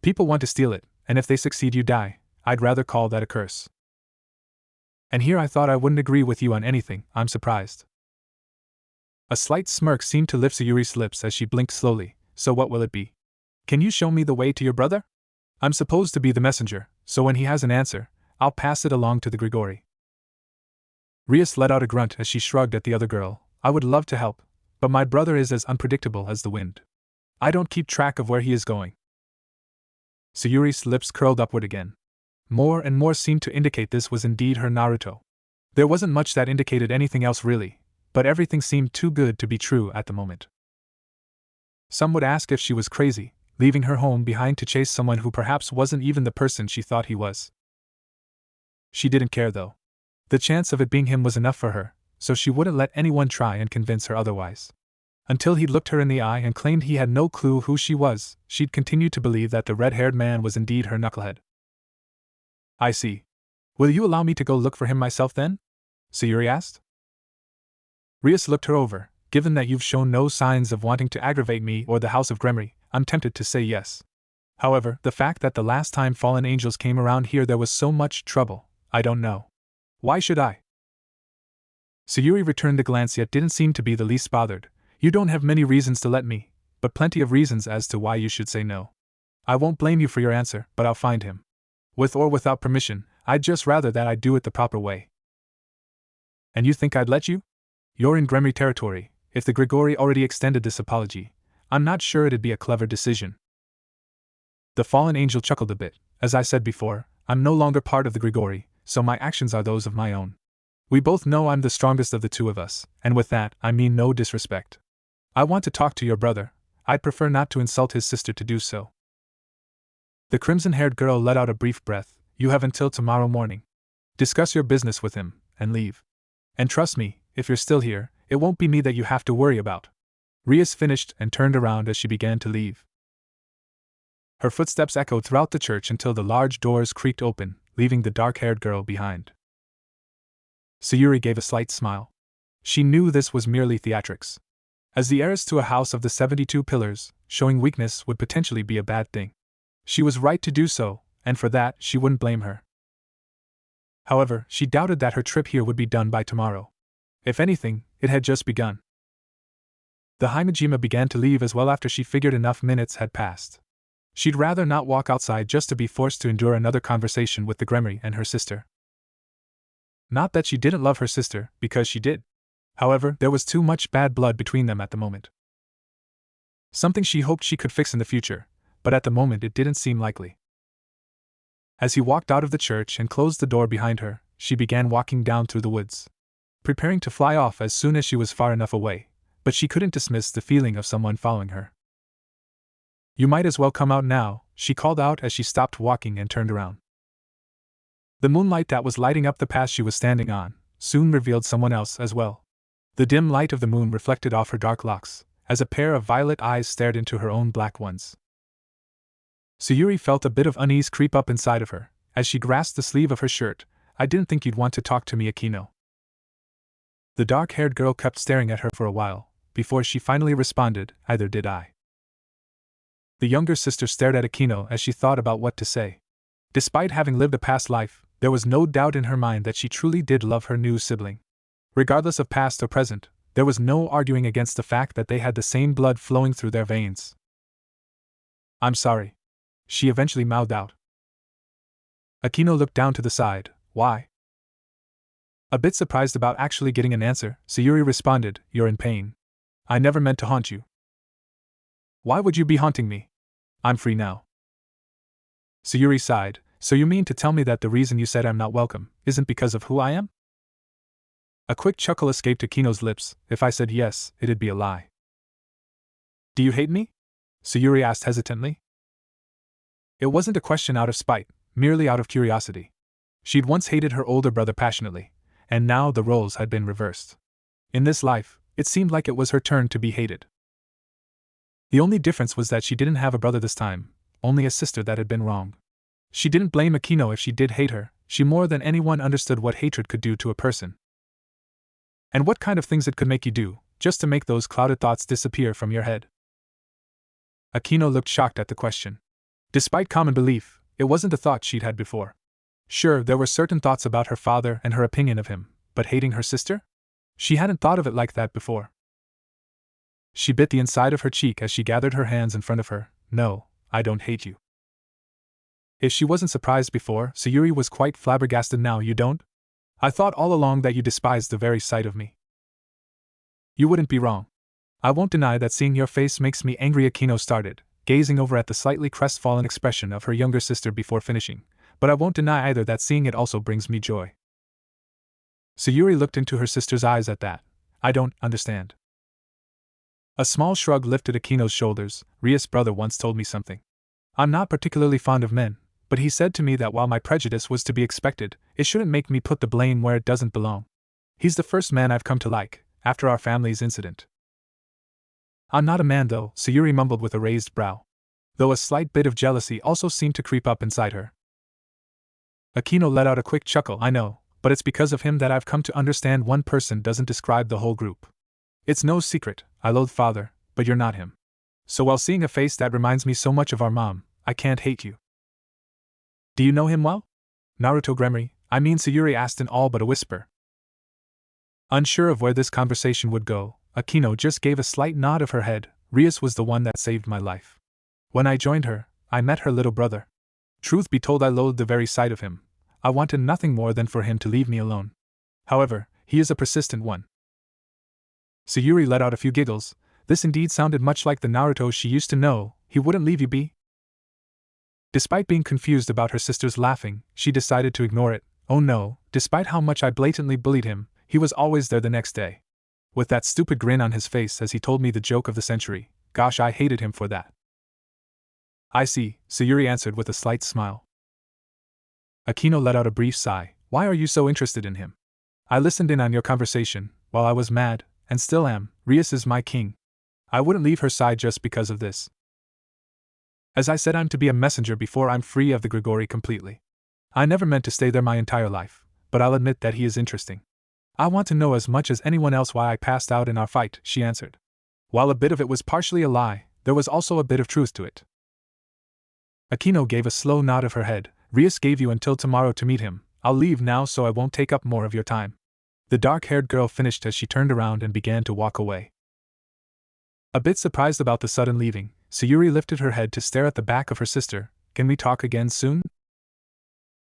People want to steal it, and if they succeed you die. I'd rather call that a curse. And here I thought I wouldn't agree with you on anything. I'm surprised. A slight smirk seemed to lift Sayuri's lips as she blinked slowly. So what will it be? Can you show me the way to your brother? I'm supposed to be the messenger, so when he has an answer, I'll pass it along to the Gregory. Rias let out a grunt as she shrugged at the other girl. I would love to help, but my brother is as unpredictable as the wind. I don't keep track of where he is going. Sayuri's lips curled upward again. More and more seemed to indicate this was indeed her Naruto. There wasn't much that indicated anything else really, but everything seemed too good to be true at the moment. Some would ask if she was crazy, leaving her home behind to chase someone who perhaps wasn't even the person she thought he was. She didn't care though. The chance of it being him was enough for her, so she wouldn't let anyone try and convince her otherwise. Until he'd looked her in the eye and claimed he had no clue who she was, she'd continued to believe that the red-haired man was indeed her knucklehead. I see. Will you allow me to go look for him myself then? Sayuri asked. Rias looked her over. Given that you've shown no signs of wanting to aggravate me or the House of Gremory, I'm tempted to say yes. However, the fact that the last time fallen angels came around here there was so much trouble, I don't know. Why should I? Sayuri returned the glance yet didn't seem to be the least bothered. You don't have many reasons to let me, but plenty of reasons as to why you should say no. I won't blame you for your answer, but I'll find him. With or without permission, I'd just rather that I do it the proper way. And you think I'd let you? You're in Gremory territory. If the Gregory already extended this apology, I'm not sure it'd be a clever decision. The fallen angel chuckled a bit. As I said before, I'm no longer part of the Gregory, so my actions are those of my own. We both know I'm the strongest of the two of us, and with that, I mean no disrespect. I want to talk to your brother. I'd prefer not to insult his sister to do so. The crimson-haired girl let out a brief breath. You have until tomorrow morning. Discuss your business with him, and leave. And trust me, if you're still here, it won't be me that you have to worry about. Rias finished and turned around as she began to leave. Her footsteps echoed throughout the church until the large doors creaked open, leaving the dark-haired girl behind. Sayuri gave a slight smile. She knew this was merely theatrics. As the heiress to a house of the 72 pillars, showing weakness would potentially be a bad thing. She was right to do so, and for that she wouldn't blame her. However, she doubted that her trip here would be done by tomorrow. If anything, it had just begun. The Himejima began to leave as well after she figured enough minutes had passed. She'd rather not walk outside just to be forced to endure another conversation with the Gremory and her sister. Not that she didn't love her sister, because she did. However, there was too much bad blood between them at the moment. Something she hoped she could fix in the future, but at the moment it didn't seem likely. As he walked out of the church and closed the door behind her, she began walking down through the woods, preparing to fly off as soon as she was far enough away, but she couldn't dismiss the feeling of someone following her. You might as well come out now, she called out as she stopped walking and turned around. The moonlight that was lighting up the path she was standing on soon revealed someone else as well. The dim light of the moon reflected off her dark locks, as a pair of violet eyes stared into her own black ones. Sayuri felt a bit of unease creep up inside of her, as she grasped the sleeve of her shirt. I didn't think you'd want to talk to me, Akino. The dark-haired girl kept staring at her for a while, before she finally responded, either did I. The younger sister stared at Akino as she thought about what to say. Despite having lived a past life, there was no doubt in her mind that she truly did love her new sibling. Regardless of past or present, there was no arguing against the fact that they had the same blood flowing through their veins. I'm sorry, she eventually mouthed out. Akino looked down to the side. Why? A bit surprised about actually getting an answer, Sayuri responded, You're in pain. I never meant to haunt you. Why would you be haunting me? I'm free now. Sayuri sighed. So you mean to tell me that the reason you said I'm not welcome isn't because of who I am? A quick chuckle escaped Akino's lips. If I said yes, it'd be a lie. Do you hate me? Sayuri asked hesitantly. It wasn't a question out of spite, merely out of curiosity. She'd once hated her older brother passionately, and now the roles had been reversed. In this life, it seemed like it was her turn to be hated. The only difference was that she didn't have a brother this time, only a sister that had been wrong. She didn't blame Akino if she did hate her, she more than anyone understood what hatred could do to a person. And what kind of things it could make you do, just to make those clouded thoughts disappear from your head. Akino looked shocked at the question. Despite common belief, it wasn't a thought she'd had before. Sure, there were certain thoughts about her father and her opinion of him, but hating her sister? She hadn't thought of it like that before. She bit the inside of her cheek as she gathered her hands in front of her. No, I don't hate you. If she wasn't surprised before, Sayuri was quite flabbergasted now. You don't? I thought all along that you despised the very sight of me. You wouldn't be wrong. I won't deny that seeing your face makes me angry, Akino started, gazing over at the slightly crestfallen expression of her younger sister before finishing, but I won't deny either that seeing it also brings me joy. Sayuri looked into her sister's eyes at that. I don't understand. A small shrug lifted Akino's shoulders. Ria's brother once told me something. I'm not particularly fond of men, but he said to me that while my prejudice was to be expected, it shouldn't make me put the blame where it doesn't belong. He's the first man I've come to like, after our family's incident. I'm not a man though, Sayuri mumbled with a raised brow. Though a slight bit of jealousy also seemed to creep up inside her. Akino let out a quick chuckle. I know, but it's because of him that I've come to understand one person doesn't describe the whole group. It's no secret, I loathe father, but you're not him. So while seeing a face that reminds me so much of our mom, I can't hate you. Do you know him well? Naruto Gremory, I mean, Sayuri asked in all but a whisper. Unsure of where this conversation would go, Akino just gave a slight nod of her head. Rias was the one that saved my life. When I joined her, I met her little brother. Truth be told, I loathed the very sight of him. I wanted nothing more than for him to leave me alone. However, he is a persistent one. Sayuri let out a few giggles. This indeed sounded much like the Naruto she used to know. He wouldn't leave you be? Despite being confused about her sister's laughing, she decided to ignore it. Oh no, despite how much I blatantly bullied him, he was always there the next day. With that stupid grin on his face as he told me the joke of the century. Gosh, I hated him for that. I see, Sayuri answered with a slight smile. Akino let out a brief sigh. Why are you so interested in him? I listened in on your conversation, while I was mad, and still am. Rias is my king. I wouldn't leave her side just because of this. As I said, I'm to be a messenger before I'm free of the Gregory completely. I never meant to stay there my entire life, but I'll admit that he is interesting. I want to know as much as anyone else why I passed out in our fight, she answered. While a bit of it was partially a lie, there was also a bit of truth to it. Akino gave a slow nod of her head. Rias gave you until tomorrow to meet him. I'll leave now so I won't take up more of your time. The dark-haired girl finished as she turned around and began to walk away. A bit surprised about the sudden leaving, Sayuri lifted her head to stare at the back of her sister. Can we talk again soon?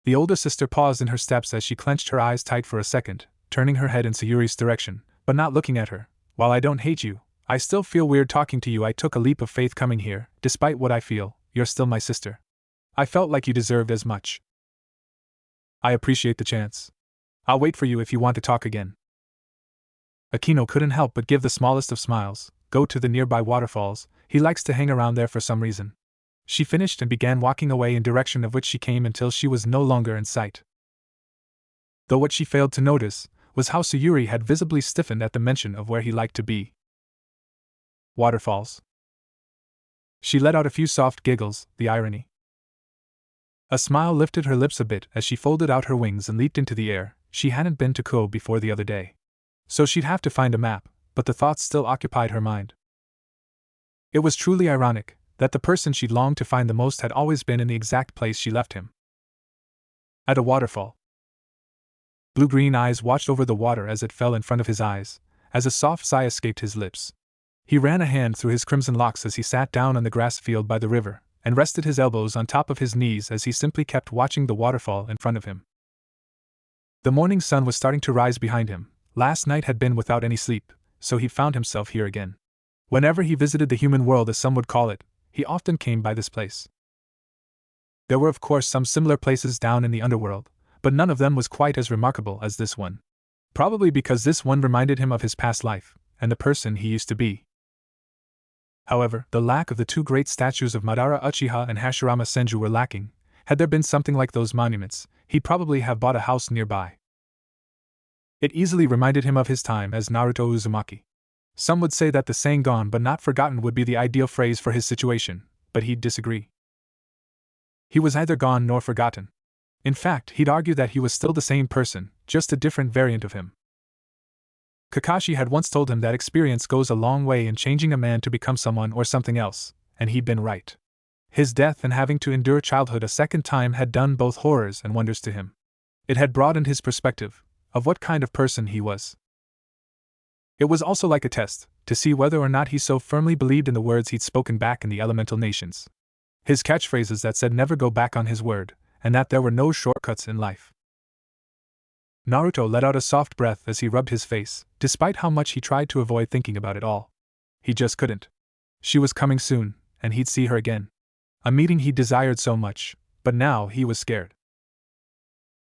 The older sister paused in her steps as she clenched her eyes tight for a second, turning her head in Sayuri's direction, but not looking at her. While I don't hate you, I still feel weird talking to you. I took a leap of faith coming here. Despite what I feel, you're still my sister. I felt like you deserved as much. I appreciate the chance. I'll wait for you if you want to talk again. Akino couldn't help but give the smallest of smiles. go to the nearby waterfalls, he likes to hang around there for some reason. She finished and began walking away in direction of which she came until she was no longer in sight. Though what she failed to notice was how Sayuri had visibly stiffened at the mention of where he liked to be. Waterfalls. She let out a few soft giggles, the irony. A smile lifted her lips a bit as she folded out her wings and leaped into the air. She hadn't been to Ko before the other day, so she'd have to find a map, but the thoughts still occupied her mind. It was truly ironic that the person she'd longed to find the most had always been in the exact place she left him. At a waterfall. Blue-green eyes watched over the water as it fell in front of his eyes, as a soft sigh escaped his lips. He ran a hand through his crimson locks as he sat down on the grass field by the river, and rested his elbows on top of his knees as he simply kept watching the waterfall in front of him. The morning sun was starting to rise behind him. Last night had been without any sleep, so he found himself here again. Whenever he visited the human world, as some would call it, he often came by this place. There were of course some similar places down in the underworld, but none of them was quite as remarkable as this one. Probably because this one reminded him of his past life, and the person he used to be. However, the lack of the two great statues of Madara Uchiha and Hashirama Senju were lacking. Had there been something like those monuments, he'd probably have bought a house nearby. It easily reminded him of his time as Naruto Uzumaki. Some would say that the saying "gone but not forgotten" would be the ideal phrase for his situation, but he'd disagree. He was neither gone nor forgotten. In fact, he'd argue that he was still the same person, just a different variant of him. Kakashi had once told him that experience goes a long way in changing a man to become someone or something else, and he'd been right. His death and having to endure childhood a second time had done both horrors and wonders to him. It had broadened his perspective of what kind of person he was. It was also like a test, to see whether or not he so firmly believed in the words he'd spoken back in the elemental nations. His catchphrases that said never go back on his word, and that there were no shortcuts in life. Naruto let out a soft breath as he rubbed his face, despite how much he tried to avoid thinking about it all. He just couldn't. She was coming soon, and he'd see her again. A meeting he desired so much, but now he was scared.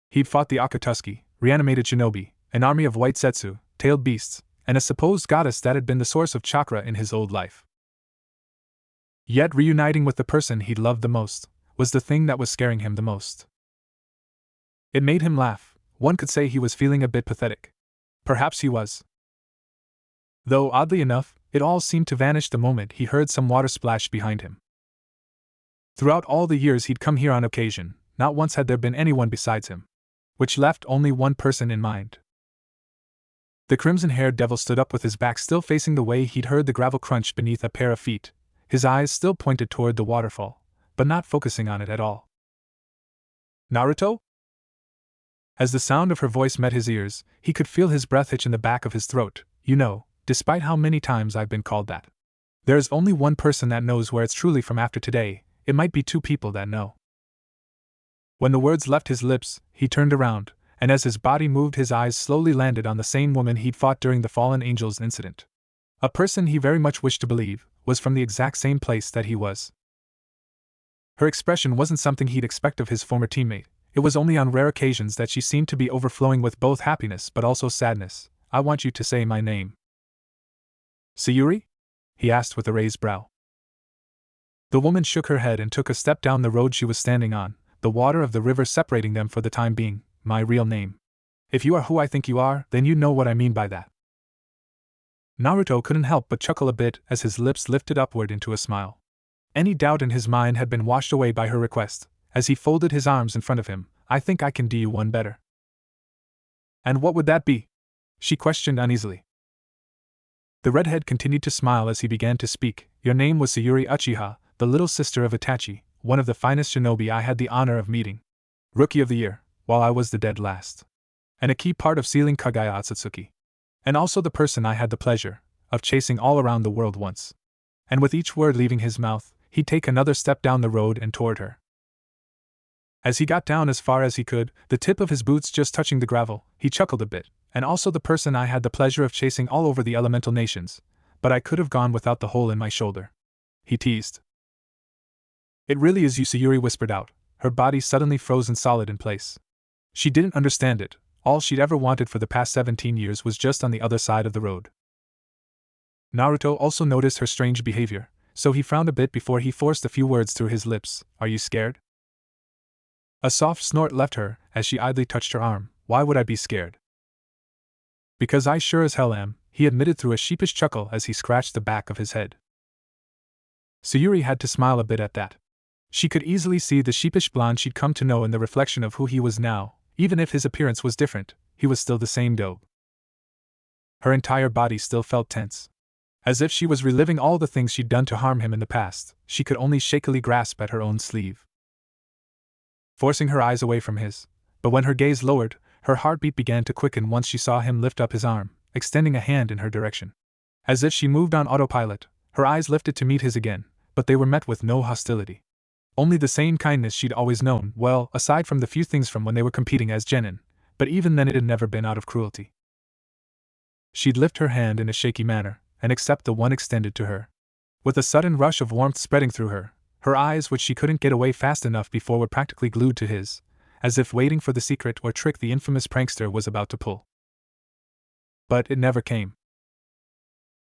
He'd fought the Akatsuki, reanimated shinobi, an army of white setsu, tailed beasts, and a supposed goddess that had been the source of chakra in his old life. Yet reuniting with the person he'd loved the most was the thing that was scaring him the most. It made him laugh. One could say he was feeling a bit pathetic. Perhaps he was. Though, oddly enough, it all seemed to vanish the moment he heard some water splash behind him. Throughout all the years he'd come here on occasion, not once had there been anyone besides him. Which left only one person in mind. The crimson-haired devil stood up with his back still facing the way he'd heard the gravel crunch beneath a pair of feet, his eyes still pointed toward the waterfall, but not focusing on it at all. Naruto? As the sound of her voice met his ears, he could feel his breath hitch in the back of his throat. You know, despite how many times I've been called that. There is only one person that knows where it's truly from after today. It might be two people that know. When the words left his lips, he turned around, and as his body moved, his eyes slowly landed on the same woman he'd fought during the Fallen Angels incident. A person he very much wished to believe was from the exact same place that he was. Her expression wasn't something he'd expect of his former teammate. It was only on rare occasions that she seemed to be overflowing with both happiness but also sadness. I want you to say my name. Sayuri? He asked with a raised brow. The woman shook her head and took a step down the road she was standing on, the water of the river separating them for the time being. My real name. If you are who I think you are, then you know what I mean by that. Naruto couldn't help but chuckle a bit as his lips lifted upward into a smile. Any doubt in his mind had been washed away by her request. As he folded his arms in front of him, I think I can do you one better. And what would that be? She questioned uneasily. The redhead continued to smile as he began to speak. Your name was Sayuri Uchiha, the little sister of Itachi, one of the finest shinobi I had the honor of meeting. Rookie of the year, while I was the dead last. And a key part of sealing Kagaya Otsutsuki. And also the person I had the pleasure of chasing all around the world once. And with each word leaving his mouth, he'd take another step down the road and toward her. As he got down as far as he could, the tip of his boots just touching the gravel, he chuckled a bit. And also the person I had the pleasure of chasing all over the elemental nations, but I could have gone without the hole in my shoulder. He teased. It really is you, Sayuri whispered out, her body suddenly frozen solid in place. She didn't understand it. All she'd ever wanted for the past 17 years was just on the other side of the road. Naruto also noticed her strange behavior, so he frowned a bit before he forced a few words through his lips. Are you scared? A soft snort left her as she idly touched her arm. Why would I be scared? Because I sure as hell am, he admitted through a sheepish chuckle as he scratched the back of his head. Sayuri had to smile a bit at that. She could easily see the sheepish blonde she'd come to know in the reflection of who he was now. Even if his appearance was different, he was still the same dope. Her entire body still felt tense. As if she was reliving all the things she'd done to harm him in the past, she could only shakily grasp at her own sleeve, forcing her eyes away from his. But when her gaze lowered, her heartbeat began to quicken once she saw him lift up his arm, extending a hand in her direction. As if she moved on autopilot, her eyes lifted to meet his again, but they were met with no hostility. Only the same kindness she'd always known, well, aside from the few things from when they were competing as genin, but even then it had never been out of cruelty. She'd lift her hand in a shaky manner, and accept the one extended to her. With a sudden rush of warmth spreading through her, her eyes, which she couldn't get away fast enough before, were practically glued to his, as if waiting for the secret or trick the infamous prankster was about to pull. But it never came.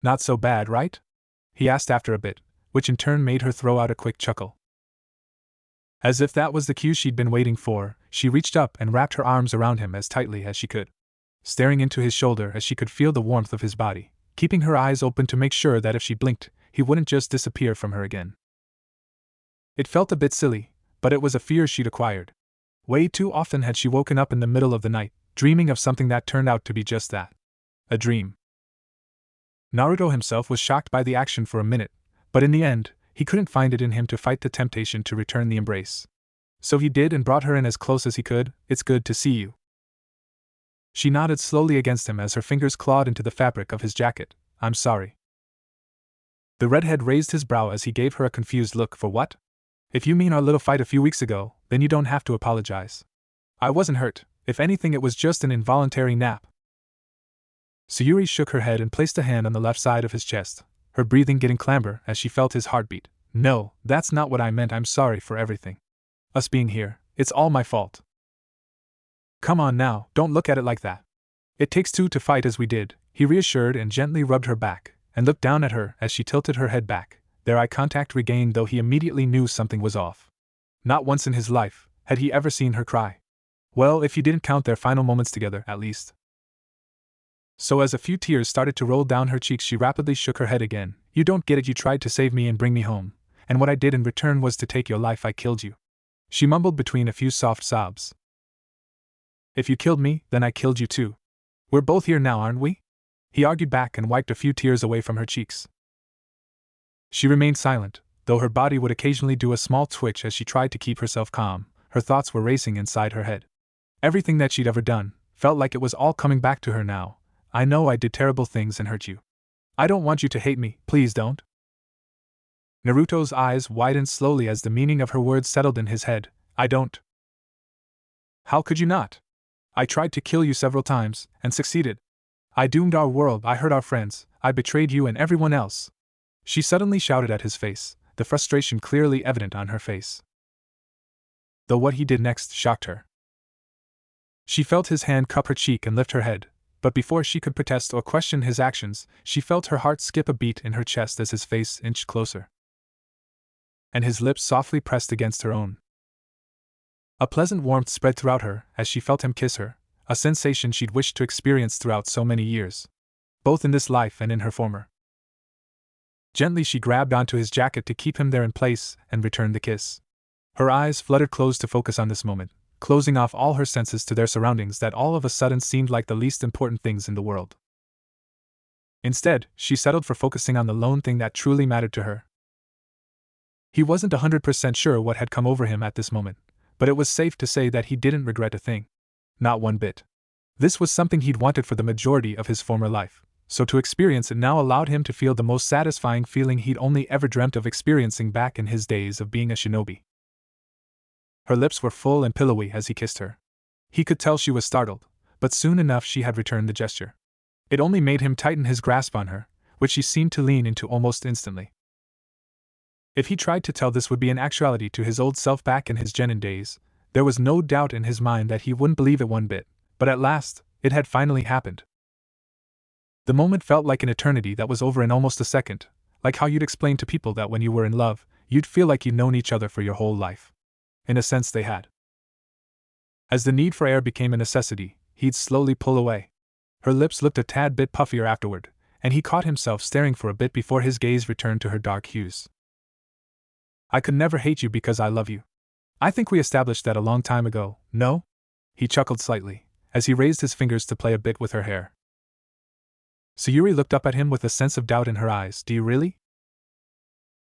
Not so bad, right? He asked after a bit, which in turn made her throw out a quick chuckle. As if that was the cue she'd been waiting for, she reached up and wrapped her arms around him as tightly as she could, staring into his shoulder as she could feel the warmth of his body, keeping her eyes open to make sure that if she blinked, he wouldn't just disappear from her again. It felt a bit silly, but it was a fear she'd acquired. Way too often had she woken up in the middle of the night, dreaming of something that turned out to be just that. A dream. Naruto himself was shocked by the action for a minute, but in the end, he couldn't find it in him to fight the temptation to return the embrace. So he did and brought her in as close as he could. It's good to see you. She nodded slowly against him as her fingers clawed into the fabric of his jacket. I'm sorry. The redhead raised his brow as he gave her a confused look. For what? If you mean our little fight a few weeks ago, then you don't have to apologize. I wasn't hurt. If anything, it was just an involuntary nap. Sayuri shook her head and placed a hand on the left side of his chest, her breathing getting clamber as she felt his heartbeat. No, that's not what I meant. I'm sorry for everything. Us being here, it's all my fault. Come on now, don't look at it like that. It takes two to fight as we did, he reassured and gently rubbed her back, and looked down at her as she tilted her head back, their eye contact regained, though he immediately knew something was off. Not once in his life had he ever seen her cry. Well, if you didn't count their final moments together, at least. So as a few tears started to roll down her cheeks, she rapidly shook her head again. You don't get it. You tried to save me and bring me home, and what I did in return was to take your life. I killed you. She mumbled between a few soft sobs. If you killed me, then I killed you too. We're both here now, aren't we? He argued back and wiped a few tears away from her cheeks. She remained silent, though her body would occasionally do a small twitch as she tried to keep herself calm. Her thoughts were racing inside her head. Everything that she'd ever done felt like it was all coming back to her now. I know I did terrible things and hurt you. I don't want you to hate me, please don't. Naruto's eyes widened slowly as the meaning of her words settled in his head. I don't. How could you not? I tried to kill you several times, and succeeded. I doomed our world, I hurt our friends, I betrayed you and everyone else. She suddenly shouted at his face, the frustration clearly evident on her face. Though what he did next shocked her. She felt his hand cup her cheek and lift her head, but before she could protest or question his actions, she felt her heart skip a beat in her chest as his face inched closer, and his lips softly pressed against her own. A pleasant warmth spread throughout her as she felt him kiss her, a sensation she'd wished to experience throughout so many years, both in this life and in her former. Gently she grabbed onto his jacket to keep him there in place and returned the kiss. Her eyes fluttered closed to focus on this moment, closing off all her senses to their surroundings that all of a sudden seemed like the least important things in the world. Instead, she settled for focusing on the lone thing that truly mattered to her. He wasn't 100% sure what had come over him at this moment, but it was safe to say that he didn't regret a thing. Not one bit. This was something he'd wanted for the majority of his former life, so to experience it now allowed him to feel the most satisfying feeling he'd only ever dreamt of experiencing back in his days of being a shinobi. Her lips were full and pillowy as he kissed her. He could tell she was startled, but soon enough she had returned the gesture. It only made him tighten his grasp on her, which she seemed to lean into almost instantly. If he tried to tell this would be an actuality to his old self back in his genin days, there was no doubt in his mind that he wouldn't believe it one bit, but at last, it had finally happened. The moment felt like an eternity that was over in almost a second, like how you'd explain to people that when you were in love, you'd feel like you'd known each other for your whole life. In a sense, they had. As the need for air became a necessity, he'd slowly pull away. Her lips looked a tad bit puffier afterward, and he caught himself staring for a bit before his gaze returned to her dark hues. I could never hate you because I love you. I think we established that a long time ago, no? He chuckled slightly, as he raised his fingers to play a bit with her hair. Sayuri looked up at him with a sense of doubt in her eyes. Do you really?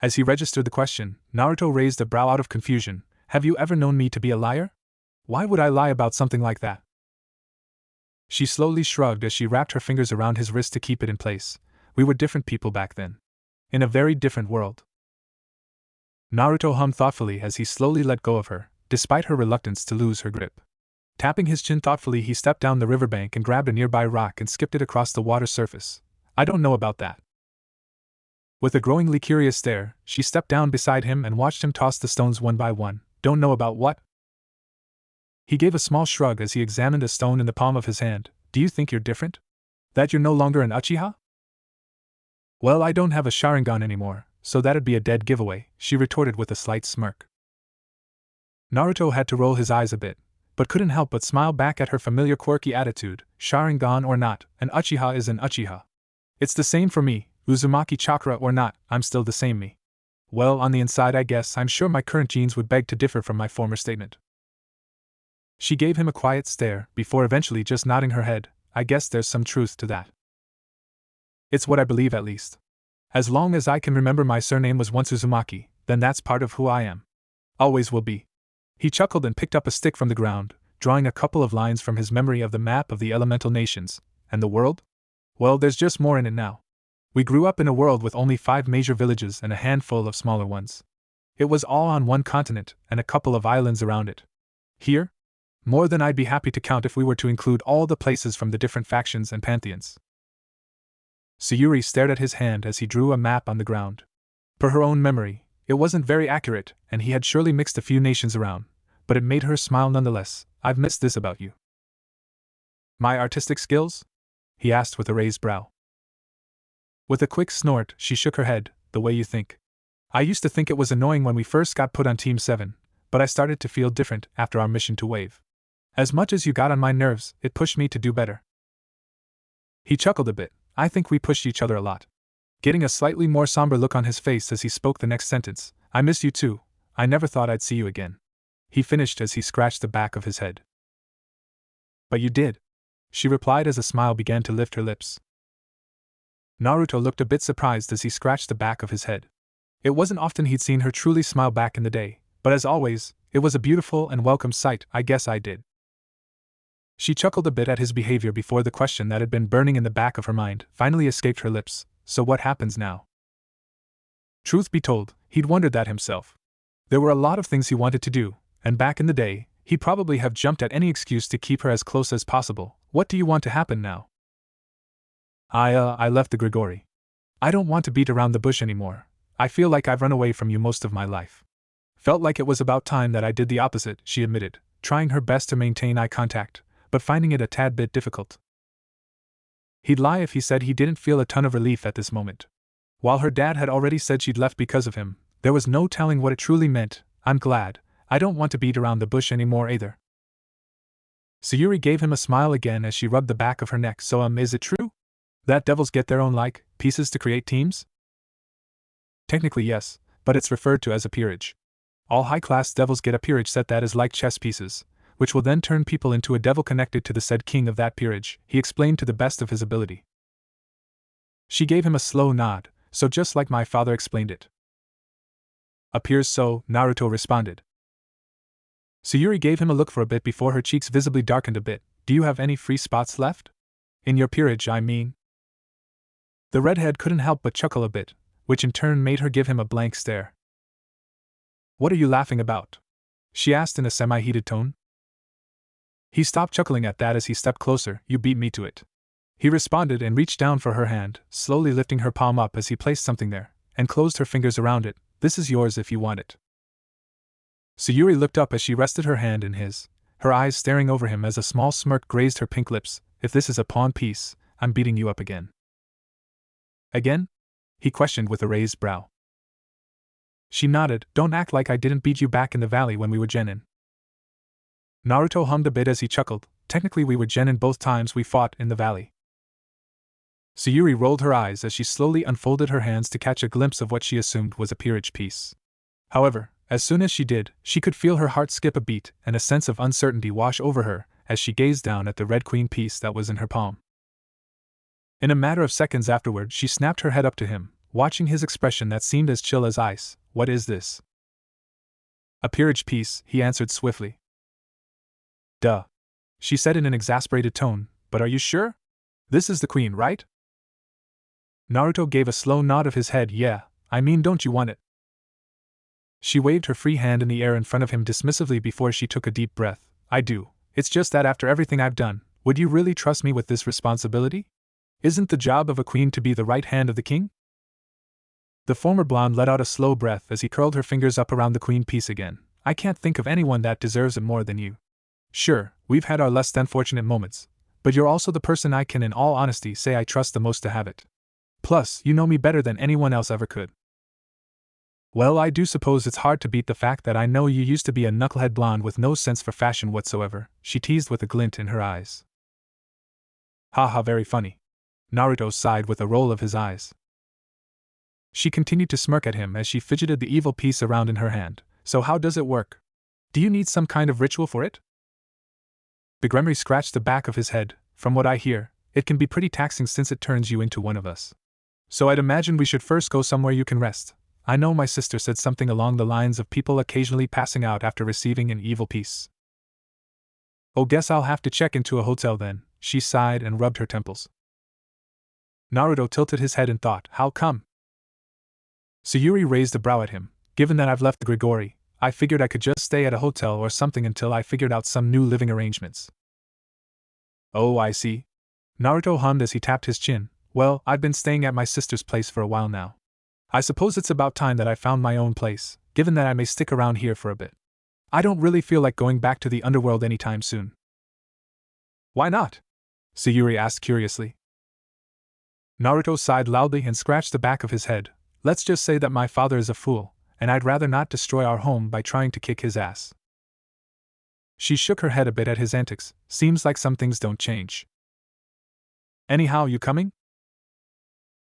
As he registered the question, Naruto raised a brow out of confusion. Have you ever known me to be a liar? Why would I lie about something like that? She slowly shrugged as she wrapped her fingers around his wrist to keep it in place. We were different people back then. In a very different world. Naruto hummed thoughtfully as he slowly let go of her, despite her reluctance to lose her grip. Tapping his chin thoughtfully, he stepped down the riverbank and grabbed a nearby rock and skipped it across the water surface. I don't know about that. With a growingly curious stare, she stepped down beside him and watched him toss the stones one by one. Don't know about what? He gave a small shrug as he examined a stone in the palm of his hand. Do you think you're different? That you're no longer an Uchiha? Well, I don't have a Sharingan anymore, so that'd be a dead giveaway, she retorted with a slight smirk. Naruto had to roll his eyes a bit, but couldn't help but smile back at her familiar quirky attitude. Sharingan or not, an Uchiha is an Uchiha. It's the same for me, Uzumaki chakra or not, I'm still the same me. Well, on the inside I guess I'm sure my current genes would beg to differ from my former statement. She gave him a quiet stare, before eventually just nodding her head. I guess there's some truth to that. It's what I believe at least. As long as I can remember my surname was once Uzumaki, then that's part of who I am. Always will be. He chuckled and picked up a stick from the ground, drawing a couple of lines from his memory of the map of the elemental nations. And the world? Well, there's just more in it now. We grew up in a world with only 5 major villages and a handful of smaller ones. It was all on one continent, and a couple of islands around it. Here? More than I'd be happy to count if we were to include all the places from the different factions and pantheons. Sayuri stared at his hand as he drew a map on the ground. Per her own memory, it wasn't very accurate, and he had surely mixed a few nations around, but it made her smile nonetheless. I've missed this about you. My artistic skills? He asked with a raised brow. With a quick snort, she shook her head. The way you think. I used to think it was annoying when we first got put on Team 7, but I started to feel different after our mission to Wave. As much as you got on my nerves, it pushed me to do better. He chuckled a bit. I think we pushed each other a lot. Getting a slightly more somber look on his face as he spoke the next sentence. I miss you too. I never thought I'd see you again. He finished as he scratched the back of his head. But you did, she replied as a smile began to lift her lips. Naruto looked a bit surprised as he scratched the back of his head. It wasn't often he'd seen her truly smile back in the day, but as always, it was a beautiful and welcome sight. I guess I did. She chuckled a bit at his behavior before the question that had been burning in the back of her mind finally escaped her lips. So what happens now? Truth be told, he'd wondered that himself. There were a lot of things he wanted to do, and back in the day, he'd probably have jumped at any excuse to keep her as close as possible. What do you want to happen now? I left the Gregory. I don't want to beat around the bush anymore. I feel like I've run away from you most of my life. Felt like it was about time that I did the opposite, she admitted, trying her best to maintain eye contact, but finding it a tad bit difficult. He'd lie if he said he didn't feel a ton of relief at this moment. While her dad had already said she'd left because of him, there was no telling what it truly meant. I'm glad. I don't want to beat around the bush anymore either. Sayuri gave him a smile again as she rubbed the back of her neck. So is it true? That devils get their own pieces to create teams? Technically yes, but it's referred to as a peerage. All high-class devils get a peerage set that is like chess pieces, which will then turn people into a devil connected to the said king of that peerage, he explained to the best of his ability. She gave him a slow nod. So just like my father explained it. Appears so, Naruto responded. Sayuri gave him a look for a bit before her cheeks visibly darkened a bit. Do you have any free spots left? In your peerage, I mean. The redhead couldn't help but chuckle a bit, which in turn made her give him a blank stare. What are you laughing about? She asked in a semi-heated tone. He stopped chuckling at that as he stepped closer. You beat me to it. He responded and reached down for her hand, slowly lifting her palm up as he placed something there, and closed her fingers around it. This is yours if you want it. Sayuri looked up as she rested her hand in his, her eyes staring over him as a small smirk grazed her pink lips. If this is a pawn piece, I'm beating you up again. Again? He questioned with a raised brow. She nodded. Don't act like I didn't beat you back in the valley when we were genin. Naruto hummed a bit as he chuckled. Technically we were genin both times we fought in the valley. Sayuri rolled her eyes as she slowly unfolded her hands to catch a glimpse of what she assumed was a peerage piece. However, as soon as she did, she could feel her heart skip a beat and a sense of uncertainty wash over her as she gazed down at the red queen piece that was in her palm. In a matter of seconds afterward, she snapped her head up to him, watching his expression that seemed as chill as ice. What is this? A peerage piece, he answered swiftly. Duh. She said in an exasperated tone, but are you sure? This is the queen, right? Naruto gave a slow nod of his head. Yeah, I mean, don't you want it? She waved her free hand in the air in front of him dismissively before she took a deep breath. I do. It's just that after everything I've done, would you really trust me with this responsibility? Isn't the job of a queen to be the right hand of the king? The former blonde let out a slow breath as he curled her fingers up around the queen piece again. I can't think of anyone that deserves it more than you. Sure, we've had our less than fortunate moments, but you're also the person I can in all honesty say I trust the most to have it. Plus, you know me better than anyone else ever could. Well, I do suppose it's hard to beat the fact that I know you used to be a knucklehead blonde with no sense for fashion whatsoever, she teased with a glint in her eyes. Haha, very funny. Naruto sighed with a roll of his eyes. She continued to smirk at him as she fidgeted the evil piece around in her hand. So how does it work? Do you need some kind of ritual for it? Gremory scratched the back of his head. From what I hear, it can be pretty taxing since it turns you into one of us. So I'd imagine we should first go somewhere you can rest. I know my sister said something along the lines of people occasionally passing out after receiving an evil piece. Oh, guess I'll have to check into a hotel then, she sighed and rubbed her temples. Naruto tilted his head in thought. How come? Sayuri raised a brow at him. Given that I've left the Gregory, I figured I could just stay at a hotel or something until I figured out some new living arrangements. Oh, I see. Naruto hummed as he tapped his chin. Well, I've been staying at my sister's place for a while now. I suppose it's about time that I found my own place, given that I may stick around here for a bit. I don't really feel like going back to the underworld anytime soon. Why not? Sayuri asked curiously. Naruto sighed loudly and scratched the back of his head. Let's just say that my father is a fool, and I'd rather not destroy our home by trying to kick his ass. She shook her head a bit at his antics. Seems like some things don't change. Anyhow, you coming?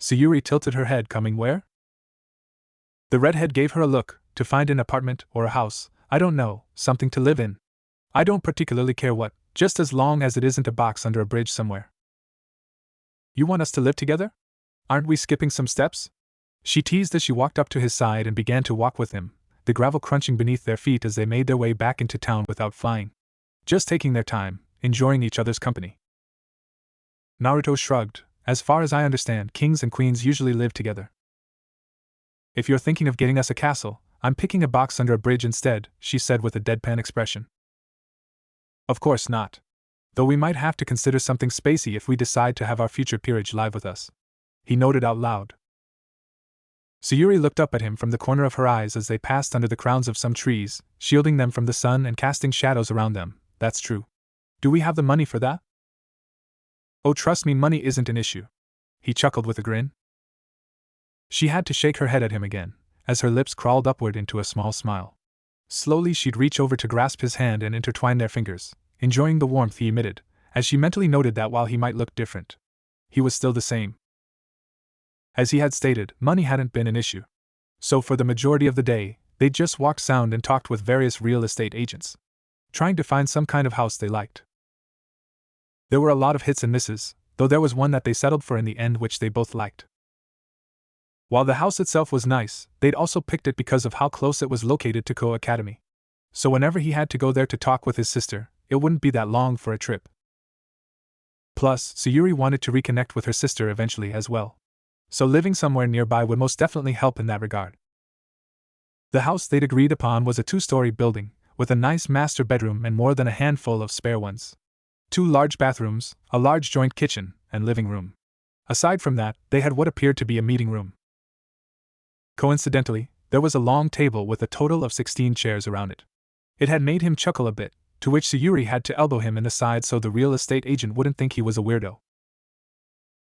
Sayuri tilted her head. Coming where? The redhead gave her a look. To find an apartment or a house, I don't know, something to live in. I don't particularly care what, just as long as it isn't a box under a bridge somewhere. You want us to live together? Aren't we skipping some steps? She teased as she walked up to his side and began to walk with him, the gravel crunching beneath their feet as they made their way back into town without flying. Just taking their time, enjoying each other's company. Naruto shrugged. As far as I understand, kings and queens usually live together. If you're thinking of getting us a castle, I'm picking a box under a bridge instead, she said with a deadpan expression. Of course not. Though we might have to consider something spacey if we decide to have our future peerage live with us. He noted out loud. Sayuri looked up at him from the corner of her eyes as they passed under the crowns of some trees, shielding them from the sun and casting shadows around them. That's true. Do we have the money for that? Oh, trust me, money isn't an issue. He chuckled with a grin. She had to shake her head at him again, as her lips crawled upward into a small smile. Slowly she'd reach over to grasp his hand and intertwine their fingers, enjoying the warmth he emitted, as she mentally noted that while he might look different, he was still the same. As he had stated, money hadn't been an issue. So for the majority of the day, they'd just walked sound and talked with various real estate agents, trying to find some kind of house they liked. There were a lot of hits and misses, though there was one that they settled for in the end which they both liked. While the house itself was nice, they'd also picked it because of how close it was located to Ko Academy. So whenever he had to go there to talk with his sister, it wouldn't be that long for a trip. Plus, Sayuri wanted to reconnect with her sister eventually as well. So living somewhere nearby would most definitely help in that regard. The house they'd agreed upon was a 2-story building, with a nice master bedroom and more than a handful of spare ones. 2 large bathrooms, a large joint kitchen, and living room. Aside from that, they had what appeared to be a meeting room. Coincidentally, there was a long table with a total of 16 chairs around it. It had made him chuckle a bit, to which Sayuri had to elbow him in the side so the real estate agent wouldn't think he was a weirdo.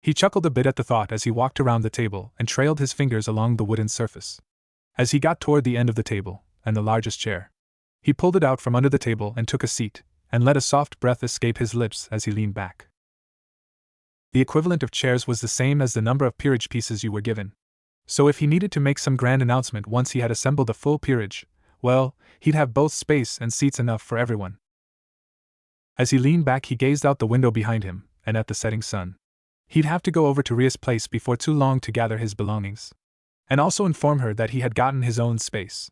He chuckled a bit at the thought as he walked around the table and trailed his fingers along the wooden surface. As he got toward the end of the table, and the largest chair, he pulled it out from under the table and took a seat, and let a soft breath escape his lips as he leaned back. The equivalent of chairs was the same as the number of peerage pieces you were given. So if he needed to make some grand announcement once he had assembled a full peerage, well, he'd have both space and seats enough for everyone. As he leaned back, he gazed out the window behind him, and at the setting sun. He'd have to go over to Ria's place before too long to gather his belongings, and also inform her that he had gotten his own space.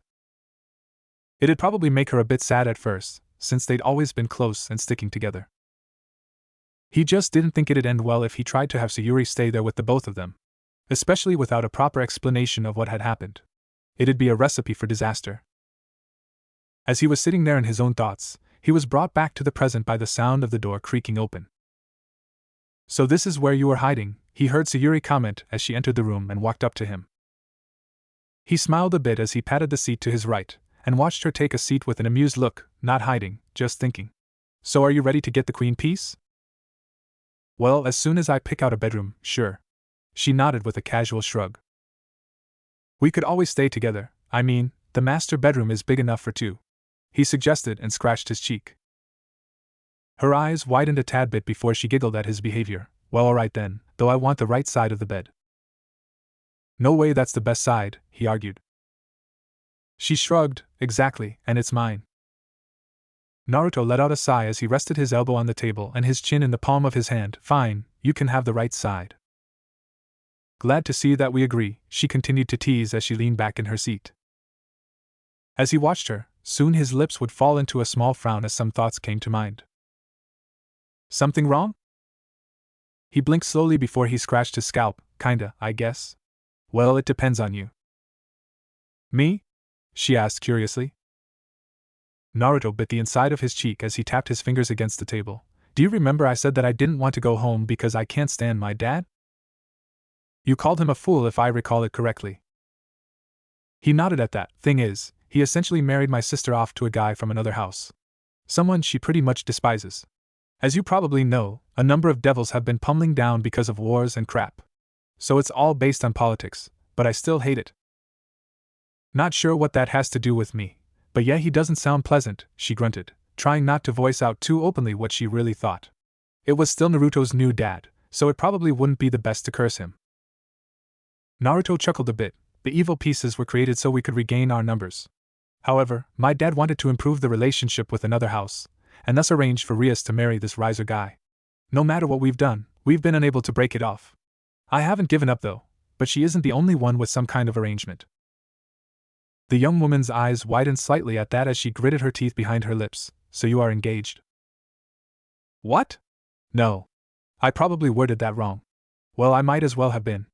It'd probably make her a bit sad at first, since they'd always been close and sticking together. He just didn't think it'd end well if he tried to have Sayuri stay there with the both of them, especially without a proper explanation of what had happened. It'd be a recipe for disaster. As he was sitting there in his own thoughts, he was brought back to the present by the sound of the door creaking open. "So this is where you were hiding," he heard Sayuri comment as she entered the room and walked up to him. He smiled a bit as he patted the seat to his right, and watched her take a seat with an amused look, not hiding, just thinking. "So are you ready to get the queen piece?" "Well, as soon as I pick out a bedroom, sure." She nodded with a casual shrug. "We could always stay together, I mean, the master bedroom is big enough for two," he suggested and scratched his cheek. Her eyes widened a tad bit before she giggled at his behavior. "Well, alright then, though I want the right side of the bed." "No way, that's the best side," he argued. She shrugged. "Exactly, and it's mine." Naruto let out a sigh as he rested his elbow on the table and his chin in the palm of his hand. "Fine, you can have the right side." "Glad to see that we agree," she continued to tease as she leaned back in her seat. As he watched her, soon his lips would fall into a small frown as some thoughts came to mind. "Something wrong?" He blinked slowly before he scratched his scalp. "Kinda, I guess." "Well, it depends on you." "Me?" she asked curiously. Naruto bit the inside of his cheek as he tapped his fingers against the table. "Do you remember I said that I didn't want to go home because I can't stand my dad?" "You called him a fool if I recall it correctly." He nodded at that. "Thing is, he essentially married my sister off to a guy from another house. Someone she pretty much despises. As you probably know, a number of devils have been pummeling down because of wars and crap. So it's all based on politics, but I still hate it. Not sure what that has to do with me, but yeah, he doesn't sound pleasant," she grunted, trying not to voice out too openly what she really thought. It was still Naruto's new dad, so it probably wouldn't be the best to curse him. Naruto chuckled a bit. "The evil pieces were created so we could regain our numbers. However, my dad wanted to improve the relationship with another house, and thus arranged for Rias to marry this riser guy. No matter what we've done, we've been unable to break it off. I haven't given up though, but she isn't the only one with some kind of arrangement." The young woman's eyes widened slightly at that as she gritted her teeth behind her lips. "So you are engaged?" "What? No. I probably worded that wrong. Well, I might as well have been.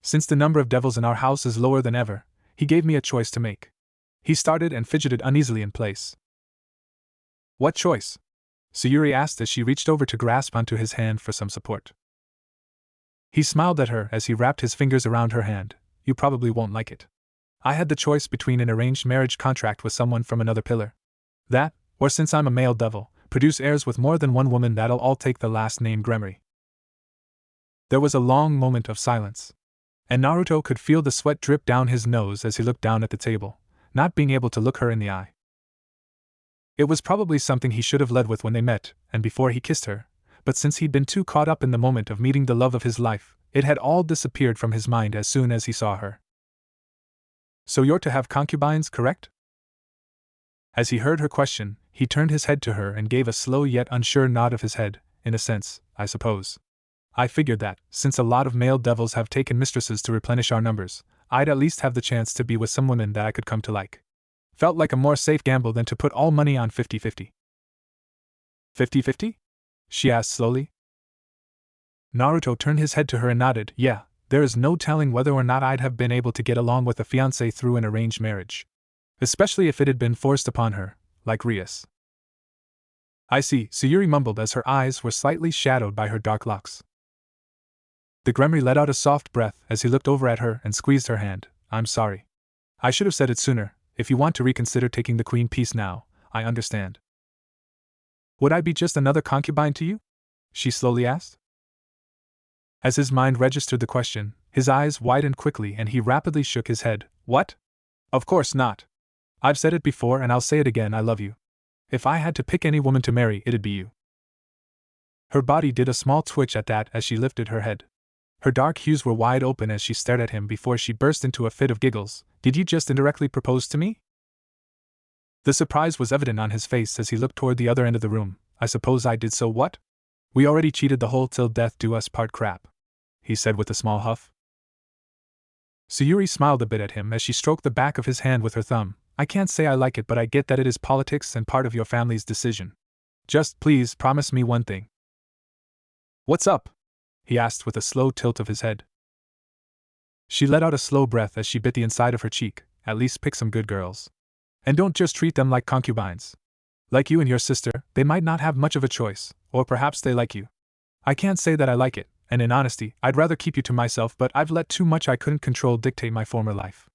Since the number of devils in our house is lower than ever, he gave me a choice to make." He started and fidgeted uneasily in place. "What choice?" Sayuri asked as she reached over to grasp onto his hand for some support. He smiled at her as he wrapped his fingers around her hand. "You probably won't like it. I had the choice between an arranged marriage contract with someone from another pillar. That, or since I'm a male devil, produce heirs with more than one woman that'll all take the last name Gremory." There was a long moment of silence, and Naruto could feel the sweat drip down his nose as he looked down at the table, not being able to look her in the eye. It was probably something he should have led with when they met, and before he kissed her, but since he'd been too caught up in the moment of meeting the love of his life, it had all disappeared from his mind as soon as he saw her. "So you're to have concubines, correct?" As he heard her question, he turned his head to her and gave a slow yet unsure nod of his head. "In a sense, I suppose. I figured that, since a lot of male devils have taken mistresses to replenish our numbers, I'd at least have the chance to be with some women that I could come to like. Felt like a more safe gamble than to put all money on 50-50. 50-50? She asked slowly. Naruto turned his head to her and nodded. "Yeah, there is no telling whether or not I'd have been able to get along with a fiancé through an arranged marriage. Especially if it had been forced upon her, like Rias." "I see," Sayuri mumbled as her eyes were slightly shadowed by her dark locks. The Gremory let out a soft breath as he looked over at her and squeezed her hand. "I'm sorry. I should have said it sooner. If you want to reconsider taking the queen piece now, I understand." "Would I be just another concubine to you?" she slowly asked. As his mind registered the question, his eyes widened quickly and he rapidly shook his head. What? Of course not. I've said it before and I'll say it again, I love you. If I had to pick any woman to marry, it'd be you. Her body did a small twitch at that as she lifted her head. Her dark hues were wide open as she stared at him before she burst into a fit of giggles. Did you just indirectly propose to me? The surprise was evident on his face as he looked toward the other end of the room. I suppose I did, so what? We already cheated the whole till death do us part crap, he said with a small huff. Sayuri smiled a bit at him as she stroked the back of his hand with her thumb. I can't say I like it, but I get that it is politics and part of your family's decision. Just please promise me one thing. What's up? He asked with a slow tilt of his head. She let out a slow breath as she bit the inside of her cheek. At least pick some good girls. And don't just treat them like concubines. Like you and your sister, they might not have much of a choice, or perhaps they like you. I can't say that I like it, and in honesty, I'd rather keep you to myself, but I've let too much I couldn't control dictate my former life.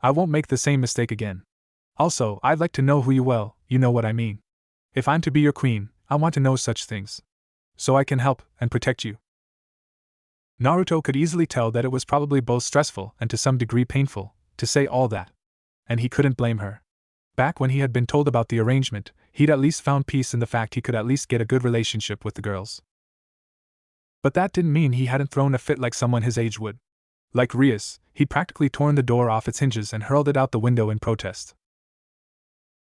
I won't make the same mistake again. Also, I'd like to know who you well, you know what I mean. If I'm to be your queen, I want to know such things. So I can help and protect you. Naruto could easily tell that it was probably both stressful and to some degree painful to say all that. And he couldn't blame her. Back when he had been told about the arrangement, he'd at least found peace in the fact he could at least get a good relationship with the girls. But that didn't mean he hadn't thrown a fit like someone his age would. Like Rias, he'd practically torn the door off its hinges and hurled it out the window in protest.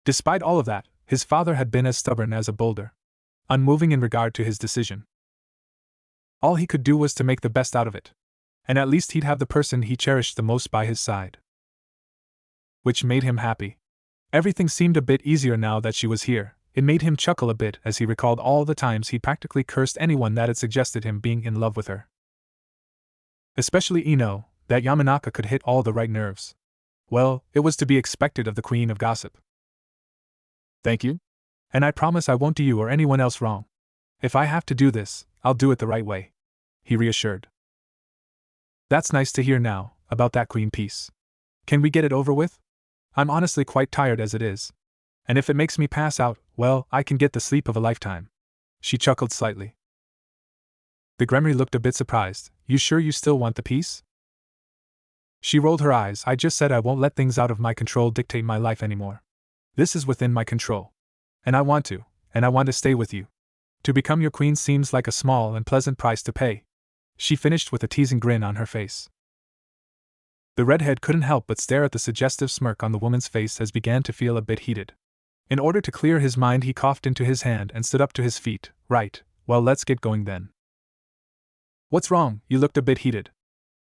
Despite all of that, his father had been as stubborn as a boulder, unmoving in regard to his decision. All he could do was to make the best out of it. And at least he'd have the person he cherished the most by his side. Which made him happy. Everything seemed a bit easier now that she was here. It made him chuckle a bit as he recalled all the times he'd practically cursed anyone that had suggested him being in love with her. Especially Ino, that Yamanaka could hit all the right nerves. Well, it was to be expected of the queen of gossip. Thank you. And I promise I won't do you or anyone else wrong. If I have to do this, I'll do it the right way, he reassured. That's nice to hear now, about that queen piece. Can we get it over with? I'm honestly quite tired as it is. And if it makes me pass out, well, I can get the sleep of a lifetime. She chuckled slightly. The Gremory looked a bit surprised. You sure you still want the piece? She rolled her eyes. I just said I won't let things out of my control dictate my life anymore. This is within my control. And I want to stay with you. To become your queen seems like a small and pleasant price to pay. She finished with a teasing grin on her face. The redhead couldn't help but stare at the suggestive smirk on the woman's face as began to feel a bit heated. In order to clear his mind, he coughed into his hand and stood up to his feet. Right, well, let's get going then. What's wrong? You looked a bit heated.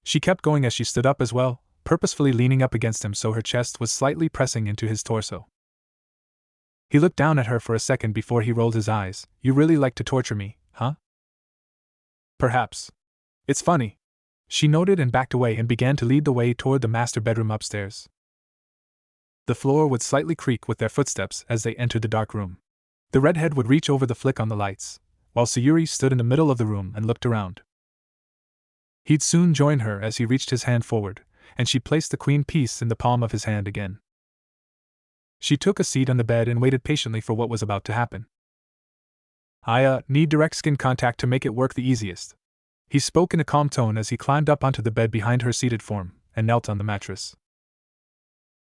She kept going as she stood up as well, purposefully leaning up against him so her chest was slightly pressing into his torso. He looked down at her for a second before he rolled his eyes. You really like to torture me, huh? Perhaps. It's funny. She noted and backed away and began to lead the way toward the master bedroom upstairs. The floor would slightly creak with their footsteps as they entered the dark room. The redhead would reach over the flick on the lights, while Sayuri stood in the middle of the room and looked around. He'd soon join her as he reached his hand forward, and she placed the queen piece in the palm of his hand again. She took a seat on the bed and waited patiently for what was about to happen. I need direct skin contact to make it work the easiest. He spoke in a calm tone as he climbed up onto the bed behind her seated form and knelt on the mattress.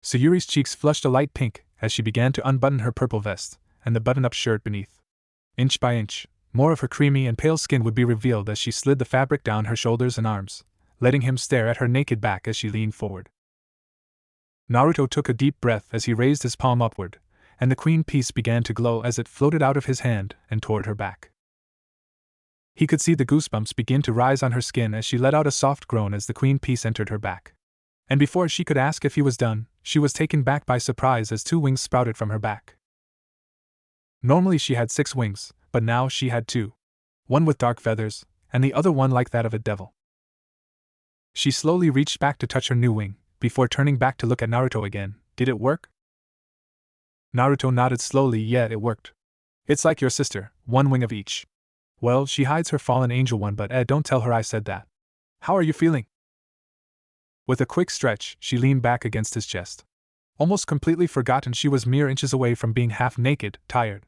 Sayuri's cheeks flushed a light pink as she began to unbutton her purple vest and the button-up shirt beneath. Inch by inch, more of her creamy and pale skin would be revealed as she slid the fabric down her shoulders and arms, letting him stare at her naked back as she leaned forward. Naruto took a deep breath as he raised his palm upward, and the queen piece began to glow as it floated out of his hand and toward her back. He could see the goosebumps begin to rise on her skin as she let out a soft groan as the queen piece entered her back. And before she could ask if he was done, she was taken back by surprise as 2 wings sprouted from her back. Normally she had 6 wings, but now she had 2. One with dark feathers, and the other one like that of a devil. She slowly reached back to touch her new wing, before turning back to look at Naruto again. Did it work? Naruto nodded slowly. Yeah, it worked. It's like your sister, 1 wing of each. Well, she hides her fallen angel one, but don't tell her I said that. How are you feeling? With a quick stretch, she leaned back against his chest. Almost completely forgotten she was mere inches away from being half naked, tired.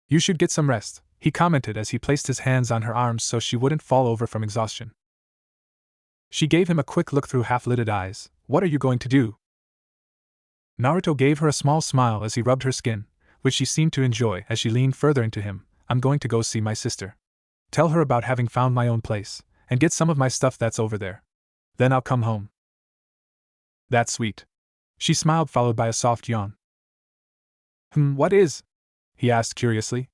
You should get some rest. he commented as he placed his hands on her arms so she wouldn't fall over from exhaustion. She gave him a quick look through half-lidded eyes. What are you going to do? Naruto gave her a small smile as he rubbed her skin, which she seemed to enjoy as she leaned further into him. I'm going to go see my sister. Tell her about having found my own place, and get some of my stuff that's over there. Then I'll come home. That's sweet. She smiled, followed by a soft yawn. What is? He asked curiously.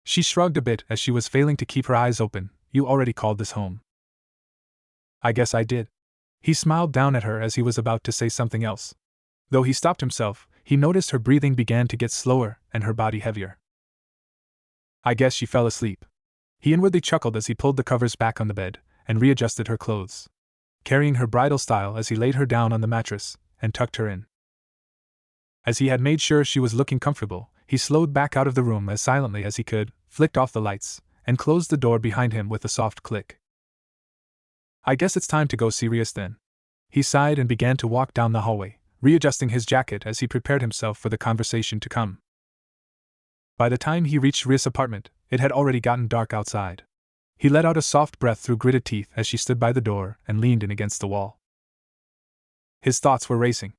She shrugged a bit as she was failing to keep her eyes open. You already called this home. I guess I did. He smiled down at her as he was about to say something else. Though he stopped himself, he noticed her breathing began to get slower and her body heavier. I guess she fell asleep. He inwardly chuckled as he pulled the covers back on the bed and readjusted her clothes, carrying her bridal style as he laid her down on the mattress and tucked her in. As he had made sure she was looking comfortable, he slowed back out of the room as silently as he could, flicked off the lights, and closed the door behind him with a soft click. I guess it's time to go serious then. He sighed and began to walk down the hallway, readjusting his jacket as he prepared himself for the conversation to come. By the time he reached Ria's apartment, it had already gotten dark outside. He let out a soft breath through gritted teeth as she stood by the door and leaned in against the wall. His thoughts were racing.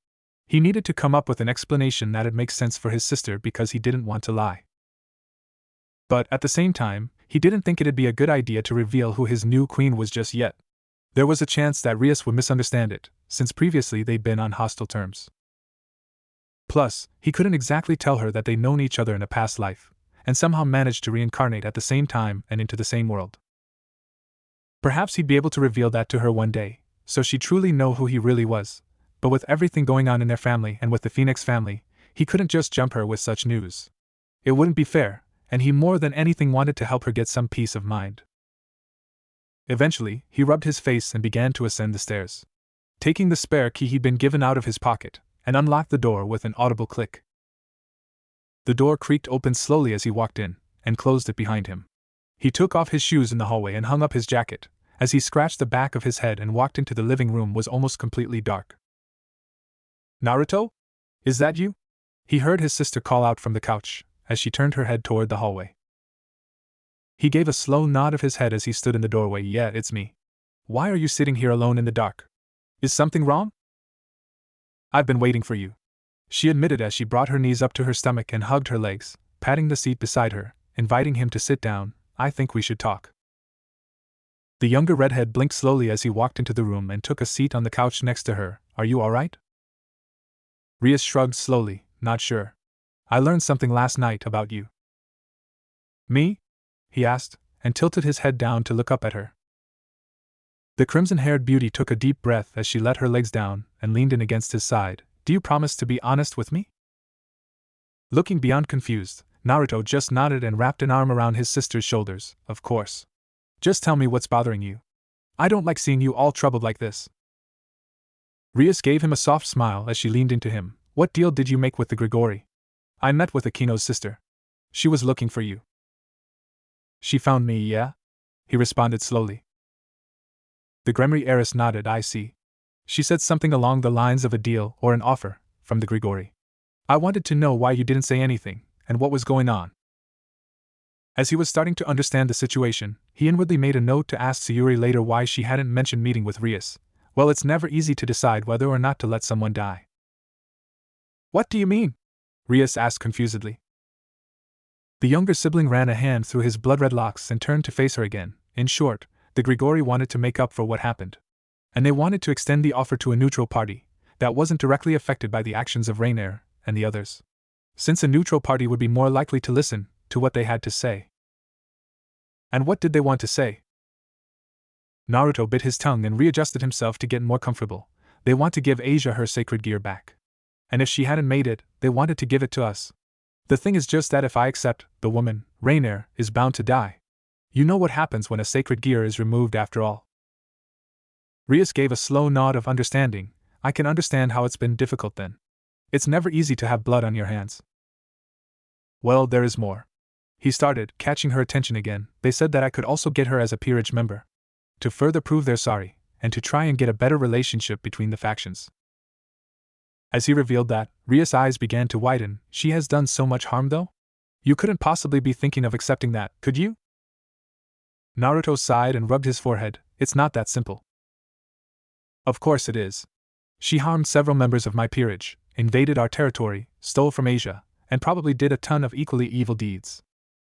He needed to come up with an explanation that'd make sense for his sister because he didn't want to lie. But at the same time, he didn't think it'd be a good idea to reveal who his new queen was just yet. There was a chance that Rias would misunderstand it, since previously they'd been on hostile terms. Plus, he couldn't exactly tell her that they'd known each other in a past life, and somehow managed to reincarnate at the same time and into the same world. Perhaps he'd be able to reveal that to her one day, so she'd truly know who he really was. But with everything going on in their family and with the Phoenix family, he couldn't just jump her with such news. It wouldn't be fair, and he more than anything wanted to help her get some peace of mind. Eventually, he rubbed his face and began to ascend the stairs, taking the spare key he'd been given out of his pocket, and unlocked the door with an audible click. The door creaked open slowly as he walked in, and closed it behind him. He took off his shoes in the hallway and hung up his jacket. As he scratched the back of his head and walked into the living room, was almost completely dark. Naruto? Is that you? He heard his sister call out from the couch, as she turned her head toward the hallway. He gave a slow nod of his head as he stood in the doorway. Yeah, it's me. Why are you sitting here alone in the dark? Is something wrong? I've been waiting for you, she admitted as she brought her knees up to her stomach and hugged her legs, patting the seat beside her, inviting him to sit down. I think we should talk. The younger redhead blinked slowly as he walked into the room and took a seat on the couch next to her. Are you all right? Rias shrugged slowly, not sure. I learned something last night about you. Me? He asked, and tilted his head down to look up at her. The crimson-haired beauty took a deep breath as she let her legs down and leaned in against his side. Do you promise to be honest with me? Looking beyond confused, Naruto just nodded and wrapped an arm around his sister's shoulders. Of course. Just tell me what's bothering you. I don't like seeing you all troubled like this. Rias gave him a soft smile as she leaned into him. What deal did you make with the Gregory? I met with Akino's sister. She was looking for you. She found me, yeah? He responded slowly. The Gremory heiress nodded. I see. She said something along the lines of a deal or an offer from the Gregory. I wanted to know why you didn't say anything, and what was going on. As he was starting to understand the situation, he inwardly made a note to ask Sayuri later why she hadn't mentioned meeting with Rias. Well, it's never easy to decide whether or not to let someone die. What do you mean? Rias asked confusedly. The younger sibling ran a hand through his blood-red locks and turned to face her again. In short, the Gregory wanted to make up for what happened. And they wanted to extend the offer to a neutral party that wasn't directly affected by the actions of Rainier and the others, since a neutral party would be more likely to listen to what they had to say. And what did they want to say? Naruto bit his tongue and readjusted himself to get more comfortable. They want to give Asia her sacred gear back. And if she hadn't made it, they wanted to give it to us. The thing is just that if I accept, the woman, Rainier, is bound to die. You know what happens when a sacred gear is removed after all. Rias gave a slow nod of understanding. I can understand how it's been difficult then. It's never easy to have blood on your hands. Well, there is more. He started, catching her attention again. They said that I could also get her as a peerage member, to further prove they're sorry, and to try and get a better relationship between the factions. As he revealed that, Rias' eyes began to widen. She has done so much harm though? You couldn't possibly be thinking of accepting that, could you? Naruto sighed and rubbed his forehead. It's not that simple. Of course it is. She harmed several members of my peerage, invaded our territory, stole from Asia, and probably did a ton of equally evil deeds.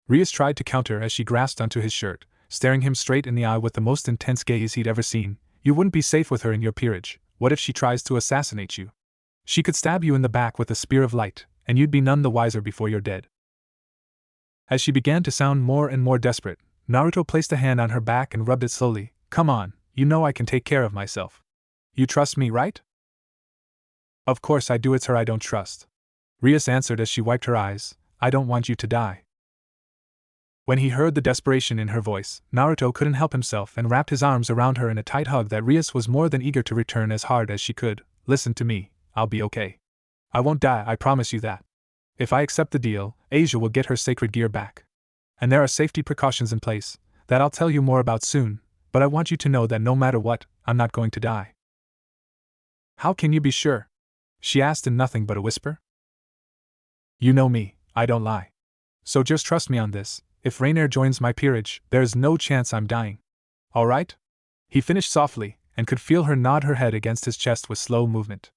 Rias tried to counter as she grasped onto his shirt, staring him straight in the eye with the most intense gaze he'd ever seen. You wouldn't be safe with her in your peerage. What if she tries to assassinate you? She could stab you in the back with a spear of light, and you'd be none the wiser before you're dead. As she began to sound more and more desperate, Naruto placed a hand on her back and rubbed it slowly. Come on, you know I can take care of myself. You trust me, right? Of course I do. It's her I don't trust. Rias answered as she wiped her eyes. I don't want you to die. When he heard the desperation in her voice, Naruto couldn't help himself and wrapped his arms around her in a tight hug that Rias was more than eager to return as hard as she could. Listen to me, I'll be okay. I won't die, I promise you that. If I accept the deal, Asia will get her sacred gear back. And there are safety precautions in place that I'll tell you more about soon, but I want you to know that no matter what, I'm not going to die. How can you be sure? She asked in nothing but a whisper. You know me, I don't lie. So just trust me on this. If Rainier joins my peerage, there's no chance I'm dying. All right? He finished softly, and could feel her nod her head against his chest with slow movement.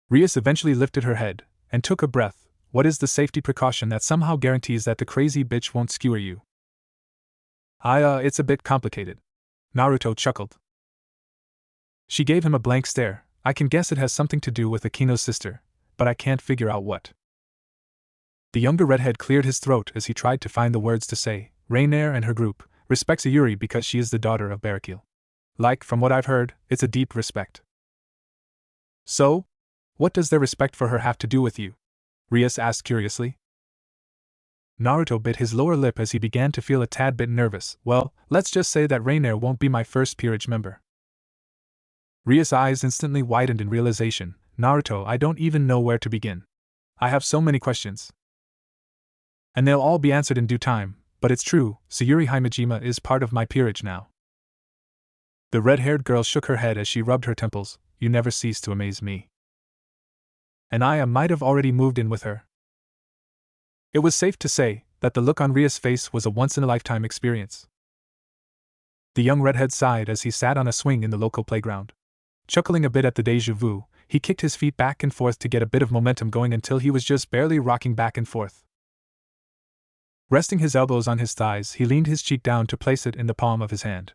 Rias eventually lifted her head, and took a breath. What is the safety precaution that somehow guarantees that the crazy bitch won't skewer you? It's a bit complicated. Naruto chuckled. She gave him a blank stare. I can guess it has something to do with Akino's sister, but I can't figure out what. The younger redhead cleared his throat as he tried to find the words to say. Rainier and her group respects Sayuri because she is the daughter of Barakil. Like, from what I've heard, it's a deep respect. So? What does their respect for her have to do with you? Rias asked curiously. Naruto bit his lower lip as he began to feel a tad bit nervous. Well, let's just say that Rainier won't be my first peerage member. Rias' eyes instantly widened in realization. Naruto, I don't even know where to begin. I have so many questions. And they'll all be answered in due time, but it's true, Sayuri Himejima is part of my peerage now. The red-haired girl shook her head as she rubbed her temples. You never cease to amaze me. And I might have already moved in with her. It was safe to say that the look on Rias' face was a once-in-a-lifetime experience. The young redhead sighed as he sat on a swing in the local playground. Chuckling a bit at the déjà vu, he kicked his feet back and forth to get a bit of momentum going until he was just barely rocking back and forth. Resting his elbows on his thighs, he leaned his cheek down to place it in the palm of his hand.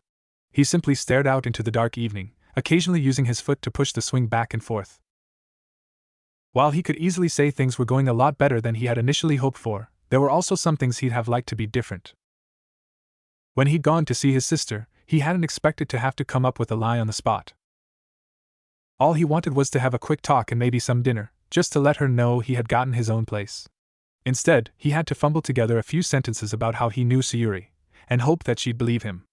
He simply stared out into the dark evening, occasionally using his foot to push the swing back and forth. While he could easily say things were going a lot better than he had initially hoped for, there were also some things he'd have liked to be different. When he'd gone to see his sister, he hadn't expected to have to come up with a lie on the spot. All he wanted was to have a quick talk and maybe some dinner, just to let her know he had gotten his own place. Instead, he had to fumble together a few sentences about how he knew Sayuri, and hope that she'd believe him.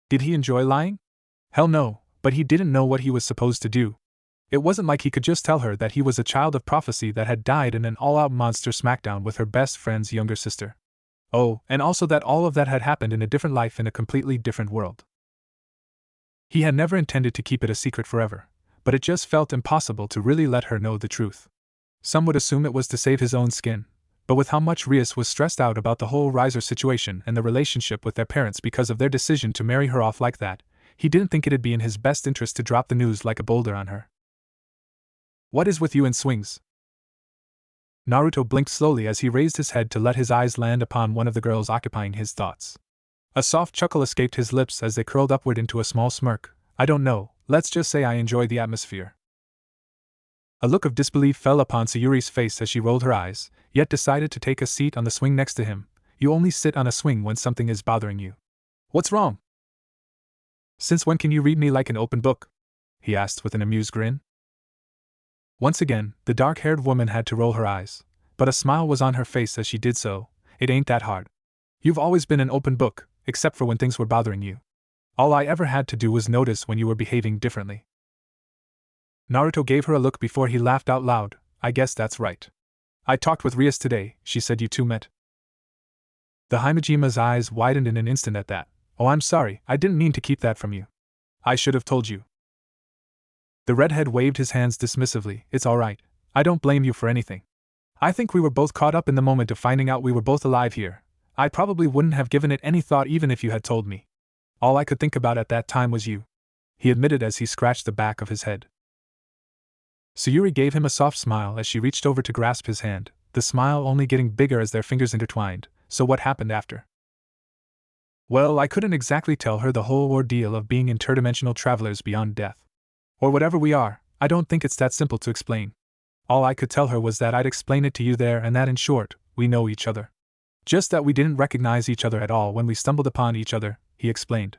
Did he enjoy lying? Hell no, but he didn't know what he was supposed to do. It wasn't like he could just tell her that he was a child of prophecy that had died in an all-out monster smackdown with her best friend's younger sister. Oh, and also that all of that had happened in a different life in a completely different world. He had never intended to keep it a secret forever, but it just felt impossible to really let her know the truth. Some would assume it was to save his own skin, but with how much Rias was stressed out about the whole Riser situation and the relationship with their parents because of their decision to marry her off like that, he didn't think it'd be in his best interest to drop the news like a boulder on her. What is with you and swings? Naruto blinked slowly as he raised his head to let his eyes land upon one of the girls occupying his thoughts. A soft chuckle escaped his lips as they curled upward into a small smirk. I don't know, let's just say I enjoy the atmosphere. A look of disbelief fell upon Sayuri's face as she rolled her eyes, yet decided to take a seat on the swing next to him. You only sit on a swing when something is bothering you. What's wrong? Since when can you read me like an open book? He asked with an amused grin. Once again, the dark-haired woman had to roll her eyes, but a smile was on her face as she did so. It ain't that hard. You've always been an open book, except for when things were bothering you. All I ever had to do was notice when you were behaving differently. Naruto gave her a look before he laughed out loud. I guess that's right. I talked with Rias today, she said you two met. The Himejima's eyes widened in an instant at that. Oh, I'm sorry, I didn't mean to keep that from you. I should have told you. The redhead waved his hands dismissively. It's all right. I don't blame you for anything. I think we were both caught up in the moment of finding out we were both alive here. I probably wouldn't have given it any thought even if you had told me. All I could think about at that time was you," he admitted as he scratched the back of his head. Sayuri gave him a soft smile as she reached over to grasp his hand, the smile only getting bigger as their fingers intertwined. "So what happened after?" Well, I couldn't exactly tell her the whole ordeal of being interdimensional travelers beyond death. Or whatever we are, I don't think it's that simple to explain. All I could tell her was that I'd explain it to you there and that in short, we know each other. Just that we didn't recognize each other at all when we stumbled upon each other, he explained.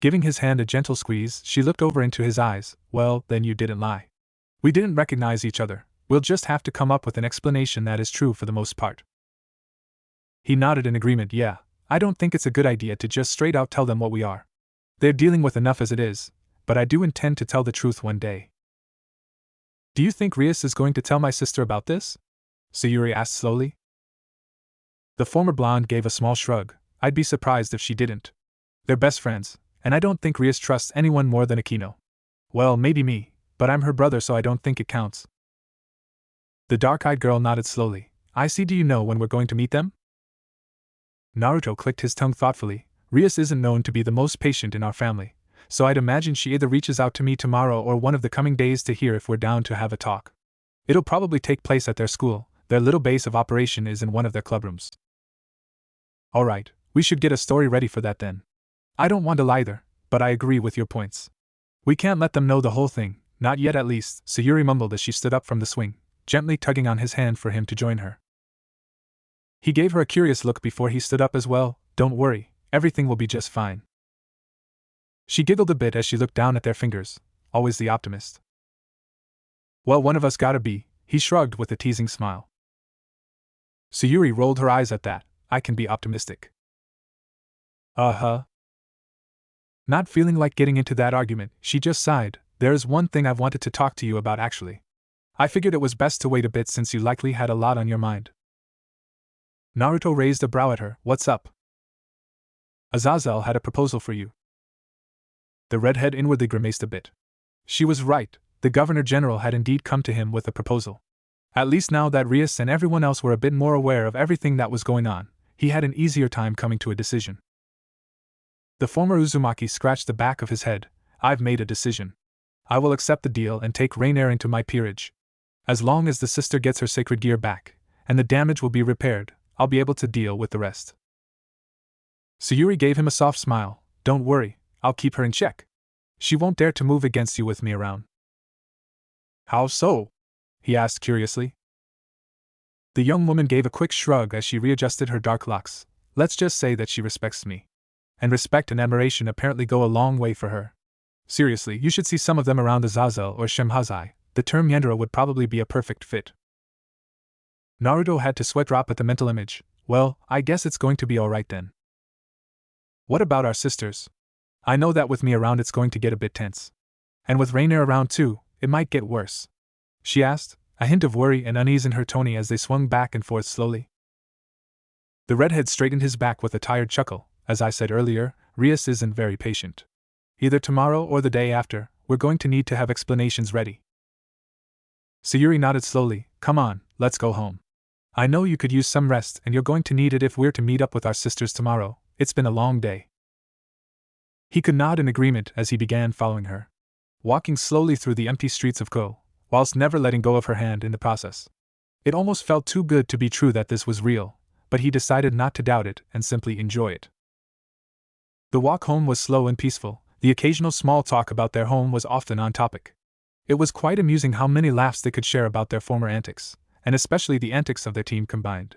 Giving his hand a gentle squeeze, she looked over into his eyes. "Well, then you didn't lie. We didn't recognize each other. We'll just have to come up with an explanation that is true for the most part." He nodded in agreement. "Yeah, I don't think it's a good idea to just straight out tell them what we are. They're dealing with enough as it is, but I do intend to tell the truth one day." "Do you think Rias is going to tell my sister about this?" Sayuri asked slowly. The former blonde gave a small shrug. "I'd be surprised if she didn't. They're best friends, and I don't think Rias trusts anyone more than Akino. Well, maybe me, but I'm her brother so I don't think it counts." The dark-eyed girl nodded slowly. "I see. Do you know when we're going to meet them?" Naruto clicked his tongue thoughtfully. "Rias isn't known to be the most patient in our family, so I'd imagine she either reaches out to me tomorrow or one of the coming days to hear if we're down to have a talk. It'll probably take place at their school. Their little base of operation is in one of their clubrooms." "Alright, we should get a story ready for that then. I don't want to lie either, but I agree with your points. We can't let them know the whole thing, not yet at least," Sayuri mumbled as she stood up from the swing, gently tugging on his hand for him to join her. He gave her a curious look before he stood up as well. "Don't worry, everything will be just fine." She giggled a bit as she looked down at their fingers, always the optimist. "Well, one of us gotta be," he shrugged with a teasing smile. Sayuri rolled her eyes at that. "I can be optimistic." Uh-huh. Not feeling like getting into that argument, she just sighed. "There's one thing I've wanted to talk to you about actually. I figured it was best to wait a bit since you likely had a lot on your mind." Naruto raised a brow at her. "What's up?" "Azazel had a proposal for you." The redhead inwardly grimaced a bit. She was right, the Governor General had indeed come to him with a proposal. At least now that Rias and everyone else were a bit more aware of everything that was going on, he had an easier time coming to a decision. The former Uzumaki scratched the back of his head. "I've made a decision. I will accept the deal and take Rainier into my peerage. As long as the sister gets her sacred gear back, and the damage will be repaired, I'll be able to deal with the rest." Sayuri gave him a soft smile. "Don't worry, I'll keep her in check. She won't dare to move against you with me around." "How so?" he asked curiously. The young woman gave a quick shrug as she readjusted her dark locks. "Let's just say that she respects me. And respect and admiration apparently go a long way for her. Seriously, you should see some of them around Azazel or Shemhazai. The term Yandere would probably be a perfect fit." Naruto had to sweat drop at the mental image. "Well, I guess it's going to be alright then." "What about our sisters? I know that with me around it's going to get a bit tense. And with Rainier around too, it might get worse," she asked, a hint of worry and unease in her tone as they swung back and forth slowly. The redhead straightened his back with a tired chuckle. "As I said earlier, Rias isn't very patient. Either tomorrow or the day after, we're going to need to have explanations ready." Sayuri nodded slowly. "Come on, let's go home. I know you could use some rest and you're going to need it if we're to meet up with our sisters tomorrow. It's been a long day." He could nod in agreement as he began following her, walking slowly through the empty streets of Ko, whilst never letting go of her hand in the process. It almost felt too good to be true that this was real, but he decided not to doubt it and simply enjoy it. The walk home was slow and peaceful. The occasional small talk about their home was often on topic. It was quite amusing how many laughs they could share about their former antics, and especially the antics of their team combined.